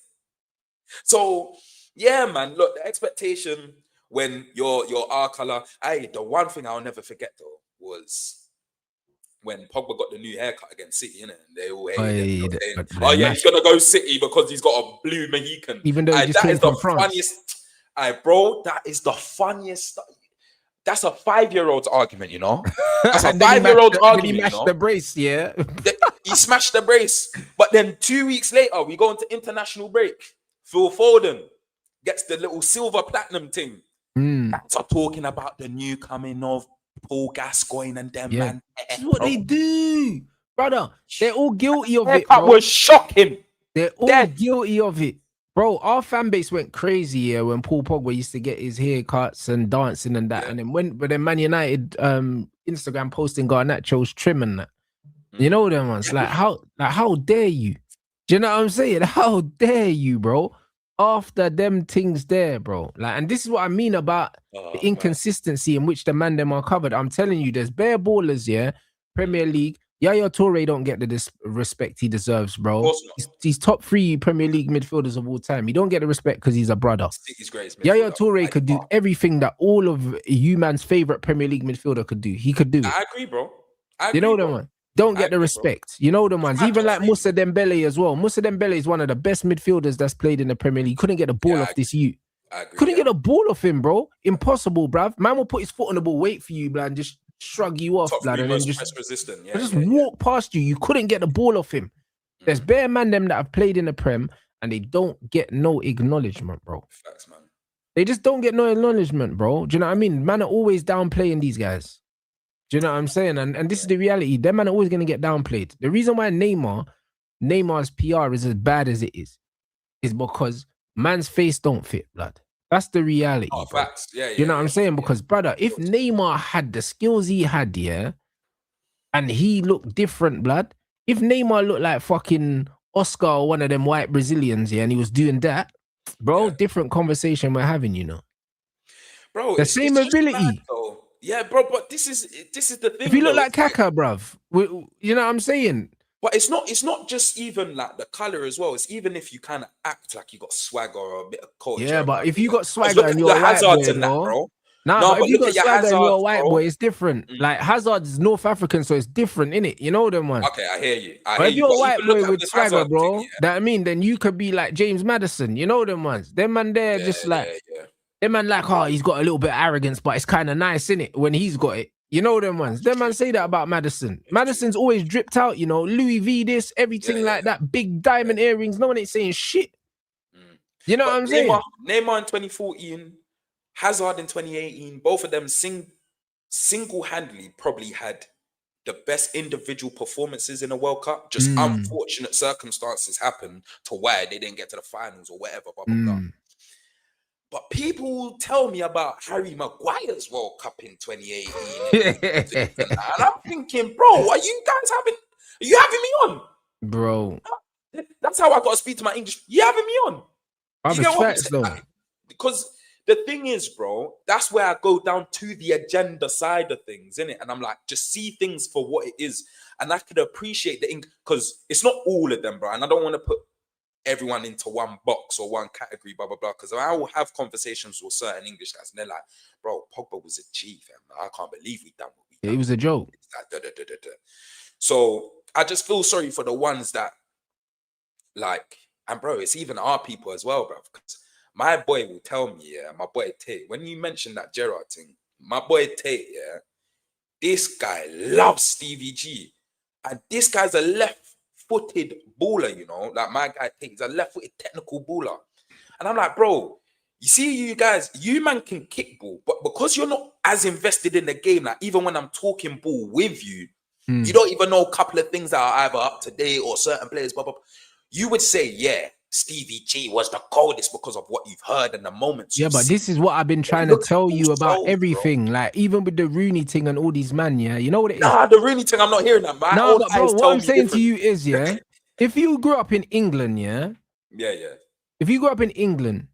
So, yeah, man, look, the expectation when you're our color, the one thing I'll never forget, though, was when Pogba got the new haircut against City, innit? And they all hated him. He's going to go City because he's got a blue Mohican. Even though he just came from France. Funniest. Bro, that is the funniest. That's a 5-year-old's argument, you know? That's a 5-year-old's argument, he mashed the brace, yeah? He smashed the brace. But then 2 weeks later, we go into international break. Phil Foden gets the little silver platinum thing. That's talking about the new coming of Paul Gascoigne and them, man. That's what they do. brother. They're all guilty of it, Haircut bro. was shocking. They're all Dead. guilty of it. Bro, our fan base went crazy here when Paul Pogba used to get his haircuts and dancing and that. Yeah. And then Man United Instagram posting Garnacho's trim and that. You know them ones. Like how dare you? Do you know what I'm saying? How dare you, bro? After them things there, bro. Like, and this is what I mean about the inconsistency in which the man them are covered. I'm telling you, there's bare ballers, yeah. Premier League. Yaya Toure don't get the respect he deserves, bro. He's top 3 Premier League midfielders of all time. He don't get the respect because he's a brother. Yaya Toure could do everything that all of you man's favorite Premier League midfielder could do. He could do it. I agree, bro. You know them one. Don't get the respect. You know them ones. Even like Moussa Dembele as well. Moussa Dembele is one of the best midfielders that's played in the Premier League. Couldn't get the ball off this youth. Couldn't get a ball off him, bro. Impossible, bruv. Man will put his foot on the ball, wait for you, blood, and just shrug you off, blood, and then just walk past you. You couldn't get the ball off him. There's bare man them that have played in the Prem and they don't get no acknowledgement, bro. Facts, man. They just don't get no acknowledgement, bro. Do you know what I mean? Man are always downplaying these guys. Do you know what I'm saying? And this is the reality. Them man are always going to get downplayed. The reason why Neymar's PR is as bad as it is because man's face don't fit, blood. That's the reality. Oh, facts. Yeah, you know what I'm saying? Because, brother, if Neymar had the skills he had, yeah, and he looked different, blood, if Neymar looked like fucking Oscar or one of them white Brazilians, yeah, and he was doing that, bro, different conversation we're having, you know. Bro, the same ability. Yeah, bro, but this is the thing. If you look like Kaka, bruv, you know what I'm saying? But it's not just even like the color as well. It's even if you kind of act like you got swagger or a bit of culture. Yeah, but if you got swagger and you're a white boy, bro. Nah, but if you got swagger and you're a white boy, it's different. Like Hazard is North African, so it's different, innit? You know them ones. Okay, I hear you. But if you're a white boy with swagger, bro, that I mean, then you could be like James Maddison. You know them ones. Them man there just like, them man like, oh, he's got a little bit of arrogance, but it's kind of nice, innit? When he's got it. You know them ones. Them man say that about Maddison. Maddison's always dripped out, you know, Louis V this, everything like that. Big diamond earrings. No one ain't saying shit. You know what I'm saying? Neymar in 2014, Hazard in 2018, both of them single-handedly probably had the best individual performances in a World Cup. Just unfortunate circumstances happened to why they didn't get to the finals or whatever, blah, blah, blah. But people tell me about Harry Maguire's World Cup in 2018. And I'm thinking, bro, are you having me on? Bro. That's how I got to speak to my English. You having me on? You get what I'm saying? Because the thing is, bro, that's where I go down to the agenda side of things, innit? And I'm like, just see things for what it is. And I could appreciate because it's not all of them, bro. And I don't want to put everyone into one box or one category, blah, blah, blah. Because I will have conversations with certain English guys and they're like, bro, Pogba was a G, fam. I can't believe we done what we done. It was a joke. So I just feel sorry for the ones that, like, and bro, it's even our people as well, bro. Because my boy will tell me, yeah, my boy Tate, when you mentioned that Gerrard thing, my boy Tate, yeah, this guy loves Stevie G. And this guy's a left-footed baller, you know? Like, my guy Tate is a left-footed technical baller. And I'm like, bro, you see you guys, you man can kick ball, but because you're not as invested in the game, like, even when I'm talking ball with you, you don't even know a couple of things that are either up to date or certain players, blah, blah, blah. You would say, yeah, Stevie G was the coldest because of what you've heard and the moments. Yeah, but this is what I've been trying to tell you about everything. Bro. Like, even with the Rooney thing and all these man, yeah, you know what it is? Nah, the Rooney thing, I'm not hearing that, man. No, but bro, what I'm saying to you is, yeah, if you grew up in England, yeah? Yeah. If you grew up in England,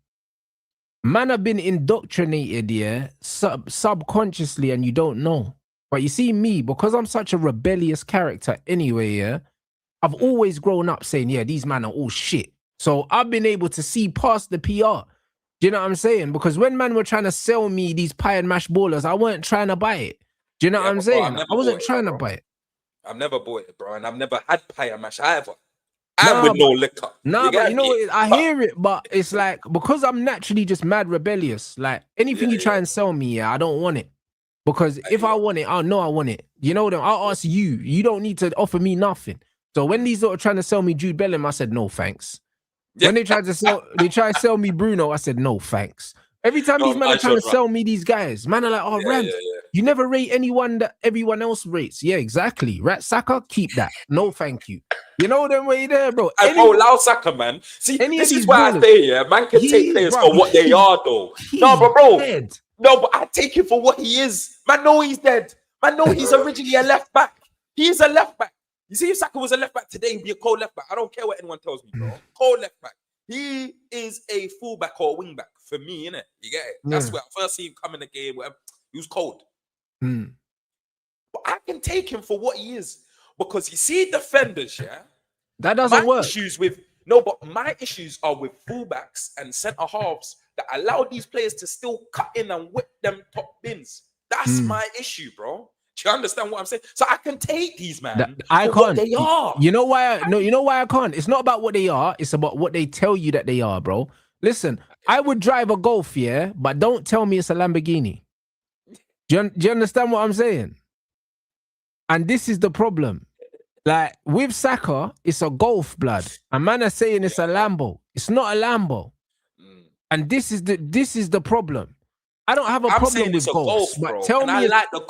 man have been indoctrinated, yeah, subconsciously, and you don't know. But you see me, because I'm such a rebellious character anyway, yeah, I've always grown up saying, yeah, these men are all shit. So I've been able to see past the PR. Do you know what I'm saying? Because when man were trying to sell me these pie and mash ballers, I weren't trying to buy it. Do you know what I'm saying? I wasn't trying to buy it. I've never bought it, bro. And I've never had pie and mash either. And with no liquor. Nah, but you know what? I hear it, but it's like, because I'm naturally just mad rebellious. Like, anything you try and sell me, yeah, I don't want it. Because if I want it, I'll know I want it. You know, I'll ask you. You don't need to offer me nothing. So when these lot are trying to sell me Jude Bellingham, I said, no, thanks. When they tried to sell me Bruno, I said, no, thanks. Every time these men are trying to sell me these guys, man are like, oh, Rants, You never rate anyone that everyone else rates. Yeah, exactly. Right, Saka, keep that. No, thank you. You know them way there, bro. Bro, Lau Saka, man. See, this is why I ballers, say, yeah, man can take players for what they are, though. No, but bro, dead. no, but I take him for what he is. Man, know he's dead. Man, know he's originally a left back. He's a left back. You see, if Saka was a left back today, he'd be a cold left back. I don't care what anyone tells me, bro. Cold left back. He is a fullback or a wing back for me, innit? You get it? That's where I first see him come in the game. Where he was cold. But I can take him for what he is. Because you see defenders, yeah? That doesn't work. But my issues are with fullbacks and centre halves that allow these players to still cut in and whip them top bins. That's my issue, bro. Do you understand what I'm saying? So I can take these, man. I can't. What they are. You know why? You know why I can't? It's not about what they are. It's about what they tell you that they are, bro. Listen, I would drive a Golf, yeah, but don't tell me it's a Lamborghini. Do you understand what I'm saying? And this is the problem. Like, with Saka, it's a Golf, blood. A man are saying it's a Lambo. It's not a Lambo. And this is the problem. I don't have a problem with Golfs, but tell me I like the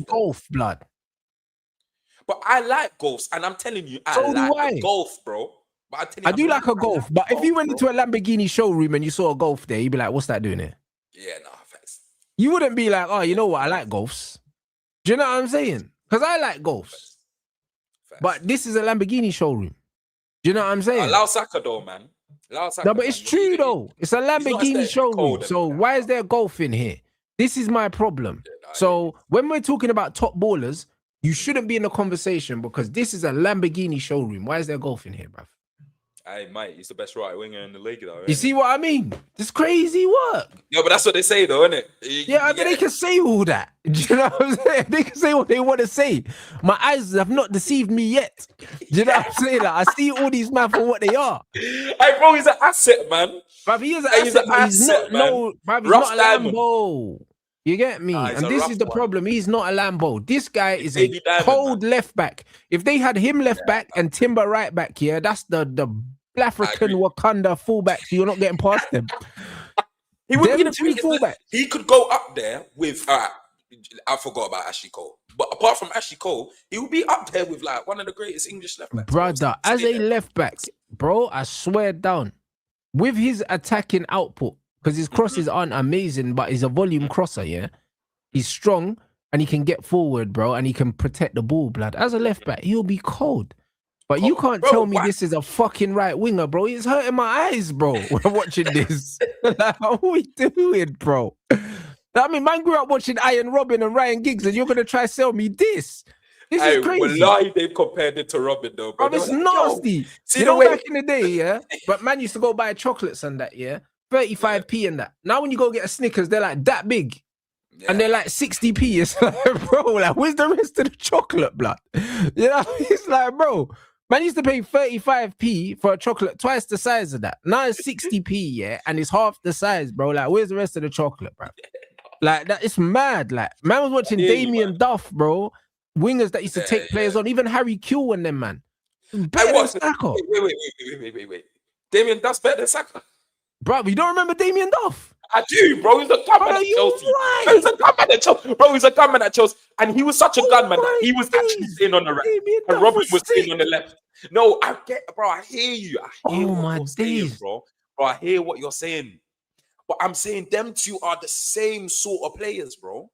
Golf, blood. But I like Golfs, and I'm telling you, I like the Golf, bro. But I do like a Golf, but if you went into a Lamborghini showroom and you saw a Golf there, you'd be like, what's that doing here? Yeah, nah, thanks. You wouldn't be like, oh, you know what? I like Golfs. Do you know what I'm saying? Because I like Golfs. But this is a Lamborghini showroom. Do you know what I'm saying? Allow Saka though, man. No, but it's true though. It's a Lamborghini showroom. So why is there Golf in here? This is my problem. So when we're talking about top ballers, you shouldn't be in the conversation because this is a Lamborghini showroom. Why is there Golf in here, bruv? Hey, mate, he's the best right winger in the league, though. You see what I mean? This crazy work. Yeah, but that's what they say, though, isn't it? Yeah, but they can say all that. Do you know what I'm saying? They can say what they want to say. My eyes have not deceived me yet. Do you know what I'm saying? Like, I see all these men for what they are. Hey, bro, he's an asset, man. Bruv, he is an asset, but he's not, bruv, he's not a Lambo. You get me? And this is the problem. He's not a Lambo. This guy is a cold left back. If they had him left back and Timber right back here, that's the African Wakanda fullbacks. You're not getting past them. He would be the fullback. He could go up there with. I forgot about Ashley Cole, but apart from Ashley Cole, he would be up there with like one of the greatest English left backs. Brother, as a left back, bro, I swear down, with his attacking output, because his crosses aren't amazing, but he's a volume crosser. Yeah, he's strong and he can get forward, bro, and he can protect the ball. Blood, as a left back, he'll be cold. But you can't tell me this is a fucking right winger, bro. It's hurting my eyes, bro, when I'm watching this. Like, what are we doing, bro? I mean, man grew up watching Iron Robin and Ryan Giggs, and you're going to try to sell me this? This is crazy. Wallahi, they've compared it to Robin, though, bro. It's nasty. See, you know, back in the day, yeah? But man used to go buy chocolates and that, yeah? 35p and that. Now when you go get a Snickers, they're like that big. Yeah. And they're like 60p. It's like, bro, like, where's the rest of the chocolate, blood? You know, it's like, bro, man used to pay 35p for a chocolate twice the size of that. Now it's 60p, yeah, and it's half the size, bro. Like, where's the rest of the chocolate, bro? Like, that, it's mad. Like, man was watching Damien Duff, bro. Wingers that used to take players on, even Harry Kewell and them, man. Better than Saka. Wait. Damien Duff's better than Saka? Bro, you don't remember Damien Duff? I do, bro. He's a gunman at Chelsea. Right. He's a gunman at Chelsea. Bro, he's a gunman at Chelsea. And he was such a gunman that he was actually sitting on the right. And Robin was sitting on the left. No, I get, bro, I hear you. I hear what you're saying, bro. Bro, I hear what you're saying. But I'm saying them two are the same sort of players, bro.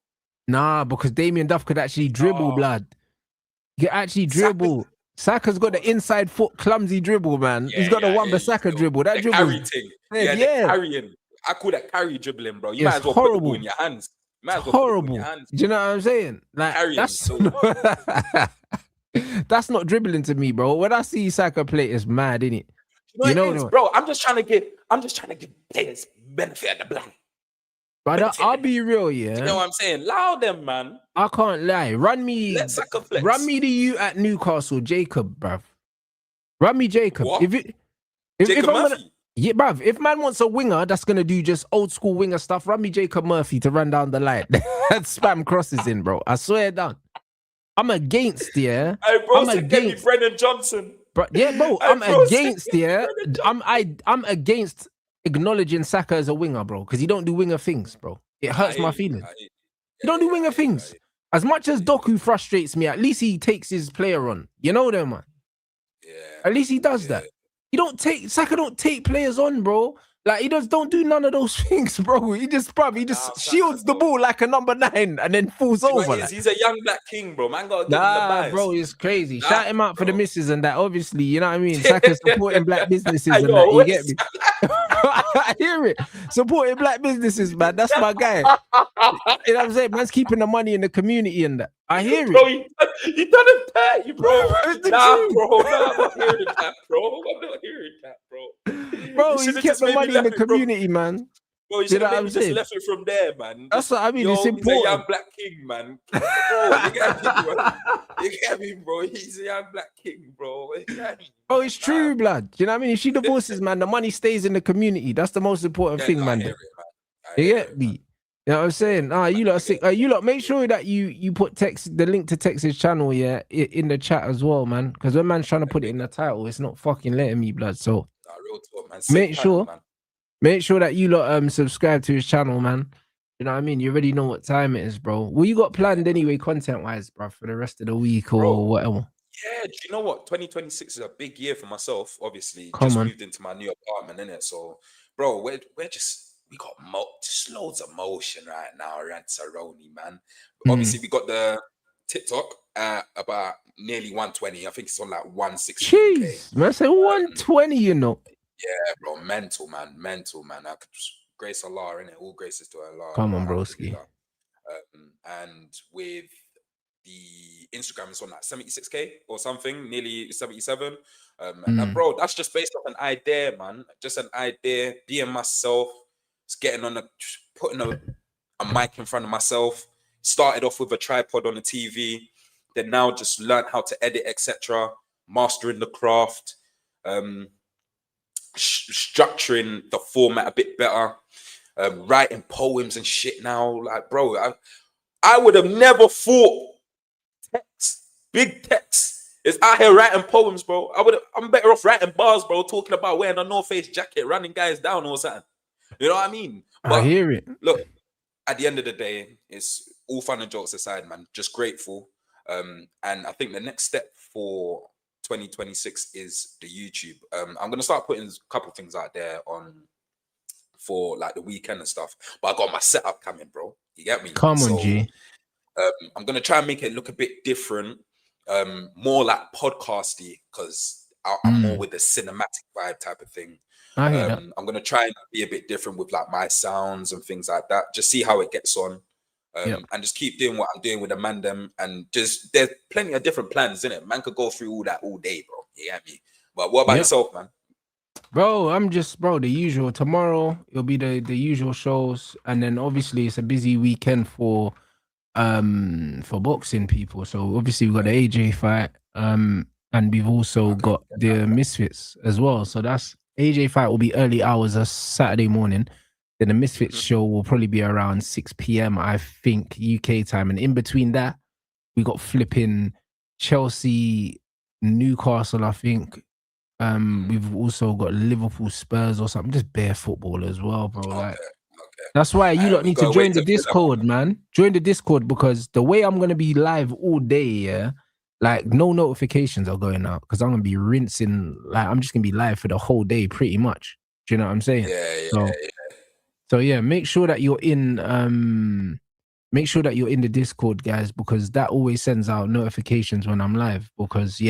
Nah, because Damien Duff could actually dribble, blood. He could actually dribble. Saka's got the inside foot clumsy dribble, man. He's got the Wan-Bissaka dribble. That dribble. Carry thing. Yeah. Carrying. I call that carry dribbling, bro. You might as well put the ball in your hands. Horrible. Do you know what I'm saying? Like, that's not dribbling to me, bro. When I see Saka play, it's mad, innit? You know, bro. I'm just trying to give players benefit of the blind. But I'll be real, yeah. You know what I'm saying? Allow them, man. I can't lie. Run me to you at Newcastle, Jacob, bruv. Run me Jacob. What? If Murphy? Yeah, bruv. If man wants a winger that's gonna do just old school winger stuff, run me Jacob Murphy to run down the line. Spam crosses in, bro. I swear down. I'm against, yeah. Hey, bro, I'm against Brennan Johnson. Bro, yeah, bro. I'm against, yeah. I'm against acknowledging Saka as a winger, bro, because he don't do winger things, bro. It hurts my feelings. He don't do winger things. As much as Doku frustrates me, at least he takes his player on. You know them, man. Yeah. At least he does that. He don't take Saka don't take players on, bro. Like he don't do none of those things, bro. He just shields the ball like a number 9 and then falls over. Like. He's a young black king, bro. Man, gotta give him the bias. Bro, it's crazy. Shout him out for the misses and that. Obviously, you know what I mean. Saka supporting black businesses and that. You get me? I hear it. Supporting black businesses, man. That's my guy. You know what I'm saying? Man's keeping the money in the community and that. I hear bro, it. You done it, Pat, you bro. Nah, bro. I'm not hearing that, bro. I'm not hearing that, bro. Bro, he's kept the money in the community, man. Bro, you should have just left it from there, man. That's what I mean. It's important. He's a young black king, man. Bro, you get me, bro. You get me, bro. He's a young black king, bro. Oh, it's true, blood. You know what I mean? If she divorces, man, the money stays in the community. That's the most important thing, man. You get me? You know what I'm saying? You lot are sick. You lot, make sure that you put the link to Tex's channel, yeah, in the chat as well, man. Because when man's trying to put it in the title, it's not fucking letting me, blood. So real talk, man. Make sure that you lot subscribe to his channel, man. You know what I mean? You already know what time it is, bro. What you got planned anyway, content-wise, bro, for the rest of the week or whatever? Yeah, do you know what? 2026 is a big year for myself, obviously. Moved into my new apartment, innit? So, bro, we got just loads of motion right now, Rants and Rooney, man. Obviously, we got the TikTok at about nearly 120. I think it's on like 160. Jeez, man, say 120, you know. Yeah, bro, mental, man. I could grace Allah, innit? All graces to Allah. Come on, broski. And with the Instagram, it's on like 76k or something, nearly 77. And bro, that's just based off an idea, man. Just an idea, being myself. Putting a mic in front of myself. Started off with a tripod on the TV, then now just learned how to edit, etc. Mastering the craft, structuring the format a bit better, writing poems and shit now. Like, bro, I would have never thought big text is out here writing poems, bro. I'm better off writing bars, bro, talking about wearing a North Face jacket, running guys down or something. You know what I mean? But I hear it. Look, at the end of the day, it's all fun and jokes aside, man. Just grateful. And I think the next step for 2026 is the YouTube. I'm gonna start putting a couple things out there for like the weekend and stuff. But I got my setup coming, bro. You get me? Come on, G. I'm gonna try and make it look a bit different, more like podcasty, because I'm more with the cinematic vibe type of thing. I'm gonna try and be a bit different with like my sounds and things like that. Just see how it gets on, and just keep doing what I'm doing with the man them. And just there's plenty of different plans in it. Man could go through all that all day, bro. You get me? But what about yourself, man? Bro, I'm just the usual. Tomorrow it'll be the usual shows, and then obviously it's a busy weekend for boxing people. So obviously we've got the AJ fight, and we've also got the Misfits as well. So that's AJ fight will be early hours of Saturday morning. Then the Misfits show will probably be around 6 p.m. I think UK time, and in between that we got flipping Chelsea, Newcastle, I think. We've also got Liverpool, Spurs or something, just bare football as well, bro. Like that's why you lot need to join the Discord, man. Join the Discord, because the way I'm gonna be live all day, yeah, like no notifications are going out, because I'm gonna be rinsing. Like I'm just gonna be live for the whole day, pretty much. Do you know what I'm saying? So yeah, make sure that you're in. Make sure that you're in the Discord, guys, because that always sends out notifications when I'm live. Because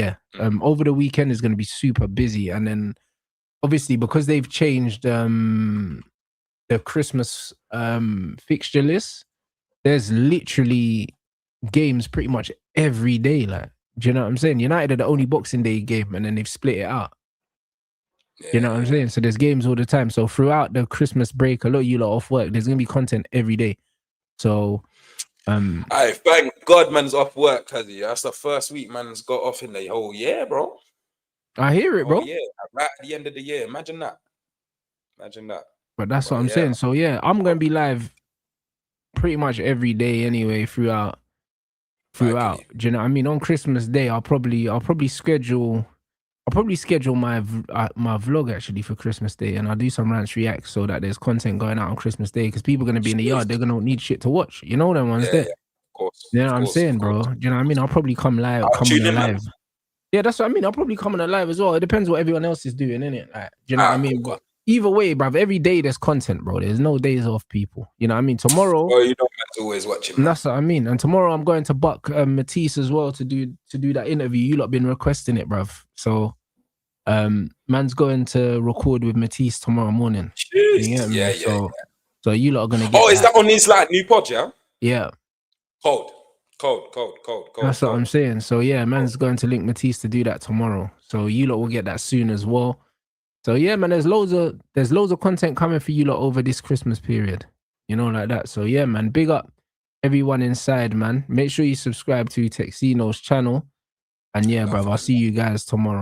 over the weekend is going to be super busy, and then obviously because they've changed the Christmas fixture list, there's literally games pretty much every day. Like, do you know what I'm saying? United are the only Boxing Day game, and then they've split it out. You know what I'm saying? So there's games all the time. So throughout the Christmas break, a lot of you lot off work, there's gonna be content every day. So I thank God man's off work, cause that's the first week man's got off in the whole year, bro. I hear it, bro. Yeah, right at the end of the year. Imagine that. But that's what I'm saying. So yeah, I'm gonna be live pretty much every day anyway throughout. Do you know what I mean? On Christmas Day, I'll probably probably schedule my vlog actually for Christmas Day, and I'll do some Rants React so that there's content going out on Christmas Day because people are gonna be in the yard. They're gonna need shit to watch. You know them ones there. Yeah, of course. You know what I'm saying, bro? Do you know what I mean? I'll probably come live. I'll tune in, man. Yeah, that's what I mean. I'll probably come on a live as well. It depends what everyone else is doing, innit? Like, do you know what I mean? Cool. But either way, bruv, every day there's content, bro. There's no days off, people. You know what I mean? Tomorrow. Well, you know, man's always watching. Man. That's what I mean. And tomorrow I'm going to buck Matisse as well to do that interview. You lot been requesting it, bruv. So, man's going to record with Matisse tomorrow morning. Yeah. So you lot are gonna get. Oh, is that on his like new pod? Yeah. Yeah. Cold. That's what I'm saying. So yeah, man's going to link Matisse to do that tomorrow. So you lot will get that soon as well. So yeah, man, there's loads of content coming for you lot over this Christmas period. You know, like that. So yeah, man, big up everyone inside, man. Make sure you subscribe to TEKZINHO's channel. And yeah, bruv, I'll see you guys tomorrow.